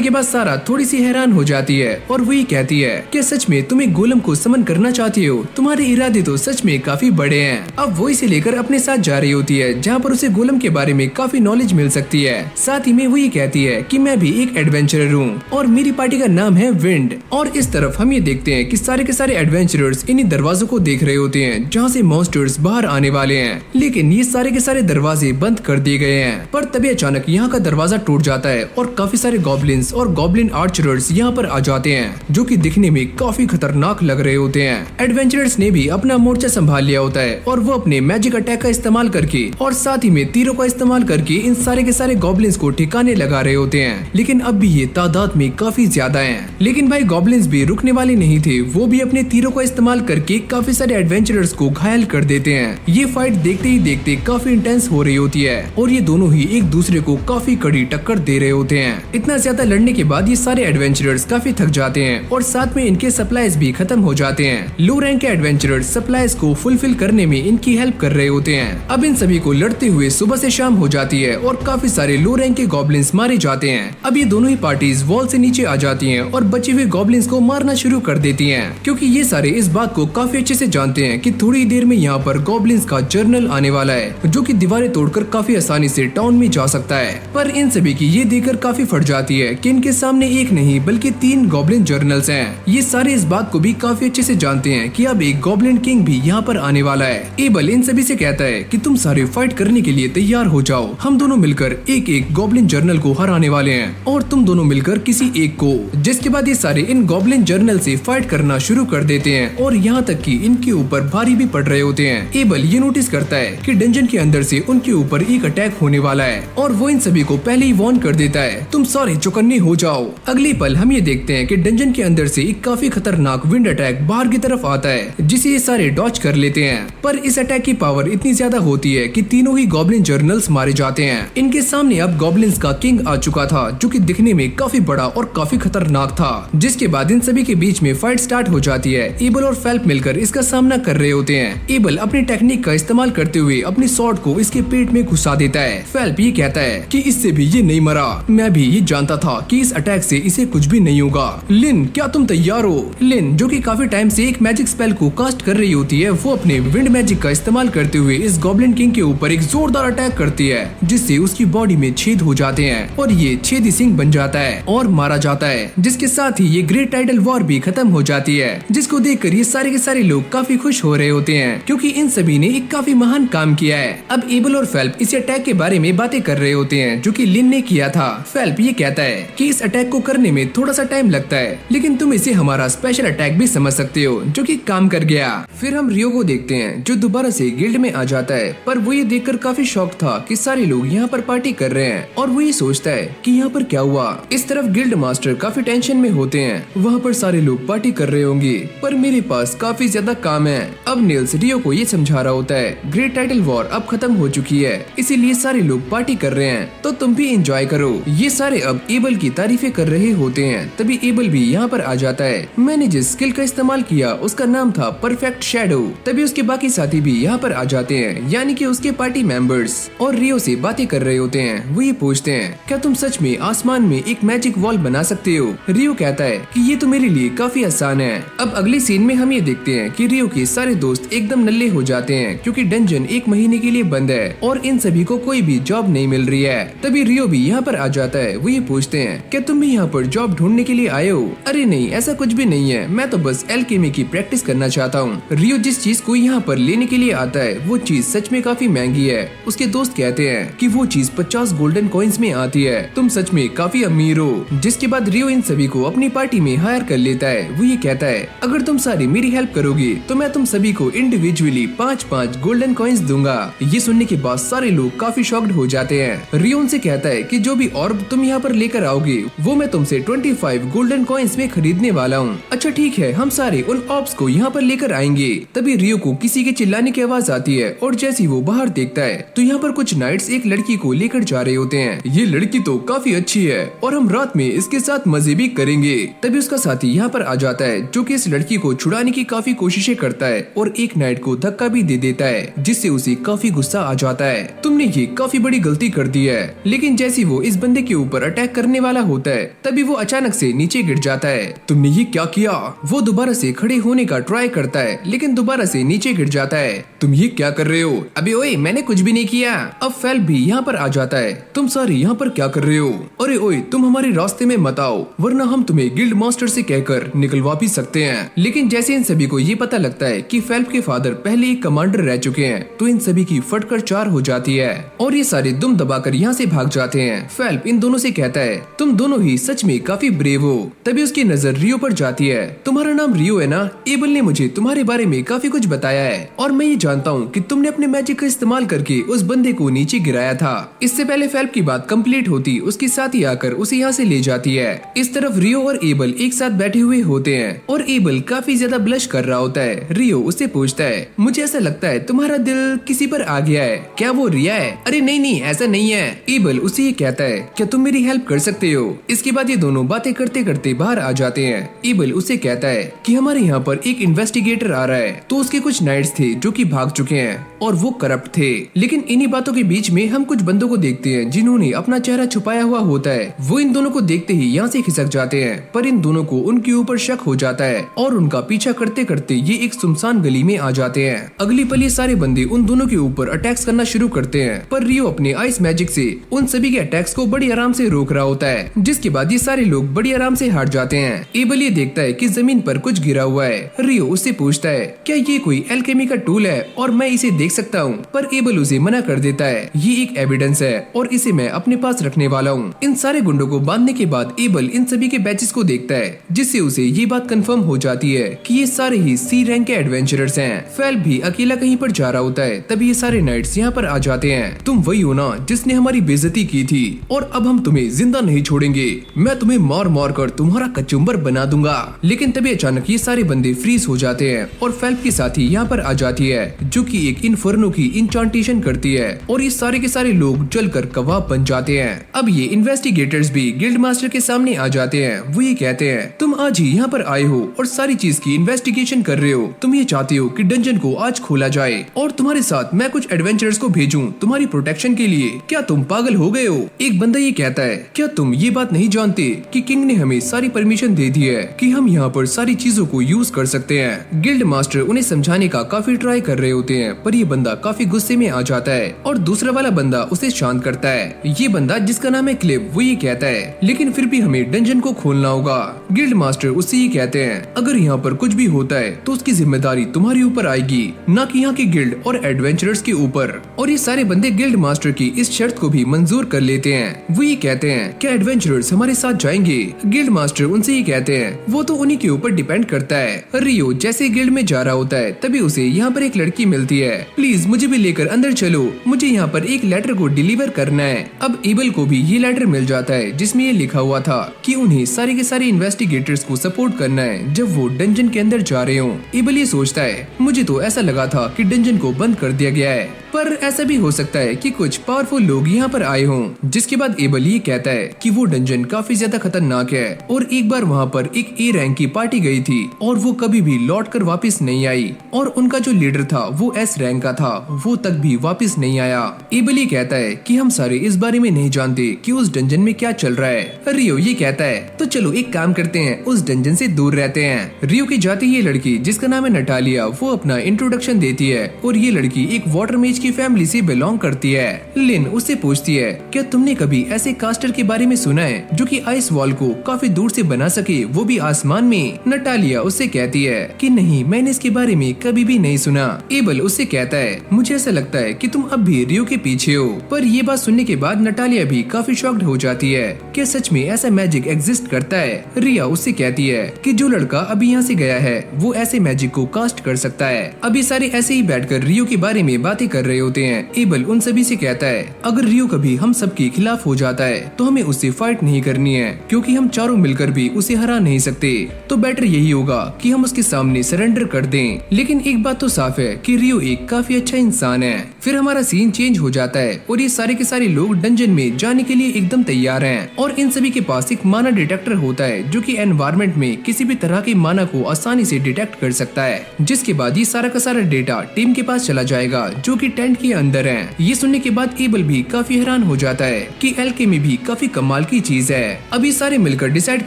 A: के बाद सारा थोड़ी सी हैरान हो जाती है और वो ये कहती है कि सच में तुम एक गोलम को समन करना चाहती हो, तुम्हारे इरादे तो सच में काफी बड़े हैं। अब वो इसे लेकर अपने साथ जा रही होती है जहाँ पर उसे गोलम के बारे में काफी नॉलेज मिल सकती है। साथ ही में वो ये कहती है कि मैं भी एक एडवेंचरर हूँ और मेरी पार्टी का नाम है विंड। और इस तरफ हम ये देखते हैं कि सारे के सारे एडवेंचरर्स इन्हीं दरवाजों को देख रहे होते हैं जहाँ से मॉन्स्टर्स बाहर आने वाले हैं, लेकिन ये सारे के सारे दरवाजे बंद कर दिए गए हैं। पर तभी अचानक यहाँ का दरवाजा टूट जाता है और काफी सारे गॉब्लिन्स और गॉब्लिन आर्चरर्स यहाँ पर आ जाते हैं जो कि दिखने में काफी खतरनाक लग रहे होते हैं। एडवेंचरर्स ने भी अपना मोर्चा संभाल लिया होता है और वो अपने मैजिक अटैक का इस्तेमाल करके और साथ ही में तीरों का इस्तेमाल करके इन सारे के सारे गॉब्लिन्स को ठिकाने लगा रहे होते हैं। लेकिन अब भी ये तादाद में काफी ज्यादा हैं। लेकिन भाई गॉब्लिन्स भी रुकने वाले नहीं थे, वो भी अपने तीरों का इस्तेमाल करके काफी सारे एडवेंचरर्स को घायल कर देते हैं। ये फाइट देखते ही देखते काफी इंटेंस हो रही होती है और ये दोनों ही एक दूसरे को काफी कड़ी टक्कर दे रहे होते हैं। इतना ज्यादा लड़ने के बाद ये सारे एडवेंचरर्स काफी थक जाते हैं और साथ में इनके सप्लाईज भी खत्म हो जाते हैं। लो रैंक के एडवेंचरर्स सप्लाईज को फुलफिल करने में इनकी हेल्प कर रहे होते हैं। अब इन सभी को लड़ते हुए सुबह से शाम हो जाती है और काफी सारे लो रैंक के गॉब्लिन्स मारे जाते हैं। अब ये दोनों ही पार्टीज वॉल से नीचे आ जाती हैं और बचे हुए गॉब्लिन्स को मारना शुरू कर देती हैं, क्योंकि ये सारे इस बात को काफी अच्छे से जानते हैं कि थोड़ी देर में यहाँ पर गॉब्लिन्स का जर्नल आने वाला है जो कि दीवारें तोड़कर काफी आसानी से टाउन में जा सकता है। पर इन सभी की ये देखकर काफी फट जाती है कि इनके सामने एक नहीं बल्कि 3 गॉब्लिन जर्नल्स हैं। ये सारे इस बात को भी काफी अच्छे से जानते हैं कि अब एक गॉब्लिन किंग भी यहाँ पर आने वाला है। एबल इन सभी से कहता है कि तुम सारे फाइट करने के लिए तैयार हो जाओ, हम दोनों मिलकर एक एक गॉब्लिन जर्नल को हराने वाले हैं और तुम दोनों मिलकर किसी एक को। जिसके बाद ये सारे इन गॉब्लिन जर्नल से फाइट करना शुरू कर देते हैं और यहाँ तक कि इनके ऊपर भारी भी पड़ रहे होते हैं। एबल ये नोटिस करता है कि डंजन के अंदर से उनके ऊपर एक अटैक होने वाला है और वो इन सभी को पहले ही वार्न कर देता है, तुम सारे चौकन्ने हो जाओ, अगले पल हम ये देखते हैं कि डंजन के अंदर से एक काफी खतरनाक विंड अटैक बाहर की तरफ आता है जिसे ये सारे डॉज कर लेते हैं। पर इस अटैक की पावर इतनी ज्यादा होती है कि तीनों ही गॉब्लिन जर्नल्स मारे जाते हैं। इनके सामने अब गॉब्लिन्स का किंग आ चुका था जो कि दिखने में काफी बड़ा और काफी खतरनाक था। जिसके बाद इन सभी के बीच में फाइट स्टार्ट हो जाती है। एबल और फेल्प मिलकर इसका सामना कर रहे होते हैं। एबल अपनी टेक्निक का इस्तेमाल करते हुए अपनी स्वॉर्ड को इसके पेट में घुसा देता है। फेल्प ये कहता है कि इससे भी ये नहीं मरा, मैं भी ये जानता था कि इस अटैक से इसे कुछ भी नहीं होगा। लिन, क्या तुम तैयार हो? लिन, जो कि काफी टाइम से एक मैजिक स्पेल को कास्ट कर रही होती है, वो अपने विंड मैजिक का इस्तेमाल करते हुए इस गॉब्लिन किंग के ऊपर एक जोरदार अटैक करती है जिससे उसकी बॉडी में छेद हो जाते हैं और ये छेदी सिंह बन जाता है और मारा जाता है। जिसके साथ ही ये ग्रेट टाइटल वॉर भी खत्म हो जाती है, जिसको देखकर ये सारे के सारे लोग काफी खुश हो रहे होते हैं क्योंकि इन सभी ने एक काफी महान काम किया है। अब एबल और फेल्प इस अटैक के बारे में बातें कर रहे होते हैं जो कि लिन ने किया था। फेल्प ये कहता है कि इस अटैक को करने में थोड़ा सा टाइम लगता है, लेकिन तुम इसे हमारा स्पेशल अटैक भी समझ सकते हो जो कि काम कर गया। फिर हम रियो को देखते हैं जो दोबारा से गिल्ड में आ जाता है, पर वो ये देखकर काफी शॉक था कि सारे लोग यहाँ पर पार्टी कर रहे हैं और वो ये सोचता है कि यहाँ पर क्या हुआ। इस तरफ गिल्ड मास्टर काफी टेंशन में होते हैं, वहाँ पर सारे लोग पार्टी कर रहे होंगे पर मेरे पास काफी ज्यादा काम है। अब नील्स रियो को ये समझा रहा होता है ग्रेट टाइटल वॉर अब खत्म हो चुकी है, इसीलिए सारे लोग पार्टी कर रहे हैं तो तुम भी एंजॉय करो। ये सारे अब एबल की तारीफें कर रहे होते हैं, तभी एबल भी यहाँ पर आ जाता है। मैंने जिस स्किल का इस्तेमाल किया उसका नाम था परफेक्ट शैडो। तभी उसके बाकी साथी भी यहाँ पर आ जाते हैं, यानी कि उसके पार्टी मेंबर्स, और रियो से बातें कर रहे होते हैं। वो ये पूछते हैं क्या तुम सच में आसमान में एक मैजिक वॉल बना सकते हो? रियो कहता है कि ये तो मेरे लिए काफी आसान है। अब अगले सीन में हम ये देखते हैं कि रियो के सारे दोस्त एकदम नल्ले हो जाते हैं क्योंकि डंजन 1 महीने के लिए बंद है और इन सभी को कोई भी जॉब नहीं मिल रही है। तभी रियो भी यहाँ पर आ जाता है। वो ये पूछते हैं क्या तुम भी यहाँ पर जॉब ढूंढने के लिए आए हो? अरे नहीं, ऐसा कुछ भी नहीं है, मैं तो बस एल्केमी की प्रैक्टिस करना चाहता हूँ। रियो जिस चीज को यहाँ पर लेने के लिए आता है वो चीज सच में काफी महंगी है। उसके दोस्त कहते हैं कि वो चीज 50 गोल्डन कॉइन्स में आती है, तुम सच में काफी अमीर हो। जिसके बाद रियो इन सभी को अपनी पार्टी में हायर कर लेता है। वो ये कहता है अगर तुम सारी मेरी हेल्प करोगे तो मैं तुम सभी को इंडिविजुअली 5-5 गोल्डन कॉइन्स दूंगा। ये सुनने के बाद सारे लोग काफी शॉक्ड हो जाते हैं। रियो उनसे कहता है कि जो भी ऑर्ब तुम यहाँ पर लेकर आओगे वो मैं तुमसे 25 गोल्डन कॉइन्स में खरीदने वाला हूँ। अच्छा ठीक है, हम सारे उन ऑर्ब्स को यहाँ पर लेकर आएंगे। तभी रियो को किसी के चिल्लाने की आवाज आती है और जैसे वो बाहर देखता है तो यहाँ पर कुछ नाइट्स एक लड़की को लेकर जा रहे होते हैं। ये लड़की तो काफी अच्छी है और हम रात में इसके साथ मजे भी करेंगे। तभी उसका साथी यहाँ पर आ जाता है जो कि इस लड़की को छुड़ाने की काफी कोशिशें करता है और एक नाइट को धक्का भी दे देता है जिससे उसे काफी गुस्सा आ जाता है। तुमने ये काफी बड़ी गलती कर दी है। लेकिन जैसे वो इस बंदे के ऊपर अटैक करने वाला होता है तभी वो अचानक से नीचे गिर जाता है। तुमने ये क्या किया? वो दोबारा से खड़े होने का ट्राई करता है लेकिन दोबारा से नीचे गिर जाता है। तुम ये क्या कर रहे हो? अबे ओए, मैंने कुछ भी नहीं किया। अब फेल्प भी यहाँ पर आ जाता है। तुम सारे यहाँ पर क्या कर रहे हो? अरे ओए, तुम हमारे रास्ते में मत आओ वरना हम तुम्हें गिल्ड मास्टर से कहकर निकलवा भी सकते हैं। लेकिन जैसे इन सभी को ये पता लगता है कि फेल्प के फादर पहले एक कमांडर रह चुके हैं तो इन सभी की फटकर 4 हो जाती है और ये सारे दुम दबाकर यहाँ से भाग जाते हैं। फेल्प इन दोनों से कहता है तुम दोनों ही सच में काफी ब्रेव हो। तभी उसकी नजर रियो पर जाती है। तुम्हारा नाम रियो है ना? एबल ने मुझे तुम्हारे बारे में काफी कुछ बताया है और मैं ये जानता हूँ कि तुमने अपने मैजिक का इस्तेमाल करके उस बंदे को नीचे गिराया था। इससे पहले फेल्प की बात कंप्लीट होती उसकी साथी आकर उसे यहाँ से ले जाती है। इस तरफ रियो और एबल एक साथ बैठे हुए होते हैं और एबल काफी ज्यादा ब्लश कर रहा होता है। रियो उससे पूछता है मुझे ऐसा लगता है तुम्हारा दिल किसी पर आ गया है, क्या वो रिया है? अरे नहीं नहीं, ऐसा नहीं है। एबल उसे ये कहता है क्या तुम मेरी हेल्प कर सकते हो? इसके बाद ये दोनों बातें करते करते बाहर आ जाते हैं। एबल उसे कहता है कि हमारे यहाँ पर एक इन्वेस्टिगेटर आ रहा है तो उसके कुछ नाइट्स थे जो कि भाग चुके हैं और वो करप्ट थे। लेकिन इन्हीं बातों के बीच में हम कुछ बंदों को देखते हैं जिन्होंने अपना चेहरा छुपाया हुआ होता है। वो इन दोनों को देखते ही यहाँ से खिसक जाते हैं पर इन दोनों को उनके ऊपर शक हो जाता है और उनका पीछा करते करते ये एक सुनसान गली में आ जाते हैं। अगली पल ये सारे बंदे उन दोनों के ऊपर अटैक्स करना शुरू करते हैं पर रियो अपने आइस मैजिक से उन सभी के अटैक्स को बड़ी आराम से रोक रहा होता है, जिसके बाद ये सारे लोग बड़ी आराम से हार जाते हैं। एबल ये देखता है कि जमीन पर कुछ गिरा हुआ है। रियो उससे पूछता है क्या ये कोई एल्केमी का टूल है और मैं इसे देख सकता हूँ? पर एबल उसे मना कर देता है, ये एक एविडेंस है और इसे मैं अपने पास रखने वाला हूँ। इन सारे गुंडों को बांधने के बाद एबल इन सभी के बैचेस को देखता है जिससे उसे ये बात कंफर्म हो जाती है कि ये सारे ही सी रैंक के एडवेंचरर्स हैं। फेल्प भी अकेला कहीं पर जा रहा होता है तभी ये सारे नाइट्स यहाँ पर आ जाते हैं। तुम वही हो ना जिसने हमारी बेइज्जती की थी और अब हम तुम्हें जिंदा नहीं छोड़ेंगे। मैं तुम्हें मार मार कर तुम्हारा कचुम्बर बना दूंगा। लेकिन तभी अचानक ये सारे बंदे फ्रीज हो जाते हैं और फेल्प की साथी यहाँ पर आ जाती है जो कि एक इन्फर्नो की इंचांटेशन करती है और ये सारे के सारे लोग जलकर कबाब बन जाते हैं। अब ये इन्वेस्टिगेटर्स भी गिल्ड मास्टर के सामने आ जाते हैं। वो ये कहते हैं तुम आज ही यहाँ पर आए हो और सारी चीज की इन्वेस्टिगेशन कर रहे हो। तुम ये चाहते हो कि डंजन को आज खोला जाए और तुम्हारे साथ मैं कुछ एडवेंचरर्स को भेजूं तुम्हारी प्रोटेक्शन के लिए। क्या तुम पागल हो गए हो? एक बंदा ये कहता है क्या तुम ये बात नहीं जानते कि किंग ने हमें सारी परमिशन दे दी है कि हम यहाँ पर सारी चीजों को यूज कर सकते हैं। गिल्ड मास्टर उन्हें समझाने का काफी ट्राई कर रहे होते हैं पर ये बंदा काफी गुस्से में आ जाता है और दूसरा वाला बंदा उसे शांत करता है। ये बंदा जिसका नाम है क्लिप वो ये कहता है लेकिन फिर भी हमें डंजन को खोलना होगा। गिल्ड मास्टर उससे ये कहते हैं अगर यहाँ पर कुछ भी होता है तो उसकी जिम्मेदारी तुम्हारे ऊपर आएगी, न कि यहाँ के गिल्ड और एडवेंचरर्स के ऊपर। और ये सारे बंदे गिल्ड मास्टर की इस शर्त को भी मंजूर कर लेते हैं। वो ये कहते हैं क्या एडवेंचरर्स हमारे साथ जाएंगे? गिल्ड मास्टर उनसे ये कहते हैं वो तो उन्हीं के ऊपर डिपेंड करता है। रियो जैसे गिल्ड में जा रहा होता है तभी उसे यहाँ पर एक लड़की मिलती है। प्लीज मुझे भी लेकर अंदर चलो, मुझे यहाँ पर एक लेटर को डिलीवर करना है। अब एबल को भी ये लेटर मिल जाता है जिसमें ये लिखा हुआ था कि उन्हें सारे के सारे इन्वेस्टिगेटर्स को सपोर्ट करना है जब वो डंजन के अंदर जा रहे हो। एबल ये सोचता है मुझे तो ऐसा लगा था कि डंजन को बंद कर दिया गया है पर ऐसा भी हो सकता है कि कुछ पावरफुल लोग यहाँ पर आए हों। जिसके बाद एबल ये कहता है कि वो डंजन काफी ज्यादा खतरनाक है और एक बार वहाँ पर एक ए रैंक की पार्टी गई थी और वो कभी भी लौट कर वापिस नहीं आई और उनका जो लीडर था वो एस रैंक का था, वो तक भी वापिस नहीं आया। एबल ये कहता है कि हम सारे इस बारे में नहीं जानते कि उस डंजन में क्या चल रहा है। रियो ये कहता है तो चलो एक काम करते हैं, उस डंजन से दूर रहते हैं। रियो की जाती ये लड़की जिसका नाम है नटालिया वो अपना इंट्रोडक्शन देती है और ये लड़की एक वाटर मेज की फैमिली से बिलोंग करती है। लिन उससे पूछती है क्या तुमने कभी ऐसे कास्टर के बारे में सुना है जो कि आइस वॉल को काफी दूर से बना सके, वो भी आसमान में? नटालिया उससे कहती है कि नहीं, मैंने इसके बारे में कभी भी नहीं सुना। एबल उससे कहता है मुझे ऐसा लगता है कि तुम अब भी रियो के पीछे हो। पर ये बात सुनने के बाद नटालिया भी काफी शॉक्ड हो जाती है कि सच में ऐसा मैजिक एग्जिस्ट करता है। रिया उससे कहती है कि जो लड़का अभी यहाँ से गया है वो ऐसे मैजिक को कास्ट कर सकता है। अभी सारे ऐसे ही बैठकर रियो के बारे में बातें कर रहे होते हैं। एबल उन सभी से कहता है अगर रियो कभी हम सब के खिलाफ हो जाता है तो हमें उससे फाइट नहीं करनी है क्योंकि हम चारों मिलकर भी उसे हरा नहीं सकते, तो बेटर यही होगा कि हम उसके सामने सरेंडर कर दें। लेकिन एक बात तो साफ है कि रियो एक काफी अच्छा इंसान है। फिर हमारा सीन चेंज हो जाता है और ये सारे के सारे लोग डंजन में जाने के लिए एकदम तैयार हैं और इन सभी के पास एक माना डिटेक्टर होता है जो कि एनवायरमेंट में किसी भी तरह के माना को आसानी से डिटेक्ट कर सकता है। जिसके बाद ये सारा का सारा डेटा टीम के पास चला जाएगा जो कि टेंट के अंदर है। ये सुनने के बाद एबल भी काफी हैरान हो जाता है कि एल्केमी भी काफी कमाल की चीज है। अभी सारे मिलकर डिसाइड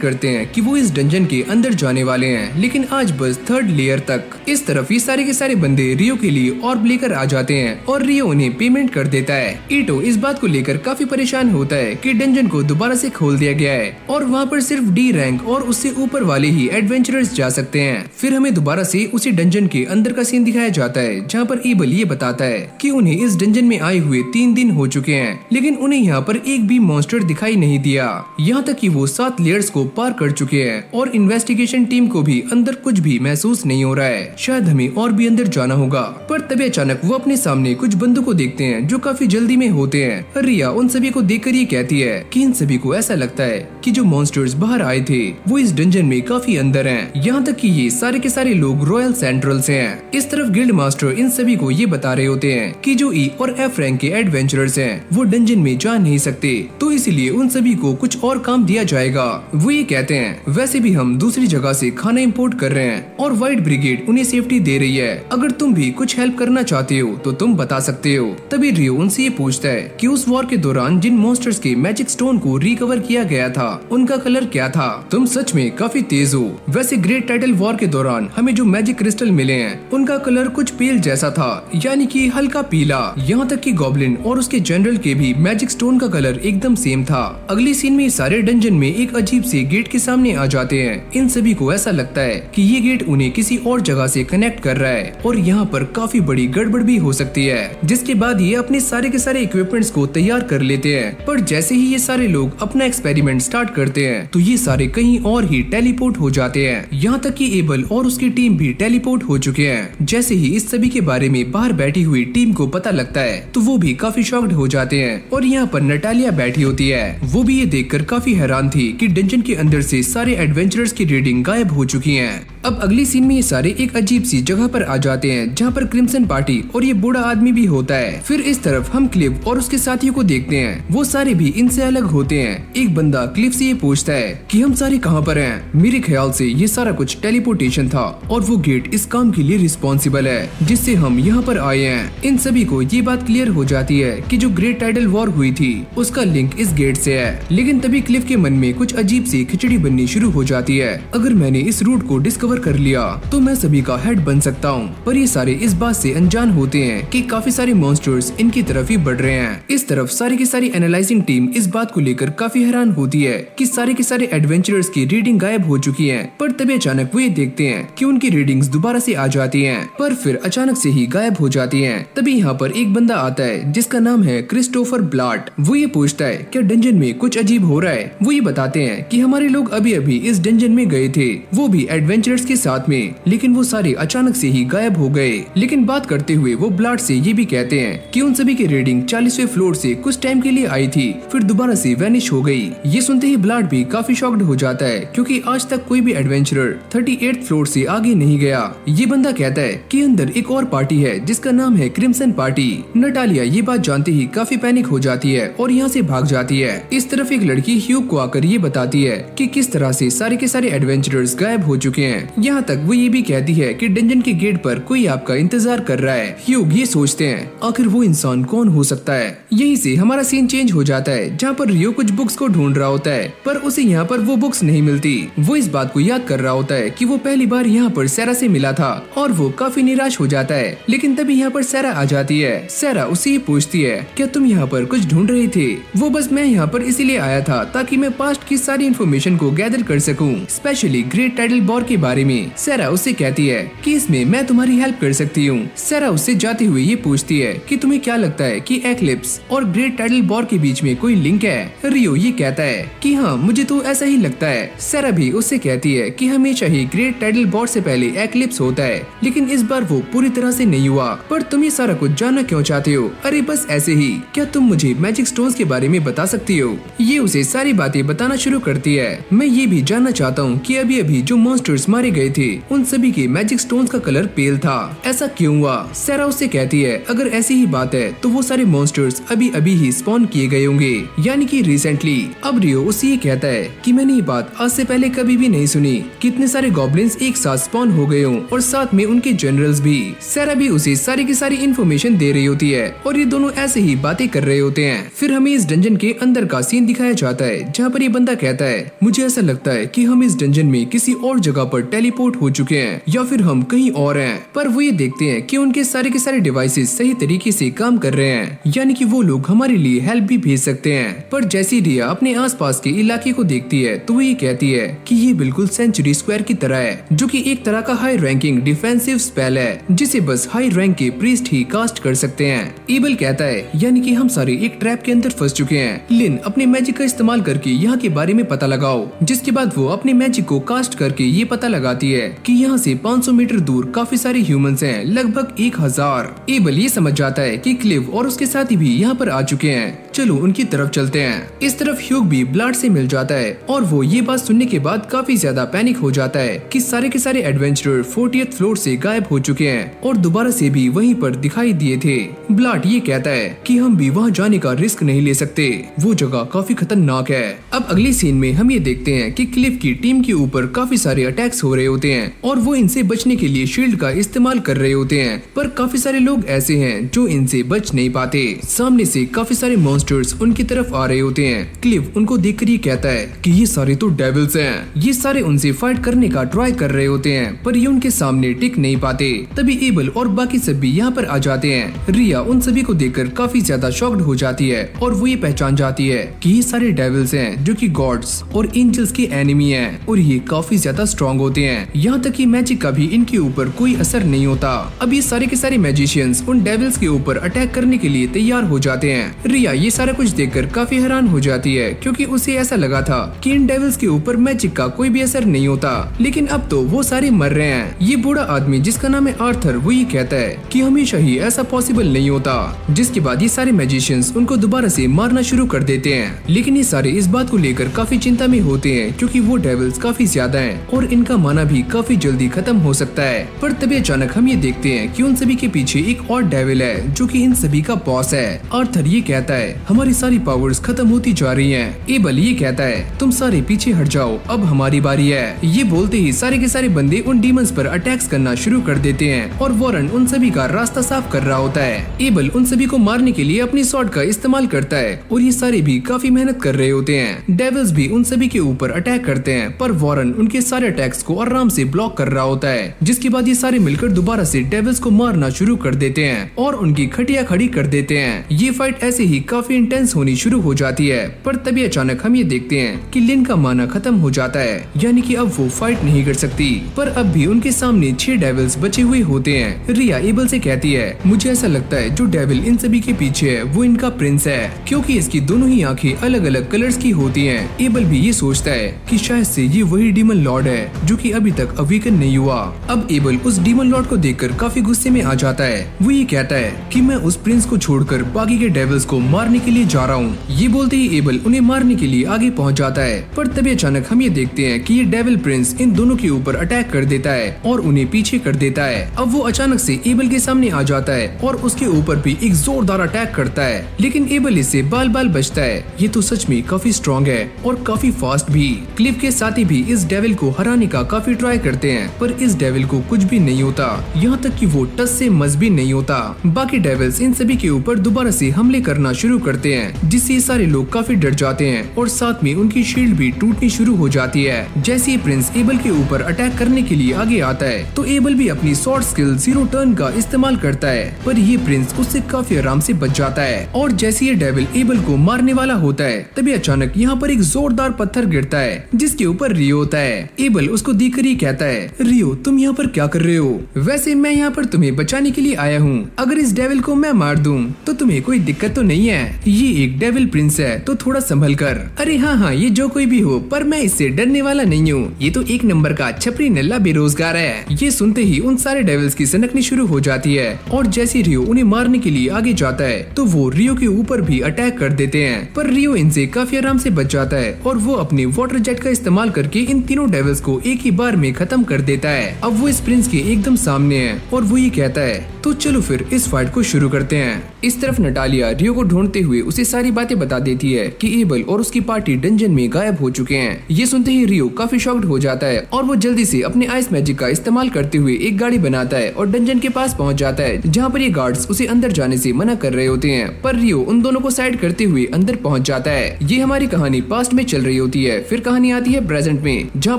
A: करते हैं कि वो इस डंजन के अंदर जाने वाले हैं, लेकिन आज बस 3rd लेयर तक। इस तरफ ये सारे के सारे बंदे रियो के लिए ऑर्ब लेकर आ जाते हैं और रियो उन्हें पेमेंट कर देता है। ईटो इस बात को लेकर काफी परेशान होता है कि डंजन को दोबारा से खोल दिया गया है और वहाँ पर सिर्फ डी रैंक और उससे ऊपर वाले ही एडवेंचरर्स जा सकते हैं। फिर हमें दोबारा से उसी डंजन के अंदर का सीन दिखाया जाता है जहाँ पर एबल ये बताता है कि उन्हें इस डंजन में आए हुए 3 दिन हो चुके हैं, लेकिन उन्हें यहाँ पर एक भी मॉन्स्टर दिखाई नहीं दिया। यहाँ तक कि वो 7 लेयर्स को पार कर चुके हैं और इन्वेस्टिगेशन टीम को भी अंदर कुछ भी महसूस नहीं हो रहा है। शायद हमें और भी अंदर जाना होगा। पर तभी अचानक वो अपने सामने कुछ बंदों को देखते हैं जो काफी जल्दी में होते हैं। रिया उन सभी को देखकर ये कहती है कि इन सभी को ऐसा लगता है कि जो मॉन्स्टर्स बाहर आए थे वो इस डंजन में काफी अंदर हैं। यहाँ तक कि ये सारे के सारे लोग रॉयल सेंट्रल से हैं। इस तरफ गिल्ड मास्टर इन सभी को ये बता रहे होते हैं कि जो ई और एफ रैंक के एडवेंचरर्स हैं वो डंजन में जा नहीं सकते, तो इसलिए उन सभी को कुछ और काम दिया जाएगा। वो ये कहते हैं वैसे भी हम दूसरी जगह से खाना इंपोर्ट कर रहे हैं और व्हाइट ब्रिगेड उन्हें सेफ्टी दे रही है। अगर तुम भी कुछ हेल्प करना चाहते हो तो तुम बता सकते हो। तभी रियो उनसे ये पूछता है कि उस वॉर के दौरान जिन मॉन्स्टर्स के मैजिक स्टोन को रिकवर किया गया था उनका कलर क्या था? तुम सच में काफी तेज हो। वैसे ग्रेट टाइटल वॉर के दौरान हमें जो मैजिक क्रिस्टल मिले हैं उनका कलर कुछ पेल जैसा था, यानी कि हल्का पीला। यहाँ तक कि गॉब्लिन और उसके जनरल के भी मैजिक स्टोन का कलर एकदम सेम था। अगली सीन में सारे डंजन में एक अजीब से गेट के सामने आ जाते हैं। इन सभी को ऐसा लगता है कि ये गेट उन्हें किसी और जगह से कनेक्ट कर रहा है और यहाँ पर काफी बड़ी गड़बड़ भी हो सकती है। जिसके बाद ये अपने सारे के सारे इक्विपमेंट्स को तैयार कर लेते हैं। पर जैसे ही ये सारे लोग अपना एक्सपेरिमेंट स्टार्ट करते हैं तो ये सारे कहीं और ही टेलीपोर्ट हो जाते हैं। यहाँ तक कि एबल और उसकी टीम भी टेलीपोर्ट हो चुके हैं। जैसे ही इस सभी के बारे में बाहर बैठी हुई टीम को पता लगता है तो वो भी काफी शॉक्ड हो जाते हैं। और यहाँ पर नटालिया बैठी होती है। वो भी ये देखकर काफी हैरान थी कि डंजन के अंदर से सारे एडवेंचरर्स की रीडिंग गायब हो चुकी है। अब अगली सीन में ये सारे एक अजीब सी जगह पर आ जाते हैं जहाँ पर क्रिम्सन पार्टी और ये बूढ़ा आदमी भी होता है। फिर इस तरफ हम क्लिफ और उसके साथियों को देखते हैं। वो सारे भी इनसे अलग होते हैं। एक बंदा क्लिफ से ये पूछता है कि हम सारे कहाँ पर हैं? मेरे ख्याल से ये सारा कुछ टेलीपोर्टेशन था और वो गेट इस काम के लिए रिस्पॉन्सिबल है जिससे हम यहाँ पर आए हैं। इन सभी को ये बात क्लियर हो जाती है कि जो ग्रेट टाइडल वॉर हुई थी उसका लिंक इस गेट से है। लेकिन तभी क्लिफ के मन में कुछ अजीब सी खिचड़ी बननी शुरू हो जाती है। अगर मैंने इस रूट को डिस्कवर कर लिया तो मैं सभी का हेड बन सकता हूँ। पर ये सारे इस बात से अनजान होते हैं कि काफी सारे मॉन्स्टर्स इनकी तरफ ही बढ़ रहे हैं। इस तरफ सारी की सारी एनालाइजिंग टीम इस बात को लेकर काफी हैरान होती है कि सारे के सारे एडवेंचरर्स की रीडिंग गायब हो चुकी है। पर तभी अचानक वो ये देखते हैं कि उनकी रीडिंग्स दोबारा से आ जाती हैं, पर फिर अचानक से ही गायब हो जाती हैं। तभी यहाँ पर एक बंदा आता है जिसका नाम है क्रिस्टोफर ब्लाट। वो ये पूछता है क्या डंजन में कुछ अजीब हो रहा है? वो ये बताते हैं कि हमारे लोग अभी अभी इस डंजन में गए थे, वो भी एडवेंचरर्स के साथ में, लेकिन वो सारे अचानक से ही गायब हो गए। लेकिन बात करते हुए वो ब्लाट से ये भी कहते हैं कि उन सभी की रीडिंग 40वें फ्लोर से कुछ टाइम के लिए आई थी, फिर दोबारा से वैनिश हो गई। ये सुनते ही ब्लाट भी काफी शॉक्ड हो जाता है क्योंकि आज तक कोई भी एडवेंचरर 38th फ्लोर से आगे नहीं गया। ये बंदा कहता है कि अंदर एक और पार्टी है जिसका नाम है क्रिम्सन पार्टी। नटालिया ये बात जानते ही काफी पैनिक हो जाती है और यहाँ से भाग जाती है। इस तरफ एक लड़की ह्यूग को आकर ये बताती है कि किस तरह से सारे के सारे एडवेंचरर्स गायब हो चुके हैं। यहाँ तक वो ये भी कहती है कि डंजन के गेट पर कोई आपका इंतजार कर रहा है। ह्यूग ये सोचते हैं आखिर वो इंसान कौन हो सकता है। यहीं से हमारा सीन चेंज हो जाता है जहाँ पर रियो कुछ बुक्स को ढूंढ रहा होता है पर उसे यहाँ पर वो बुक्स नहीं मिलती। वो इस बात को याद कर रहा होता है कि वो पहली बार यहाँ पर सैरा से मिला था और वो काफी निराश हो जाता है। लेकिन तभी यहाँ पर सैरा आ जाती है। सैरा उससे ये पूछती है क्या तुम यहाँ पर कुछ ढूंढ रहे थे? वो बस मैं यहाँ पर इसीलिए आया था ताकि मैं पास्ट की सारी इन्फॉर्मेशन को गैदर कर सकूं, स्पेशली ग्रेट टाइडल वॉर के बारे में। सैरा उससे कहती है कि इसमें मैं तुम्हारी हेल्प कर सकती हूँ। सैरा उससे जाते हुए ये पूछती है कि तुम्हें क्या लगता है कि एक्लिप्स और ग्रेट टाइडल वॉर के बीच में कोई लिंक है? रियो ये कहता है कि हाँ मुझे तो ऐसा ही लगता है। सैरा भी उससे कहती है कि हमेशा ही ग्रेट टाइडल वॉर से पहले एक्लिप्स होता है लेकिन इस बार वो पूरी तरह से नहीं हुआ। पर तुम ये सारा कुछ जानना क्यों चाहते हो? अरे बस ऐसे ही। क्या तुम मुझे मैजिक स्टोन्स के बारे में बता सकती हो? ये उसे सारी बातें बताना शुरू करती है। मैं ये भी जानना चाहता हूँ कि अभी अभी जो मॉन्स्टर्स मारे गए थे उन सभी के मैजिक स्टोन्स का कलर पेल था, ऐसा क्यों हुआ? सैरा उससे कहती है अगर ऐसी ही बात है तो वो सारे मॉन्स्टर्स अभी अभी ही स्पॉन किए गए होंगे, यानी कि रिसेंटली। अब रियो उससे ये कहता है कि मैंने ये बात आज से पहले कभी भी नहीं सुनी, कितने सारे गॉब्लिन्स एक साथ स्पॉन हो गए हों और साथ में उनके जनरल्स भी। सैरा भी उसे सारी की सारी इन्फॉर्मेशन दे रही होती है और ये दोनों ऐसे ही बातें कर रहे होते हैं। फिर हमें इस डंजन के अंदर का सीन दिखाया जाता है जहाँ पर ये बंदा कहता है मुझे ऐसा लगता है कि हम इस डंजन में किसी और जगह पर टेलीपोर्ट हो चुके हैं या फिर हम कहीं और हैं। पर वो ये देखते हैं कि उनके सारे के सारे डिवाइसेस सही तरीके से काम कर रहे हैं, यानी कि वो लोग हमारे लिए हेल्प भी भेज सकते हैं। पर जैसी रिया अपने आसपास के इलाके को देखती है तो वो ये कहती है कि ये बिल्कुल सेंचुरी स्क्वायर की तरह है, जो कि एक तरह का हाई रैंकिंग डिफेंसिव स्पेल है जिसे बस हाई रैंक के प्रीस्ट ही कास्ट कर सकते हैं। एबल कहता है यानी कि हम सारे एक ट्रैप के अंदर फंस चुके हैं। लिन अपने मैजिक का इस्तेमाल करके यहाँ के बारे में पता लगाओ, जिसके बाद वो अपने मैजिक को कास्ट करके ये पता लगाती है कि यहाँ से 500 मीटर दूर काफी सारे ह्यूमंस हैं, लगभग 1000। एबल ये समझ जाता है कि क्लिव और उसके साथी भी यहाँ पर आ चुके हैं, चलो उनकी तरफ चलते हैं। इस तरफ ह्यूग भी ब्लाड से मिल जाता है और वो ये बात सुनने के बाद काफी ज्यादा पैनिक हो जाता है कि सारे के सारे एडवेंचरर 40th फ्लोर से गायब हो चुके हैं और दोबारा से भी वहीं पर दिखाई दिए थे। ब्लाड ये कहता है कि हम भी वहाँ जाने का रिस्क नहीं ले सकते, वो जगह काफी खतरनाक है। अब अगली सीन में हम ये देखते हैं कि क्लिफ की टीम के ऊपर काफी सारे अटैक्स हो रहे होते हैं और वो इनसे बचने के लिए शील्ड का इस्तेमाल कर रहे होते हैं, पर काफी सारे लोग ऐसे हैं जो इनसे बच नहीं पाते। सामने से काफी सारे मॉन्स्टर मॉन्स्टर्स उनकी तरफ आ रहे होते हैं। क्लिव उनको देखकर ये कहता है कि ये सारे तो डेविल्स हैं। ये सारे उनसे फाइट करने का ट्राई कर रहे होते हैं पर ये उनके सामने टिक नहीं पाते। तभी एबल और बाकी सब भी यहाँ पर आ जाते हैं। रिया उन सभी को देखकर काफी ज्यादा शॉक्ड हो जाती है और वो ये पहचान जाती है कि ये सारे डेविल्स हैं जो कि गॉड्स और एंजल्स के एनिमी हैं और ये काफी ज्यादा स्ट्रॉन्ग होते हैं। यहाँ तक कि मैजिक का भी इनके ऊपर कोई असर नहीं होता। अब ये सारे के सारे मैजिशियंस उन डेविल्स के ऊपर अटैक करने के लिए तैयार हो जाते हैं। रिया ये सारा कुछ देखकर काफी हैरान हो जाती है क्योंकि उसे ऐसा लगा था कि इन डेविल्स के ऊपर मैजिक का कोई भी असर नहीं होता, लेकिन अब तो वो सारे मर रहे हैं। ये बूढ़ा आदमी जिसका नाम है आर्थर वो ये कहता है कि हमेशा ही ऐसा पॉसिबल नहीं होता। जिसके बाद ये सारे मैजिशियंस उनको दोबारा से मारना शुरू कर देते हैं, लेकिन ये सारे इस बात को लेकर काफी चिंता में होते हैं क्योंकि वो डेविल्स काफी ज्यादा हैं और इनका माना भी काफी जल्दी खत्म हो सकता है। पर तभी अचानक हम ये देखते हैं कि उन सभी के पीछे एक और डेविल है जो कि इन सभी का बॉस है। आर्थर ये कहता है हमारी सारी पावर्स खत्म होती जा रही हैं। एबल ये कहता है तुम सारे पीछे हट जाओ, अब हमारी बारी है। ये बोलते ही सारे के सारे बंदे उन डीमंस पर अटैक्स करना शुरू कर देते हैं और वॉरेन उन सभी का रास्ता साफ कर रहा होता है। एबल उन सभी को मारने के लिए अपनी स्वॉर्ड का इस्तेमाल करता है और ये सारे भी काफी मेहनत कर रहे होते हैं। डेविल्स भी उन सभी के ऊपर अटैक करते हैं पर वॉरेन उनके सारे अटैक्स को आराम से ब्लॉक कर रहा होता है। जिसके बाद ये सारे मिलकर दोबारा से डेविल्स को मारना शुरू कर देते हैं और उनकी खटिया खड़ी कर देते हैं। ये फाइट ऐसे ही काफी इंटेंस होनी शुरू हो जाती है पर तभी अचानक हम ये देखते हैं कि लिन का माना खत्म हो जाता है, यानी कि अब वो फाइट नहीं कर सकती। पर अब भी उनके सामने 6 डेविल्स बचे हुए होते हैं। रिया एबल से कहती है मुझे ऐसा लगता है जो डेविल इन सभी के पीछे है वो इनका प्रिंस है क्योंकि इसकी दोनों ही आंखें अलग अलग कलर्स की होती हैं। एबल भी ये सोचता है कि शायद से ये वही डीमन लॉर्ड है जो कि अभी तक अवेकन नहीं हुआ। अब एबल उस डीमन लॉर्ड को देखकर काफी गुस्से में आ जाता है। वो ये कहता है कि मैं उस प्रिंस को छोड़कर बाकी के डेविल्स को मारने के लिए जा रहा हूँ। ये बोलते ही एबल उन्हें मारने के लिए आगे पहुँच जाता है पर तभी अचानक हम ये देखते हैं कि ये डेविल प्रिंस इन दोनों के ऊपर अटैक कर देता है और उन्हें पीछे कर देता है। अब वो अचानक से एबल के सामने आ जाता है और उसके ऊपर भी एक जोरदार अटैक करता है, लेकिन एबल इससे बाल बाल बचता है। ये तो सच में काफी स्ट्रॉन्ग है और काफी फास्ट भी। क्लिव के साथी भी इस डेविल को हराने का काफी ट्राई करते हैं पर इस डेविल को कुछ भी नहीं होता, यहाँ तक कि वो टस से मस भी नहीं होता। बाकी डेविल्स इन सभी के ऊपर दोबारा से हमले करना शुरू करते हैं जिससे सारे लोग काफी डर जाते हैं और साथ में उनकी शील्ड भी टूटनी शुरू हो जाती है। जैसे ही प्रिंस एबल के ऊपर अटैक करने के लिए आगे आता है तो एबल भी अपनी शॉर्ट स्किल 0 टर्न का इस्तेमाल करता है पर ये प्रिंस उससे काफी आराम से बच जाता है। और जैसे ये डेविल एबल को मारने वाला होता है तभी अचानक यहाँ पर एक जोरदार पत्थर गिरता है जिसके ऊपर रियो होता है। एबल उसको देखकर ही कहता है रियो तुम यहाँ पर क्या कर रहे हो? वैसे मैं यहाँ पर तुम्हें बचाने के लिए आया हूँ। अगर इस डेविल को मैं मार दूँ तो तुम्हें कोई दिक्कत तो नहीं है? ये एक डेविल प्रिंस है तो थोड़ा संभल कर। अरे हाँ ये जो कोई भी हो पर मैं इससे डरने वाला नहीं हूँ। ये तो एक नंबर का छपरी नल्ला बेरोजगार है। ये सुनते ही उन सारे डेविल्स की सनकनी शुरू हो जाती है और जैसे रियो उन्हें मारने के लिए आगे जाता है तो वो रियो के ऊपर भी अटैक कर देते हैं पर रियो इनसे काफी आराम से बच जाता है और वो अपने वाटर जेट का इस्तेमाल करके इन तीनों डेविल्स को एक ही बार में खत्म कर देता है। अब वो इस प्रिंस के एकदम सामने है और वो ये कहता है तो चलो फिर इस फाइट को शुरू करते हैं। इस तरफ नटालिया रियो को ढूंढते हुए उसे सारी बातें बता देती है कि एबल और उसकी पार्टी डंजन में गायब हो चुके हैं। ये सुनते ही रियो काफी शॉक्ड हो जाता है और वो जल्दी से अपने आइस मैजिक का इस्तेमाल करते हुए एक गाड़ी बनाता है और डंजन के पास पहुंच जाता है जहाँ पर ये गार्ड्स उसे अंदर जाने से मना कर रहे होते हैं पर रियो उन दोनों को साइड करते हुए अंदर पहुंच जाता है। ये हमारी कहानी पास्ट में चल रही होती है। फिर कहानी आती है प्रेजेंट में जहाँ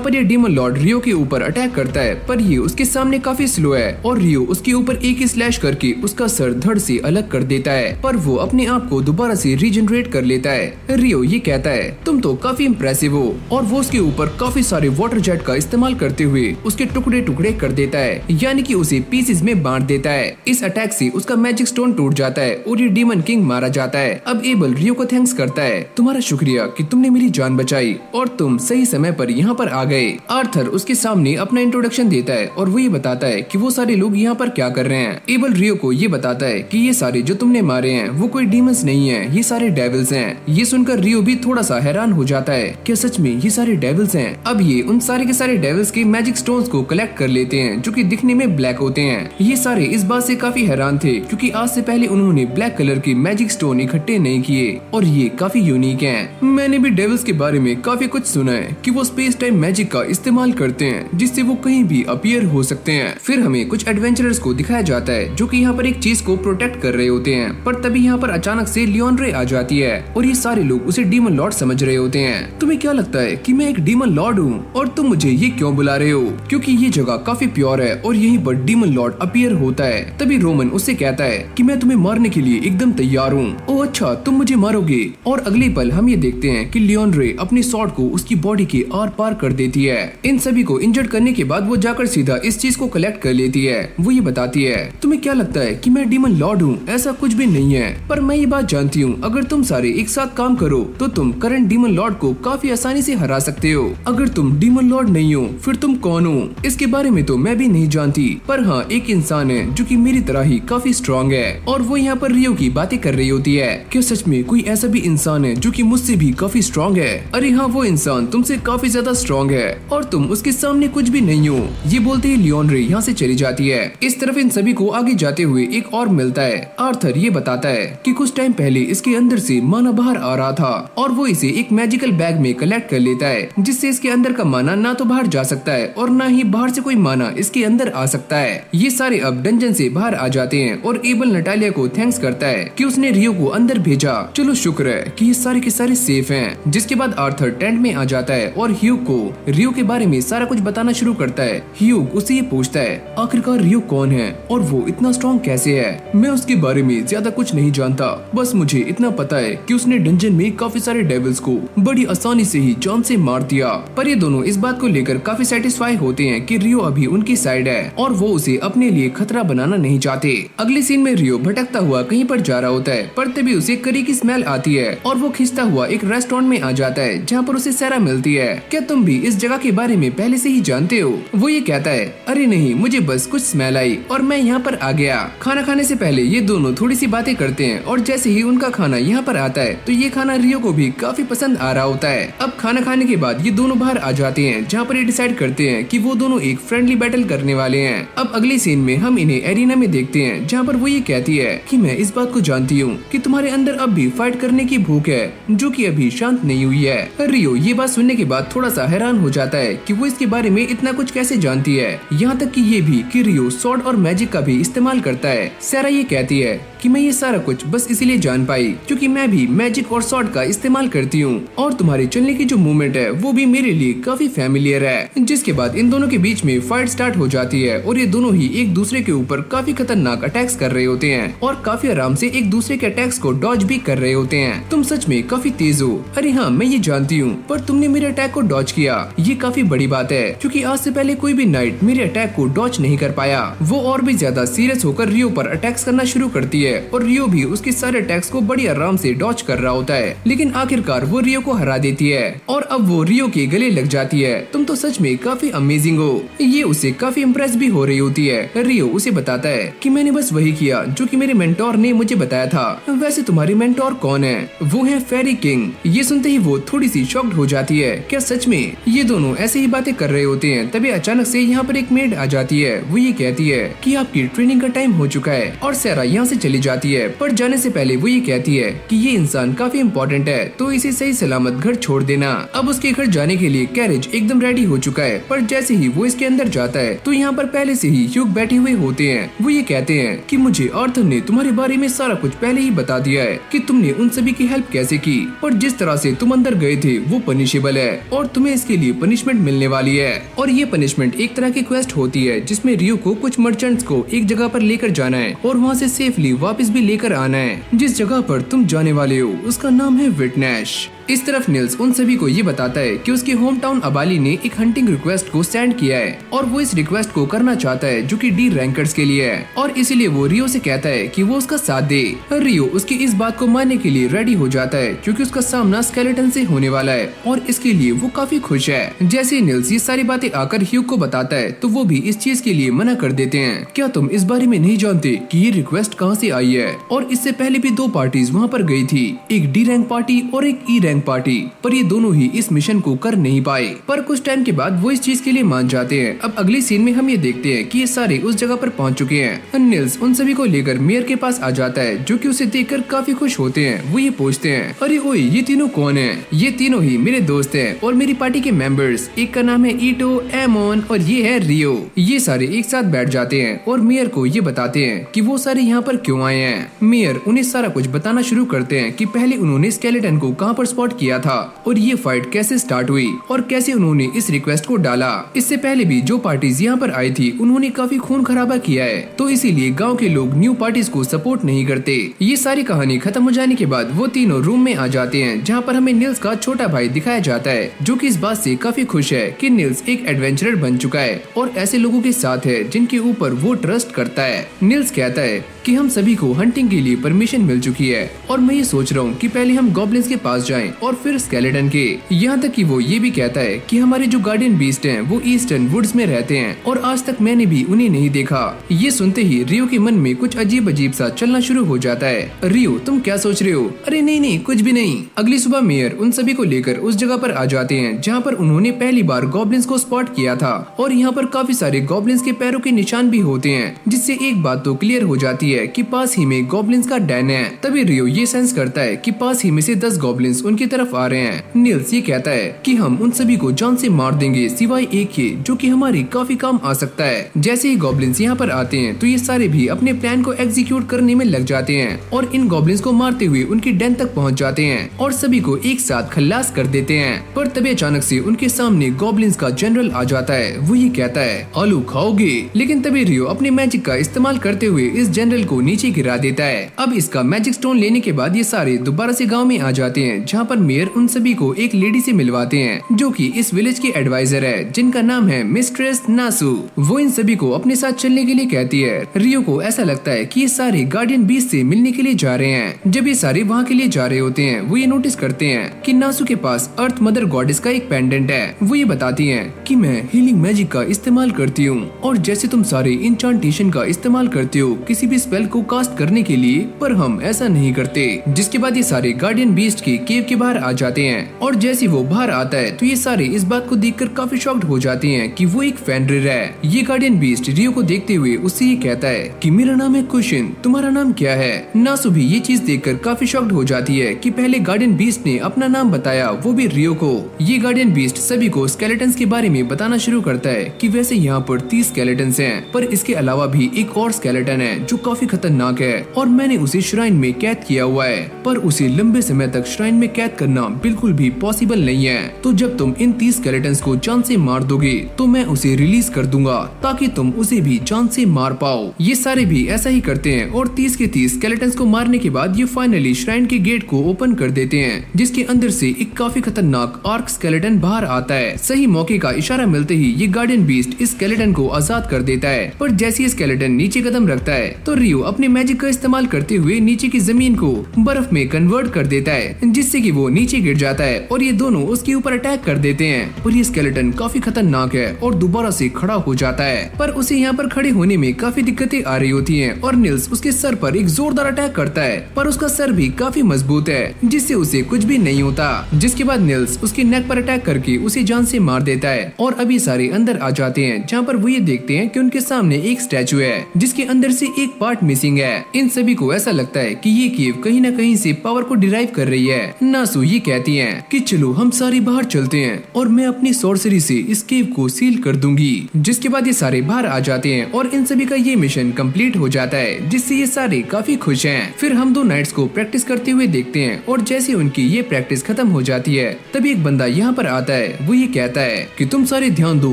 A: पर ये डीमन लॉर्ड रियो के ऊपर अटैक करता है पर ये उसके सामने काफी स्लो है और रियो उसके ऊपर एक ही स्लैश करके उसका सर धड़ से अलग कर देता है पर वो अपने आप को दोबारा से रीजनरेट कर लेता है। रियो ये कहता है तुम तो काफी इम्प्रेसिव हो और वो उसके ऊपर काफी सारे वाटर जेट का इस्तेमाल करते हुए उसके टुकड़े टुकड़े कर देता है, यानी कि उसे पीसेस में बांट देता है। इस अटैक से उसका मैजिक स्टोन टूट जाता है और ये डीमन किंग मारा जाता है। अब एबल रियो को थैंक्स करता है, तुम्हारा शुक्रिया कि तुमने मेरी जान बचाई और तुम सही समय पर यहाँ पर आ गए। आर्थर उसके सामने अपना इंट्रोडक्शन देता है और वो ये बताता है कि वो सारे लोग यहाँ पर क्या कर रहे हैं। एबल रियो को ये बताता है कि ये सारे जो तुमने मारे हैं वो कोई डीमंस नहीं है, ये सारे डेविल्स हैं। ये सुनकर रियो भी थोड़ा सा हैरान हो जाता है, क्या सच में ये सारे डेविल्स हैं? अब ये उन सारे के सारे डेविल्स के मैजिक स्टोन्स को कलेक्ट कर लेते हैं जो कि दिखने में ब्लैक होते हैं। ये सारे इस बात से काफी हैरान थे क्योंकि आज से पहले उन्होंने ब्लैक कलर के मैजिक स्टोन इकट्ठे नहीं किए और ये काफी यूनिक हैं। मैंने भी डेविल्स के बारे में काफी कुछ सुना है कि वो स्पेस टाइम मैजिक का इस्तेमाल करते हैं जिससे वो कहीं भी अपीयर हो सकते हैं। फिर हमें कुछ एडवेंचरर्स को दिखाया जाता है जो कि यहाँ पर एक चीज को प्रोटेक्ट कर रहे होते हैं पर तभी यहाँ पर अचानक से लियोन रे आ जाती है और ये सारे लोग उसे डीमन लॉर्ड समझ रहे होते हैं। तुम्हें क्या लगता है कि मैं एक डीमन लॉर्ड हूँ और तुम मुझे ये क्यों बुला रहे हो? क्योंकि ये जगह काफी प्योर है और यहीं पर डीमन लॉर्ड अपीयर होता है। तभी रोमन उससे कहता है कि मैं तुम्हें मारने के लिए एकदम तैयार हूँ। ओह अच्छा, तुम मुझे मारोगे। और अगले पल हम ये देखते हैं कि लियोन रे अपनी स्वॉर्ड को उसकी बॉडी के आर पार कर देती है। इन सभी को इंजर्ड करने के बाद वो जाकर सीधा इस चीज को कलेक्ट कर लेती है। वो ये बताती है, तुम्हें क्या लगता है कि मैं डीमन लॉर्ड हूँ? ऐसा कुछ भी नहीं है, पर मैं ये बात जानती हूँ, अगर तुम सारे एक साथ काम करो तो तुम करंट डीमन लॉर्ड को काफी आसानी से हरा सकते हो। अगर तुम डीमन लॉर्ड नहीं हो फिर तुम कौन हो? इसके बारे में तो मैं भी नहीं जानती, पर हाँ एक इंसान है जो कि मेरी तरह ही काफी स्ट्रॉन्ग है। और वो यहाँ पर रियो की बातें कर रही होती है। क्या सच में कोई ऐसा भी इंसान है जो कि मुझसे भी काफी स्ट्रॉन्ग है? अरे हाँ, वो इंसान तुमसे काफी ज्यादा स्ट्रॉन्ग है और तुम उसके सामने कुछ भी नहीं हो। ये बोलते ही लियोन रे यहाँ से चली जाती है। इस तरफ इन सभी को आगे जाते हुए एक और मिलता है। आर्थर ये बताता है कि कुछ टाइम पहले इसके अंदर से माना बाहर आ रहा था और वो इसे एक मैजिकल बैग में कलेक्ट कर लेता है, जिससे इसके अंदर का माना ना तो बाहर जा सकता है और ना ही बाहर से कोई माना इसके अंदर आ सकता है। ये सारे अब डंजन से बाहर आ जाते हैं और एबल नटालिया को थैंक्स करता है कि उसने रियो को अंदर भेजा। चलो शुक्र है कि ये सारे के सारे सेफ हैं। जिसके बाद आर्थर टेंट में आ जाता है और ह्यूग को रियो के बारे में सारा कुछ बताना शुरू करता है। ह्यूग उससे ये पूछता है, आखिरकार रियो कौन है और वो इतना स्ट्रॉन्ग कैसे है? मैं उसके बारे में ज्यादा कुछ नहीं जानता, बस मुझे इतना पता है कि उसने डंजन में काफी सारे डेविल्स को बड़ी आसानी से ही जान से मार दिया। पर ये दोनों इस बात को लेकर काफी सेटिस्फाई होते हैं कि रियो अभी उनकी साइड है और वो उसे अपने लिए खतरा बनाना नहीं चाहते। अगले सीन में रियो भटकता हुआ कहीं पर जा रहा होता है, पर तभी उसे करी की स्मेल आती है और वो खिंचता हुआ एक रेस्टोरेंट में आ जाता है जहाँ पर उसे सैरा मिलती है। क्या तुम भी इस जगह के बारे में पहले से ही जानते हो? वो ये कहता है, अरे नहीं, मुझे बस कुछ स्मेल आई और मैं यहाँ पर आ गया। खाना खाने से पहले ये दोनों थोड़ी सी बातें करते हैं और जैसे ही उनका खाना यहाँ पर आता है तो ये खाना रियो को भी काफी पसंद आ रहा होता है। अब खाना खाने के बाद ये दोनों बाहर आ जाते हैं जहाँ पर ये डिसाइड करते हैं कि वो दोनों एक फ्रेंडली बैटल करने वाले हैं। अब अगले सीन में हम इन्हें एरिना में देखते हैं जहाँ पर वो ये कहती है कि मैं इस बात को जानती हूँ कि तुम्हारे अंदर अब भी फाइट करने की भूख है जो कि अभी शांत नहीं हुई है। रियो ये बात सुनने के बाद थोड़ा सा हैरान हो जाता है कि वो इसके बारे में इतना कुछ कैसे जानती है, यहाँ तक कि ये भी कि रियो सॉर्ड और मैजिक का भी इस्तेमाल करता है। सैरा ये कहती है कि मैं ये सारा कुछ बस इसीलिए जान पाई क्योंकि मैं भी मैजिक और सॉर्ड का इस्तेमाल करती हूँ और तुम्हारे चलने की जो मूवमेंट है वो भी मेरे लिए काफी फैमिलियर है। जिसके बाद इन दोनों के बीच में फाइट स्टार्ट हो जाती है और ये दोनों ही एक दूसरे के ऊपर काफी खतरनाक अटैक्स कर रहे होते हैं और काफी आराम से एक दूसरे के अटैक्स को डॉज भी कर रहे होते हैं। तुम सच में काफी तेज हो। अरे हाँ, मैं ये जानती हूँ, पर तुमने मेरे अटैक को डॉज किया, ये काफी बड़ी बात है क्योंकि आज से पहले कोई भी नाइट मेरे अटैक को डॉज नहीं कर पाया। वो और भी ज्यादा सीरियस होकर रियो पर अटैक्स करना शुरू करती है और रियो भी उसके सारे अटैक्स को बड़ी आराम से डॉज कर रहा होता है, लेकिन आखिरकार वो रियो को हरा देती है और अब वो रियो के गले लग जाती है। तुम तो सच में काफी अमेजिंग हो। ये उसे काफी इम्प्रेस भी हो रही होती है। रियो उसे बताता है कि मैंने बस वही किया जो कि मेरे मेंटोर ने मुझे बताया था। वैसे तुम्हारी मेंटोर कौन है? वो है फेरी किंग। ये सुनते ही वो थोड़ी सी शॉक्ड हो जाती है। क्या सच में? ये दोनों ऐसे ही बातें कर रहे होते हैं तभी अचानक से यहाँ पर एक मेड आ जाती है। वो ये कहती है कि आपकी ट्रेनिंग का टाइम हो चुका है और सैरा यहाँ से चली जाती है, पर जाने से पहले वो ये कहती है कि ये इंसान काफी इम्पोर्टेंट है तो इसे सही सलामत घर छोड़ देना। अब उसके घर जाने के लिए कैरेज एकदम रेडी हो चुका है, पर जैसे ही वो इसके अंदर जाता है तो यहाँ पर पहले से ही ह्यूग बैठे हुए होते हैं। वो ये कहते हैं कि मुझे आर्थर ने तुम्हारे बारे में सारा कुछ पहले ही बता दिया है कि तुमने उन सभी की हेल्प कैसे की और जिस तरह से तुम अंदर गए थे वो पनिशेबल है और तुम्हें इसके लिए पनिशमेंट मिलने वाली है। और ये पनिशमेंट एक तरह की क्वेस्ट होती है जिसमें रियो को कुछ मर्चेंट्स को एक जगह पर लेकर जाना है और वहाँ से सेफली वापस भी लेकर आना है। जिस जगह पर तुम जाने वाले हो उसका नाम है विटनेश। इस तरफ निल्स उन सभी को ये बताता है कि उसके होम टाउन अबाली ने एक हंटिंग रिक्वेस्ट को सेंड किया है और वो इस रिक्वेस्ट को करना चाहता है जो कि डी रैंकर्स के लिए है और इसीलिए वो रियो से कहता है कि वो उसका साथ दे। रियो उसकी इस बात को मानने के लिए रेडी हो जाता है क्योंकि उसका सामना स्केलेटन से होने वाला है और इसके लिए वो काफी खुश है। जैसे निल्स ये सारी बातें आकर ह्यूग को बताता है तो वो भी इस चीज के लिए मना कर देते हैं। क्या तुम इस बारे में नहीं जानते कि ये रिक्वेस्ट कहाँ से आई है? और इससे पहले भी दो पार्टीज वहाँ पर गई थी, एक डी रैंक पार्टी और एक ई गैंग पार्टी, पर ये दोनों ही इस मिशन को कर नहीं पाए। पर कुछ टाइम के बाद वो इस चीज के लिए मान जाते हैं। अब अगली सीन में हम ये देखते हैं कि ये सारे उस जगह पर पहुंच चुके हैं। निल्स उन सभी को लेकर मेयर के पास आ जाता है, जो कि उसे देखकर काफी खुश होते हैं। वो ये पूछते हैं, अरे ओए ये तीनों कौन है? ये तीनों ही मेरे दोस्त हैं और मेरी पार्टी के मेंबर्स। एक का नाम है ईटो, एमोन और ये है रियो। ये सारे एक साथ बैठ जाते हैं और मेयर को ये बताते हैं कि वो सारे यहाँ पर क्यों आए हैं। मेयर उन्हें सारा कुछ बताना शुरू करते हैं कि पहले उन्होंने स्केलेटन को कहाँ पर स्पॉट किया था और ये फाइट कैसे स्टार्ट हुई और कैसे उन्होंने इस रिक्वेस्ट को डाला। इससे पहले भी जो पार्टीज यहाँ पर आई थी उन्होंने काफी खून खराबा किया है, तो इसीलिए गाँव के लोग न्यू पार्टीज को सपोर्ट नहीं करते। ये सारी कहानी खत्म हो जाने के बाद वो तीनों रूम में आ जाते हैं, जहाँ पर हमें निल्स का छोटा भाई दिखाया जाता है, जो कि इस बात से काफी खुश है कि निल्स एक एडवेंचरर बन चुका है और ऐसे लोगों के साथ है जिनके ऊपर वो ट्रस्ट करता है। निल्स कहता है कि हम सभी को हंटिंग के लिए परमिशन मिल चुकी है और मैं ये सोच रहा हूँ कि पहले हम गॉब्लिन्स के पास जाएं और फिर स्केलेटन के। यहाँ तक कि वो ये भी कहता है कि हमारे जो गार्डियन बीस्ट हैं वो ईस्टर्न वुड्स में रहते हैं और आज तक मैंने भी उन्हें नहीं देखा। ये सुनते ही रियो के मन में कुछ अजीब अजीब सा चलना शुरू हो जाता है। रियो तुम क्या सोच रहे हो? अरे नहीं कुछ भी नहीं। अगली सुबह मेयर उन सभी को लेकर उस जगह पर आ जाते हैं जहाँ पर उन्होंने पहली बार गॉब्लिन्स को स्पॉट किया था और यहाँ पर काफी सारे गॉब्लिन्स के पैरों के निशान भी होते हैं, जिससे एक बात तो क्लियर हो जाती है कि पास ही में गॉब्लिन्स का डैन है। तभी रियो ये सेंस करता है कि पास ही में से 10 गॉब्लिन्स उनकी तरफ आ रहे हैं। निल्स ये कहता है कि हम उन सभी को जान से मार देंगे सिवाय एक के, जो कि हमारी काफी काम आ सकता है। जैसे ही गॉब्लिन्स यहाँ पर आते हैं तो ये सारे भी अपने प्लान को एग्जीक्यूट करने में लग जाते हैं और इन गॉब्लिन्स को मारते हुए उनकी डैन तक पहुँच जाते हैं और सभी को एक साथ खल्लास कर देते हैं। पर तभी अचानक से उनके सामने गॉब्लिन्स का जनरल आ जाता है। वो ये कहता है, आलू खाओगे? लेकिन तभी रियो अपने मैजिक का इस्तेमाल करते हुए इस जनरल को नीचे गिरा देता है। अब इसका मैजिक स्टोन लेने के बाद ये सारे दोबारा से गांव में आ जाते हैं, जहां पर मेयर उन सभी को एक लेडी से मिलवाते हैं, जो कि इस विलेज की एडवाइजर है, जिनका नाम है मिस्ट्रेस नासू। वो इन सभी को अपने साथ चलने के लिए कहती है। रियो को ऐसा लगता है कि ये सारे गार्डियन बीस्ट से मिलने के लिए जा रहे हैं। जब ये सारे वहाँ के लिए जा रहे होते हैं, वो ये नोटिस करते हैं कि नासू के पास अर्थ मदर गॉडेस का एक पेंडेंट है। वो ये बताती है कि मैं हीलिंग मैजिक का इस्तेमाल करती हूँ और जैसे तुम सारे इंचांटेशन का इस्तेमाल करते हो किसी भी स्पेल को कास्ट करने के लिए, पर हम ऐसा नहीं करते। जिसके बाद ये सारे गार्डियन बीस्ट के केव के बाहर आ जाते हैं और जैसे वो बाहर आता है तो ये सारे इस बात को देखकर काफी शॉक्ड हो जाते हैं कि वो एक फेनरिर है। ये गार्डियन बीस्ट रियो को देखते हुए उससे ये कहता है कि मेरा नाम है कुशिन, तुम्हारा नाम क्या है? नासु भी ये चीज देखकर काफी शॉक्ड हो जाती है कि पहले गार्डियन बीस्ट ने अपना नाम बताया, वो भी रियो को। ये गार्डियन बीस्ट सभी को स्केलेटन्स के बारे में बताना शुरू करता है कि वैसे यहाँ पर 30 स्केलेटन्स हैं, पर इसके अलावा भी एक और स्केलेटन है जो काफी खतरनाक है और मैंने उसे श्राइन में कैद किया हुआ है, पर उसे लंबे समय तक श्राइन में कैद करना बिल्कुल भी पॉसिबल नहीं है। तो जब तुम इन 30 स्केलेटन्स को जान से मार दोगे तो मैं उसे रिलीज कर दूंगा ताकि तुम उसे भी जान से मार पाओ। ये सारे भी ऐसा ही करते हैं और 30 के 30 स्केलेटन्स को मारने के बाद ये फाइनली श्राइन के गेट को ओपन कर देते हैं, जिसके अंदर से एक काफी खतरनाक आर्क स्केलेटन बाहर आता है। सही मौके का इशारा मिलते ही ये गार्डियन बीस्ट इस स्केलेटन को आजाद कर देता है, पर जैसे स्केलेटन नीचे कदम रखता है तो रियो अपने मैजिक का इस्तेमाल करते हुए नीचे की जमीन को बर्फ में कन्वर्ट कर देता है, जिससे कि वो नीचे गिर जाता है और ये दोनों उसके ऊपर अटैक कर देते हैं। और ये स्केलेटन काफी खतरनाक है और दोबारा से खड़ा हो जाता है, पर उसे यहाँ पर खड़े होने में काफी दिक्कतें आ रही होती हैं और निल्स उसके सर पर एक जोरदार अटैक करता है, पर उसका सर भी काफी मजबूत है जिससे उसे कुछ भी नहीं होता। जिसके बाद निल्स उसके नेक पर अटैक करके उसे जान से मार देता है और अभी सारे अंदर आ जाते हैं, जहाँ पर वो ये देखते हैं कि उनके सामने एक स्टैचू है जिसके अंदर से एक पार्ट मिसिंग है। इन सभी को ऐसा लगता है कि ये केव कहीं न कहीं से पावर को डिराइव कर रही है। नासु ये कहती है कि चलो हम सारे बाहर चलते हैं और मैं अपनी सॉर्सरी से इस केव को सील कर दूंगी। जिसके बाद ये सारे बाहर आ जाते हैं और इन सभी का ये मिशन कंप्लीट हो जाता है, जिससे ये सारे काफी खुश हैं। फिर हम दो नाइट्स को प्रैक्टिस करते हुए देखते हैं और जैसे उनकी ये प्रैक्टिस खत्म हो जाती है तभी एक बंदा यहाँ पर आता है। वो ये कहता है कि तुम सारे ध्यान दो,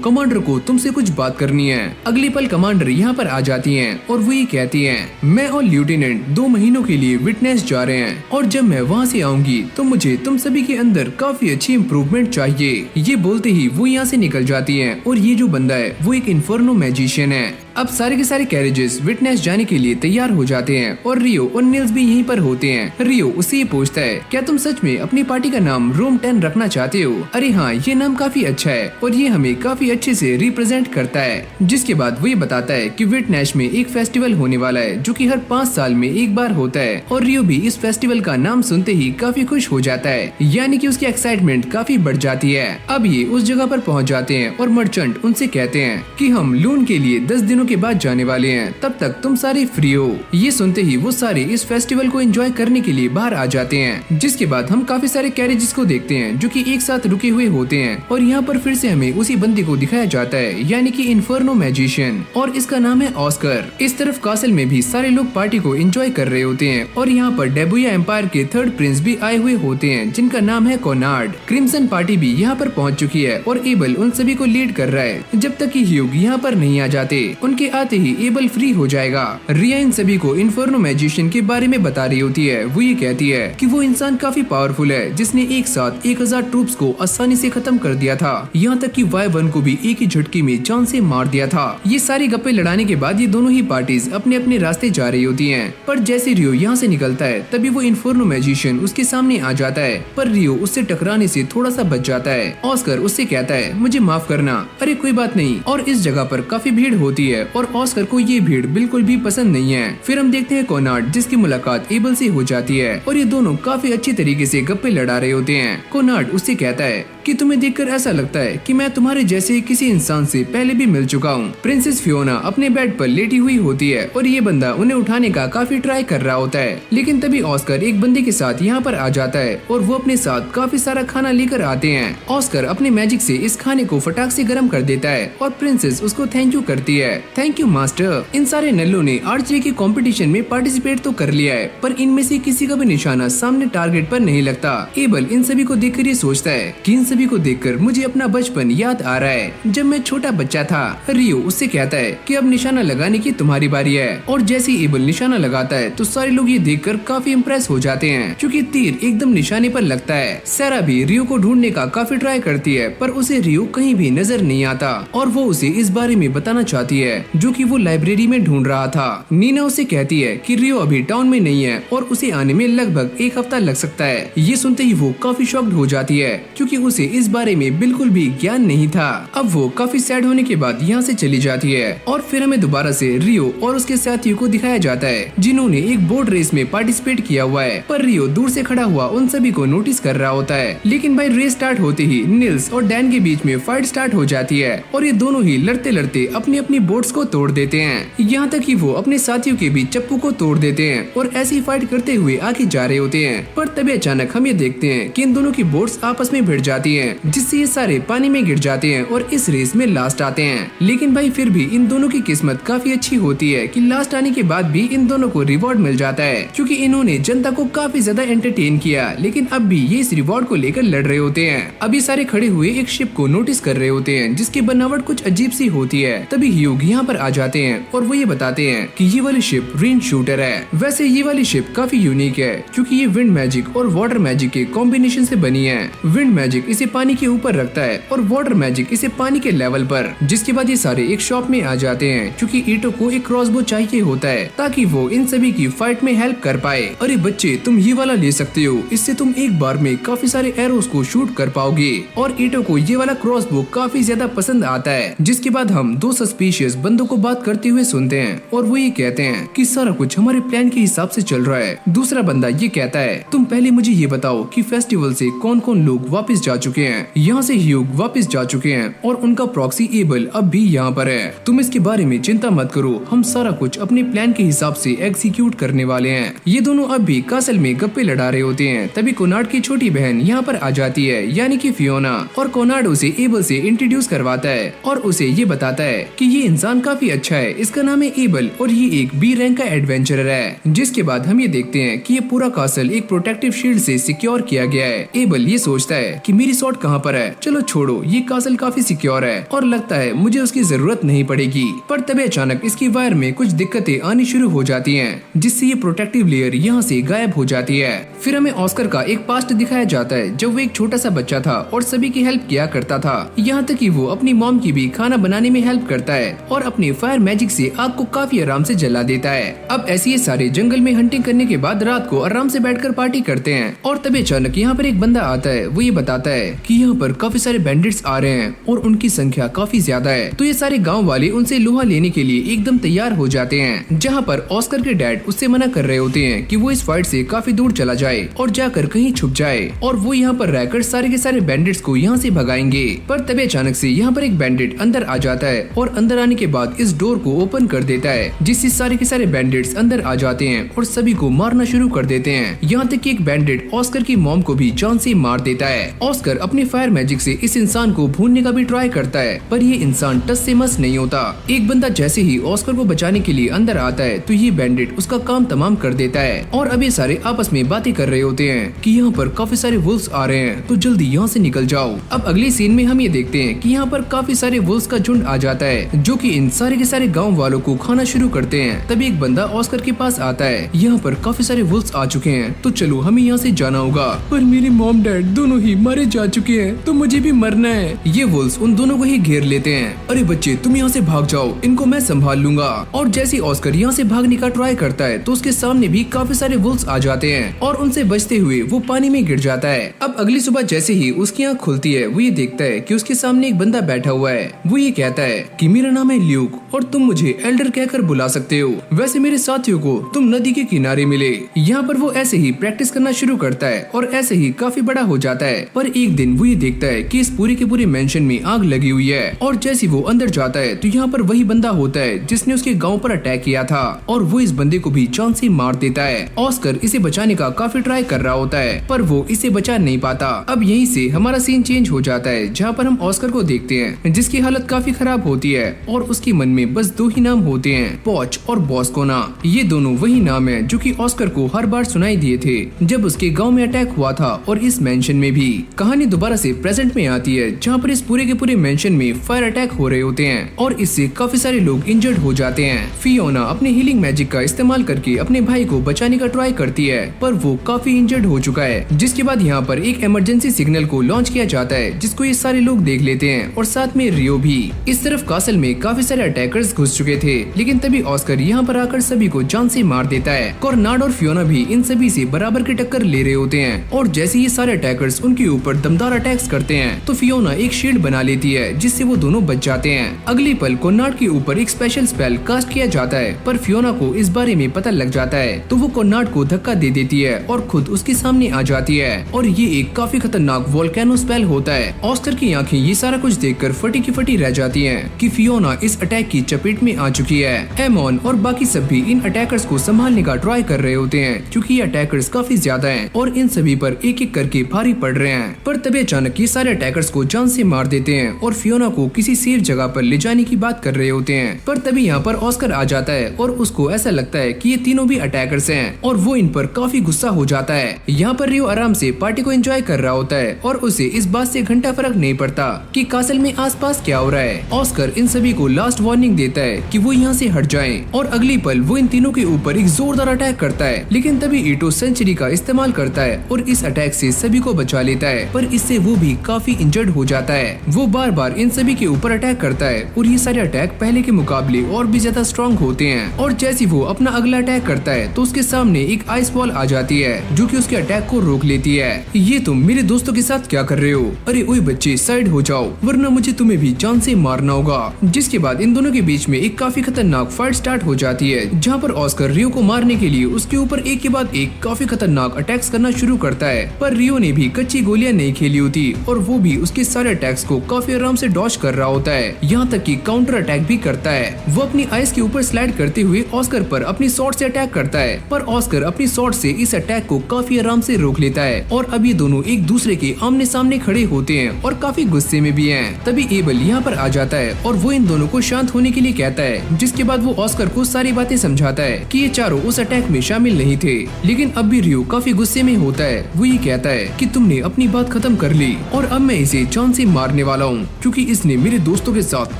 A: कमांडर को तुमसे कुछ बात करनी है। अगली पल कमांडर यहाँ पर आ जाती है और वो ये कहती है मैं और लेफ्टिनेंट 2 महीनों के लिए विटनेस जा रहे हैं और जब मैं वहाँ से आऊंगी तो मुझे तुम सभी के अंदर काफी अच्छी इम्प्रूवमेंट चाहिए। ये बोलते ही वो यहाँ से निकल जाती है और ये जो बंदा है वो एक इन्फर्नो मैजिशियन है। अब सारे के सारे कैरेजेस विटनेस जाने के लिए तैयार हो जाते हैं और रियो और निल्स भी यहीं पर होते हैं। रियो उससे ये पूछता है, क्या तुम सच में अपनी पार्टी का नाम रूम 10 रखना चाहते हो? अरे हाँ, ये नाम काफी अच्छा है और ये हमें काफी अच्छे से रिप्रेजेंट करता है। जिसके बाद वो ये बताता है कि विटनेस में एक फेस्टिवल होने वाला है जो कि हर 5 साल में एक बार होता है और रियो भी इस फेस्टिवल का नाम सुनते ही काफी खुश हो जाता है, यानी कि उसकी एक्साइटमेंट काफी बढ़ जाती है। अब ये उस जगह पर पहुंच जाते हैं और मर्चेंट उनसे कहते हैं कि हम लून के लिए 10 दिनों के बाद जाने वाले हैं, तब तक तुम सारे फ्री हो। ये सुनते ही वो सारे इस फेस्टिवल को एंजॉय करने के लिए बाहर आ जाते हैं। जिसके बाद हम काफी सारे कैरेजेस को देखते हैं जो कि एक साथ रुके हुए होते हैं और यहाँ पर फिर से हमें उसी बंदे को दिखाया जाता है, यानी कि इन्फर्नो मैजिशियन, और इसका नाम है ऑस्कर। इस तरफ कासल में भी सारे लोग पार्टी को एंजॉय कर रहे होते हैं और यहाँ पर डेबुया एम्पायर के 3rd प्रिंस भी आए हुए होते हैं जिनका नाम है कोनार्ड। क्रिम्सन पार्टी भी यहाँ पर पहुँच चुकी है और एबल उन सभी को लीड कर रहा है जब तक कि ह्यूग यहाँ पर नहीं आ जाते। उनके आते ही एबल फ्री हो जाएगा। रिया इन सभी को इन्फर्नो मैजिशियन के बारे में बता रही होती है। वो ये कहती है कि वो इंसान काफी पावरफुल है जिसने एक साथ 1000 ट्रूप्स को आसानी से खत्म कर दिया था, यहाँ तक कि Y1 को भी एक ही झटके में जान से मार दिया था। ये सारी गप्पे लड़ाने के बाद ये दोनों ही पार्टीज अपने अपने रास्ते जा रही होती हैं। पर जैसे रियो यहाँ से निकलता है तभी वो इन्फर्नो मैजिशियन उसके सामने आ जाता है, पर रियो उससे टकराने से थोड़ा सा बच जाता है। ऑस्कर उससे कहता है, मुझे माफ करना। अरे कोई बात नहीं। और इस जगह पर काफी भीड़ होती है और ऑस्कर को ये भीड़ बिल्कुल भी पसंद नहीं है। फिर हम देखते हैं कोनार्ड जिसकी मुलाकात एबल से हो जाती है और ये दोनों काफी अच्छी तरीके से गप्पे लड़ा रहे होते हैं। कोनार्ड उससे कहता है कि तुम्हें देखकर ऐसा लगता है कि मैं तुम्हारे जैसे किसी इंसान से पहले भी मिल चुका हूँ। प्रिंसेस फियोना अपने बेड पर लेटी हुई होती है और ये बंदा उन्हें उठाने का काफी ट्राई कर रहा होता है, लेकिन तभी ऑस्कर एक बंदे के साथ यहाँ पर आ जाता है और वो अपने साथ काफी सारा खाना लेकर आते हैं। ऑस्कर अपने मैजिक से इस खाने को फटाक से गर्म कर देता है और प्रिंसेस उसको थैंक यू करती है। Thank you master. इन सारे नल्लों ने आर्चरी के कंपटीशन में पार्टिसिपेट तो कर लिया है, पर इनमें से किसी का भी निशाना सामने टारगेट पर नहीं लगता। एबल इन सभी को देखकर ये सोचता है कि इन सभी को देखकर मुझे अपना बचपन याद आ रहा है जब मैं छोटा बच्चा था। रियो उससे कहता है कि अब निशाना लगाने की तुम्हारी बारी है और जैसे ही एबल निशाना लगाता है तो सारे लोग ये देखकर काफी इम्प्रेस हो जाते हैं क्योंकि तीर एकदम निशाने पर लगता है। सारा भी रियो को ढूंढने का काफी ट्राई करती है पर उसे रियो कहीं भी नजर नहीं आता और वो उसे इस बारे में बताना चाहती है जो कि वो लाइब्रेरी में ढूंढ रहा था। नीना उसे कहती है कि रियो अभी टाउन में नहीं है और उसे आने में लगभग 1 हफ्ता लग सकता है। ये सुनते ही वो काफी शॉक्ड हो जाती है क्योंकि उसे इस बारे में बिल्कुल भी ज्ञान नहीं था। अब वो काफी सैड होने के बाद यहाँ से चली जाती है और फिर हमें दोबारा से रियो और उसके साथियों को दिखाया जाता है जिन्होंने एक बोट रेस में पार्टिसिपेट किया हुआ है। पर रियो दूर से खड़ा हुआ उन सभी को नोटिस कर रहा होता है, लेकिन भाई रेस स्टार्ट होते ही निल्स और डैन के बीच में फाइट स्टार्ट हो जाती है और ये दोनों ही लड़ते लड़ते अपनी अपनी बोट्स को तोड़ देते हैं। यहाँ तक कि वो अपने साथियों के भी चप्पू को तोड़ देते हैं और ऐसी फाइट करते हुए आगे जा रहे होते हैं। पर तभी अचानक हम ये देखते हैं कि इन दोनों की बोट्स आपस में भिड़ जाती हैं, जिससे ये सारे पानी में गिर जाते हैं और इस रेस में लास्ट आते हैं। लेकिन भाई फिर भी इन दोनों की किस्मत काफी अच्छी होती है कि लास्ट आने के बाद भी इन दोनों को रिवॉर्ड मिल जाता है क्योंकि इन्होंने जनता को काफी ज्यादा एंटरटेन किया। लेकिन अब भी ये इस रिवॉर्ड को लेकर लड़ रहे होते हैं। अभी सारे खड़े हुए एक शिप को नोटिस कर रहे होते हैं जिसकी बनावट कुछ अजीब सी होती है। तभी ह्यूग यहाँ पर आ जाते हैं और वो ये बताते हैं कि ये वाली शिप रेन शूटर है। वैसे ये वाली शिप काफी यूनिक है क्योंकि ये विंड मैजिक और वाटर मैजिक के कॉम्बिनेशन से बनी है। विंड मैजिक इसे पानी के ऊपर रखता है और वाटर मैजिक इसे पानी के लेवल पर। जिसके बाद ये सारे एक शॉप में आ जाते हैं क्योंकि ईटो को एक क्रॉसबो चाहिए होता है ताकि वो इन सभी की फाइट में हेल्प कर पाए। अरे बच्चे, तुम ये वाला ले सकते हो, इससे तुम एक बार में काफी सारे एरोस को शूट कर पाओगे। और ईटो को ये वाला क्रॉसबो काफी ज्यादा पसंद आता है। जिसके बाद हम 2 सस्पिशियस बंदों को बात करते हुए सुनते हैं और वो ये कहते हैं कि सारा कुछ हमारे प्लान के हिसाब से चल रहा है। दूसरा बंदा ये कहता है, तुम पहले मुझे ये बताओ कि फेस्टिवल से कौन कौन लोग वापस जा चुके हैं। यहाँ से ह्यूग वापस जा चुके हैं और उनका प्रॉक्सी एबल अब भी यहाँ पर है। तुम इसके बारे में चिंता मत करो, हम सारा कुछ अपने प्लान के हिसाब से एग्जीक्यूट करने वाले हैं। ये दोनों अब भी कासल में गप्पे लड़ा रहे होते हैं। तभी कोनार्ड की छोटी बहन यहाँ पर आ जाती है, यानी कि फियोना, और कोनार्ड उसे एबल से इंट्रोड्यूस करवाता है और उसे ये बताता है कि ये इंसान काफी अच्छा है, इसका नाम है एबल और ये एक बी रैंक का एडवेंचरर है। जिसके बाद हम ये देखते हैं कि ये पूरा कासल एक प्रोटेक्टिव शील्ड से सिक्योर किया गया है। एबल ये सोचता है कि मेरी शॉट कहाँ पर है, चलो छोड़ो, ये कासल काफी सिक्योर है और लगता है मुझे उसकी जरूरत नहीं पड़ेगी। पर तभी अचानक इसकी वायर में कुछ दिक्कतें आनी शुरू हो जाती हैं, जिससे ये प्रोटेक्टिव लेयर यहाँ से गायब हो जाती है। फिर हमें ऑस्कर का एक पास्ट दिखाया जाता है जब वो एक छोटा सा बच्चा था और सभी की हेल्प किया करता था, यहाँ तक कि वो अपनी मॉम की भी खाना बनाने में हेल्प करता है और अपने फायर मैजिक से आग को काफी आराम से जला देता है। अब ऐसे ये सारे जंगल में हंटिंग करने के बाद रात को आराम से बैठकर पार्टी करते हैं और तभी अचानक यहाँ पर एक बंदा आता है। वो ये बताता है कि यहाँ पर काफी सारे बैंडिट्स आ रहे हैं और उनकी संख्या काफी ज्यादा है। तो ये सारे गाँव वाले उनसे लोहा लेने के लिए एकदम तैयार हो जाते हैं, जहाँ पर ऑस्कर के डैड उससे मना कर रहे होते हैं कि वो इस फाइट से काफी दूर चला जाए और जाकर कहीं छुप जाए और वो यहाँ पर रहकर सारे के सारे बैंडिट्स को यहाँ से भगाएंगे। पर तभी अचानक से यहाँ पर एक बैंडिट अंदर आ जाता है और अंदर आने के बाद इस डोर को ओपन कर देता है, जिससे सारे के सारे बैंडिट्स अंदर आ जाते हैं और सभी को मारना शुरू कर देते हैं। यहाँ तक कि एक बैंडिट ऑस्कर की मॉम को भी जान से मार देता है। ऑस्कर अपने फायर मैजिक से इस इंसान को भूनने का भी ट्राई करता है, पर ये इंसान टस से मस नहीं होता। एक बंदा जैसे ही ऑस्कर को बचाने के लिए अंदर आता है तो ये बैंडिट उसका काम तमाम कर देता है और अब ये सारे आपस में बातें कर रहे होते हैं कि यहाँ पर काफी सारे वुल्व्स आ रहे हैं, तो जल्दी यहाँ से निकल जाओ। अब अगले सीन में हम ये देखते हैं कि यहाँ पर काफी सारे वुल्व्स का झुंड आ जाता है, जो कि इन सारे के सारे गांव वालों को खाना शुरू करते हैं। तभी एक बंदा ऑस्कर के पास आता है, यहाँ पर काफी सारे वुल्व्स आ चुके हैं, तो चलो हमें यहाँ से जाना होगा। पर मेरी मॉम डैड दोनों ही मारे जा चुके हैं, तो मुझे भी मरना है। ये वुल्व्स उन दोनों को ही घेर लेते हैं। अरे बच्चे तुम यहाँ से भाग जाओ, इनको मैं संभाल लूंगा। और जैसे ऑस्कर यहाँ से भागने का ट्राई करता है तो उसके सामने भी काफी सारे वुल्व्स आ जाते हैं और उनसे बचते हुए वो पानी में गिर जाता है। अब अगली सुबह जैसे ही उसकी आँख खुलती है वो ये देखता है कि उसके सामने एक बंदा बैठा हुआ है। वो ये कहता है कि मेरा नाम है ल्यूक और तुम मुझे एल्डर कहकर बुला सकते हो। वैसे मेरे साथियों को तुम नदी के किनारे मिले। यहाँ पर वो ऐसे ही प्रैक्टिस करना शुरू करता है और ऐसे ही काफी बड़ा हो जाता है। पर एक दिन वो ये देखता है कि इस पूरे के पूरे मेंशन में आग लगी हुई है और जैसे वो अंदर जाता है तो यहाँ पर वही बंदा होता है जिसने उसके गाँव पर अटैक किया था और वो इस बंदे को भी जान से मार देता है। ऑस्कर इसे बचाने का काफी ट्राई कर रहा होता है पर वो इसे बचा नहीं पाता। अब यहीं से हमारा सीन चेंज हो जाता है, जहाँ पर हम ऑस्कर को देखते हैं जिसकी हालत काफी खराब होती है और उसके मन में बस दो ही नाम होते हैं, पॉच और बॉस्कोना। ये दोनों वही नाम है जो कि ऑस्कर को हर बार सुनाई दिए थे जब उसके गाँव में अटैक हुआ था और इस मेंशन में भी। कहानी दोबारा से प्रेजेंट में आती है जहाँ पर इस पूरे के पूरे मेंशन में फायर अटैक हो रहे होते हैं और इससे काफी सारे लोग इंजर्ड हो जाते हैं। फियोना अपने हीलिंग मैजिक का इस्तेमाल करके अपने भाई को बचाने का ट्राई करती है पर वो काफी इंजर्ड हो चुका है, जिसके बाद यहाँ पर एक इमरजेंसी सिग्नल को लॉन्च किया जाता है जिसको ये सारे लोग देख लेते हैं और साथ में रियो भी। इस तरफ कासल में काफी सारे अटैकर्स घुस चुके थे, लेकिन तभी ऑस्कर यहाँ पर आकर सभी को जान से मार देता है। कॉर्नाड और फियोना भी इन सभी से बराबर की टक्कर ले रहे होते हैं और जैसे ये सारे अटैकर्स उनके ऊपर दमदार अटैक्स करते हैं तो फियोना एक शील्ड बना लेती है जिससे वो दोनों बच जाते हैं। अगली पल कॉर्नाड के ऊपर एक स्पेशल स्पेल कास्ट किया जाता है पर फियोना को इस बारे में पता लग जाता है तो वो कॉर्नाड को धक्का दे देती है और खुद उसके सामने आ जाती है और ये एक काफी खतरनाक वोल्केनो स्पेल होता है। ऑस्कर की आंखें ये सारा कुछ देखकर फटी की फटी रह जाती हैं कि फियोना इस अटैक की चपेट में आ चुकी है। एमॉन और बाकी सब भी इन अटैकर्स को संभालने का ट्राई कर रहे होते हैं क्योंकि ये अटैकर्स काफी ज्यादा हैं और इन सभी पर एक एक करके भारी पड़ रहे हैं। पर तभी अचानक ये सारे अटैकर्स को जान से मार देते हैं और फियोना को किसी सेफ जगह पर ले जाने की बात कर रहे होते हैं। पर तभी यहाँ पर ऑस्कर आ जाता है और उसको ऐसा लगता है कि ये तीनों भी अटैकर्स हैं और वो इन पर काफी गुस्सा हो जाता है। यहाँ पर रियो आराम से पार्टी को एंजॉय कर रहा होता है और उसे इस बात से घंटा फर्क नहीं पड़ता कि कासल में आसपास क्या हो रहा है। ऑस्कर इन सभी को लास्ट वार्निंग देता है कि वो यहाँ से हट जाएं और अगली पल वो इन तीनों के ऊपर एक जोरदार अटैक करता है, लेकिन तभी ईटो सेंचुरी का इस्तेमाल करता है और इस अटैक से सभी को बचा लेता है। पर इससे वो भी काफी इंजर्ड हो जाता है। वो बार बार इन सभी के ऊपर अटैक करता है और ये सारे अटैक पहले के मुकाबले और भी ज्यादा स्ट्रॉन्ग होते हैं और जैसे वो अपना अगला अटैक करता है तो उसके सामने एक आइस बॉल आ जाती है जो कि उसके अटैक को रोक लेती है। ये तुम मेरे दोस्तों के साथ क्या कर रहे हो? अरे ओए बच्चे साइड हो जाओ वरना मुझे तुम्हें भी जान से मारना होगा। जिसके बाद इन दोनों के बीच में एक काफी खतरनाक फाइट स्टार्ट हो जाती है जहाँ पर ऑस्कर रियो को मारने के लिए उसके ऊपर एक के बाद एक काफी खतरनाक अटैक्स करना शुरू करता है। पर रियो ने भी कच्ची गोलियां नहीं खेली होती और वो भी उसके सारे अटैक्स को काफी आराम से डॉज कर रहा होता है, यहाँ तक कि काउंटर अटैक भी करता है। वो अपनी आइस के ऊपर स्लाइड करते हुए ऑस्कर पर अपनी शॉट से अटैक करता है पर ऑस्कर अपनी शॉट से इस अटैक को काफी आराम से रोक लेता है और अब ये दोनों एक दूसरे के आमने सामने खड़े होते हैं और काफी गुस्से में भी हैं। तभी एबल यहाँ पर आ जाता है और वो इन दोनों को शांत होने के लिए कहता है, जिसके बाद वो ऑस्कर को सारी बातें समझाता है कि ये चारों उस अटैक में शामिल नहीं थे। लेकिन अब भी रियो काफी गुस्से में होता है। वो ये कहता है कि तुमने अपनी बात खत्म कर ली और अब मैं इसे जान से मारने वाला हूँ क्योंकि इसने मेरे दोस्तों के साथ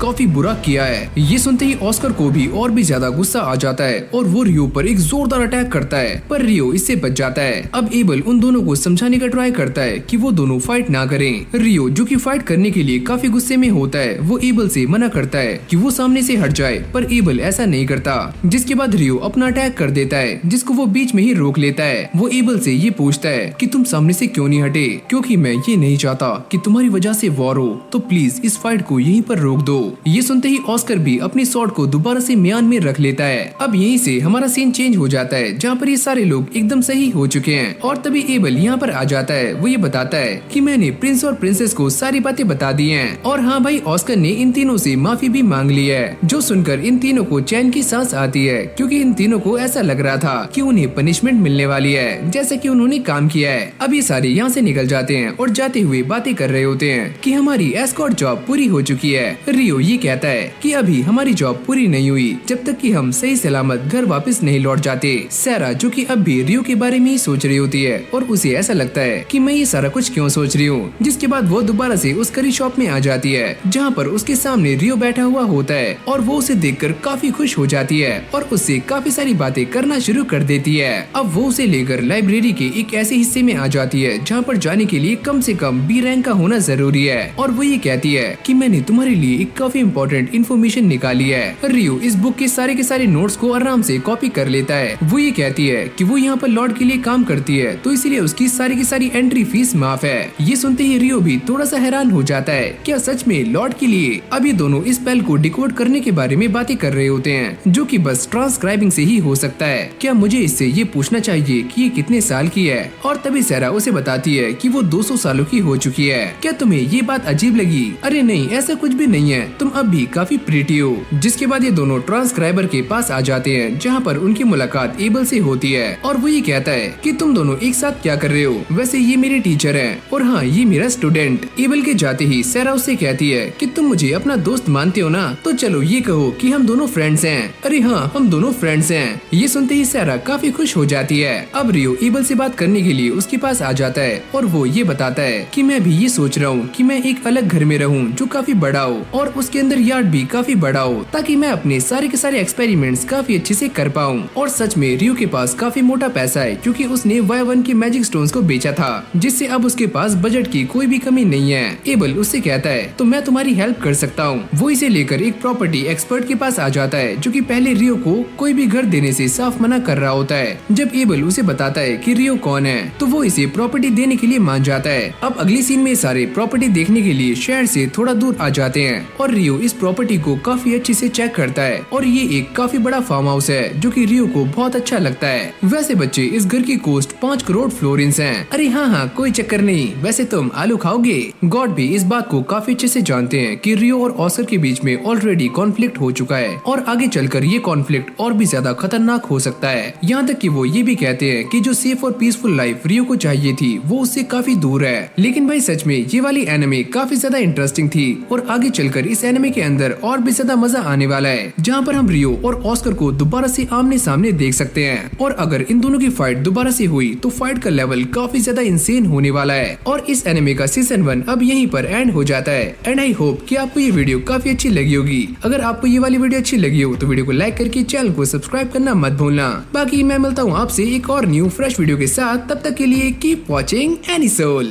A: काफी बुरा किया है। ये सुनते ही ऑस्कर को भी और भी ज्यादा गुस्सा आ जाता है और वो रियो पर एक जोरदार अटैक करता है पर रियो इससे बच जाता है। अब एबल उन दोनों को समझाने का ट्राई करता है कि वो दोनों फाइट ना करें। रियो जो कि फाइट करने के लिए काफी गुस्से में होता है वो एबल से मना करता है कि वो सामने से हट जाए, पर एबल ऐसा नहीं करता। जिसके बाद रियो अपना अटैक कर देता है, जिसको वो बीच में ही रोक लेता है। वो एबल से ये पूछता है कि तुम सामने से क्यों नहीं हटे, क्योंकि मैं ये नहीं चाहता कि तुम्हारी वजह से वॉर हो, तो प्लीज इस फाइट को यहीं पर रोक दो। ये सुनते ही ऑस्कर भी अपनी स्वॉर्ड को दोबारा से म्यान में रख लेता है। अब यहीं से हमारा सीन चेंज हो जाता है, जहाँ पर ये सारे लोग एकदम सही हो चुके हैं। और तभी एबल यहाँ पर आ जाता है। वो ये बताता है कि मैंने प्रिंस और प्रिंसेस को सारी बातें बता दी हैं। और हाँ भाई, ऑस्कर ने इन तीनों से माफी भी मांग ली है, जो सुनकर इन तीनों को चैन की सांस आती है, क्योंकि इन तीनों को ऐसा लग रहा था कि उन्हें पनिशमेंट मिलने वाली है, जैसे कि उन्होंने काम किया है। अब ये सारे यहाँ से निकल जाते हैं और जाते हुए बातें कर रहे होते हैं कि हमारी एस्कॉर्ट जॉब पूरी हो चुकी है। रियो ये कहता है कि अभी हमारी जॉब पूरी नहीं हुई जब तक कि हम सही सलामत घर वापस नहीं लौट जाते। सैरा, जो कि अब भी रियो के बारे में ही सोच रही होती है, और उसे ऐसा लगता है कि मैं ये सारा कुछ क्यों सोच रही हूँ। जिसके बाद वो दोबारा से उस करी शॉप में आ जाती है, जहाँ पर उसके सामने रियो बैठा हुआ होता है, और वो उसे देखकर काफी खुश हो जाती है और उससे काफी सारी बातें करना शुरू कर देती है। अब वो उसे लेकर लाइब्रेरी के एक ऐसे हिस्से में आ जाती है जहाँ पर जाने के लिए कम से कम बी रैंक का होना जरूरी है। और वो ये कहती है कि मैंने तुम्हारे लिए एक काफी इम्पोर्टेंट इन्फॉर्मेशन निकाली है। रियो इस बुक के सारे नोट्स को आराम से कॉपी कर लेता है। वो ये कहती है कि वो यहाँ पर लॉर्ड के लिए काम करती है, तो इसलिए उसकी सारी की सारी एंट्री फीस माफ है। ये सुनते ही रियो भी थोड़ा सा हैरान हो जाता है, क्या सच में लॉर्ड के लिए? अब ये दोनों इस स्पेल को डिकोड करने के बारे में बातें कर रहे होते हैं, जो कि बस ट्रांसक्राइबिंग से ही हो सकता है। क्या मुझे इससे ये पूछना चाहिए कि ये कितने साल की है? और तभी सैरा उसे बताती है कि वो 200 सालों की हो चुकी है। क्या तुम्हें ये बात अजीब लगी? अरे नहीं, ऐसा कुछ भी नहीं है, तुम अब भी काफी प्रीटी हो। जिसके बाद ये दोनों ट्रांसक्राइबर के पास आ जाते हैं, जहाँ पर उनकी मुलाकात एबल से होती है। और वो ये कहता है कि तुम दोनों एक साथ क्या कर रहे हो? वैसे ये मेरे टीचर हैं, और हाँ, ये मेरा स्टूडेंट। एबल के जाते ही सैरा उससे कहती है कि तुम मुझे अपना दोस्त मानते हो ना, तो चलो ये कहो कि हम दोनों फ्रेंड्स हैं। अरे हाँ, हम दोनों फ्रेंड्स हैं। ये सुनते ही सैरा काफी खुश हो जाती है। अब रियो एबल से बात करने के लिए उसके पास आ जाता है, और वो ये बताता है कि मैं भी ये सोच रहा हूँ कि मैं एक अलग घर में रहूँ जो काफी बड़ा हो, और उसके अंदर यार्ड भी काफी बड़ा हो, ताकि मैं अपने सारे के सारे एक्सपेरिमेंट्स काफी अच्छे से कर पाऊँ। और सच में रियो के पास काफी मोटा पैसा है, क्योंकि उसने Y1 के मैजिक स्टोन्स को बेचा था, जिससे अब उसके पास बजट की कोई भी कमी नहीं है। एबल उससे कहता है तो मैं तुम्हारी हेल्प कर सकता हूँ। वो इसे लेकर एक प्रॉपर्टी एक्सपर्ट के पास आ जाता है, जो कि पहले रियो को कोई भी घर देने से साफ मना कर रहा होता है। जब एबल उसे बताता है कि रियो कौन है, तो वो इसे प्रॉपर्टी देने के लिए मान जाता है। अब अगली सीन में सारे प्रॉपर्टी देखने के लिए शहर से थोड़ा दूर आ जाते हैं, और रियो इस प्रॉपर्टी को काफी अच्छे से चेक करता है। और ये एक काफी बड़ा फार्म हाउस है, जो कि रियो को बहुत अच्छा लगता है। वैसे बच्चे, इस घर की कॉस्ट 5 करोड़ फ्लोरिन्स है। अरे हाँ, कोई चक्कर नहीं। वैसे तुम आलू खाओगे? गॉड भी इस बात को काफी अच्छे से जानते हैं कि रियो और ऑस्कर के बीच में ऑलरेडी कॉन्फ्लिक्ट हो चुका है, और आगे चलकर ये कॉन्फ्लिक्ट और भी ज्यादा खतरनाक हो सकता है। यहाँ तक कि वो ये भी कहते हैं कि जो सेफ और पीसफुल लाइफ रियो को चाहिए थी, वो उससे काफी दूर है। लेकिन भाई सच में ये वाली एनिमे काफी ज्यादा इंटरेस्टिंग थी, और आगे चलकर इस एनिमे के अंदर और भी ज्यादा मजा आने वाला है, जहाँ पर हम रियो और ऑस्कर को दोबारा से आमने सामने देख सकते हैं। और अगर इन दोनों की फाइट दोबारा से हुई, तो फाइट का लेवल काफी ज्यादा इंसेन होने वाला है। और इस एनिमे का सीजन 1 अब यहीं पर एंड हो जाता है। एंड आई होप कि आपको ये वीडियो काफी अच्छी लगी होगी। अगर आपको ये वाली वीडियो अच्छी लगी हो, तो वीडियो को लाइक करके चैनल को सब्सक्राइब करना मत भूलना। बाकी मैं मिलता हूँ आपसे एक और न्यू फ्रेश वीडियो के साथ। तब तक के लिए कीप वॉचिंग एनिसोल।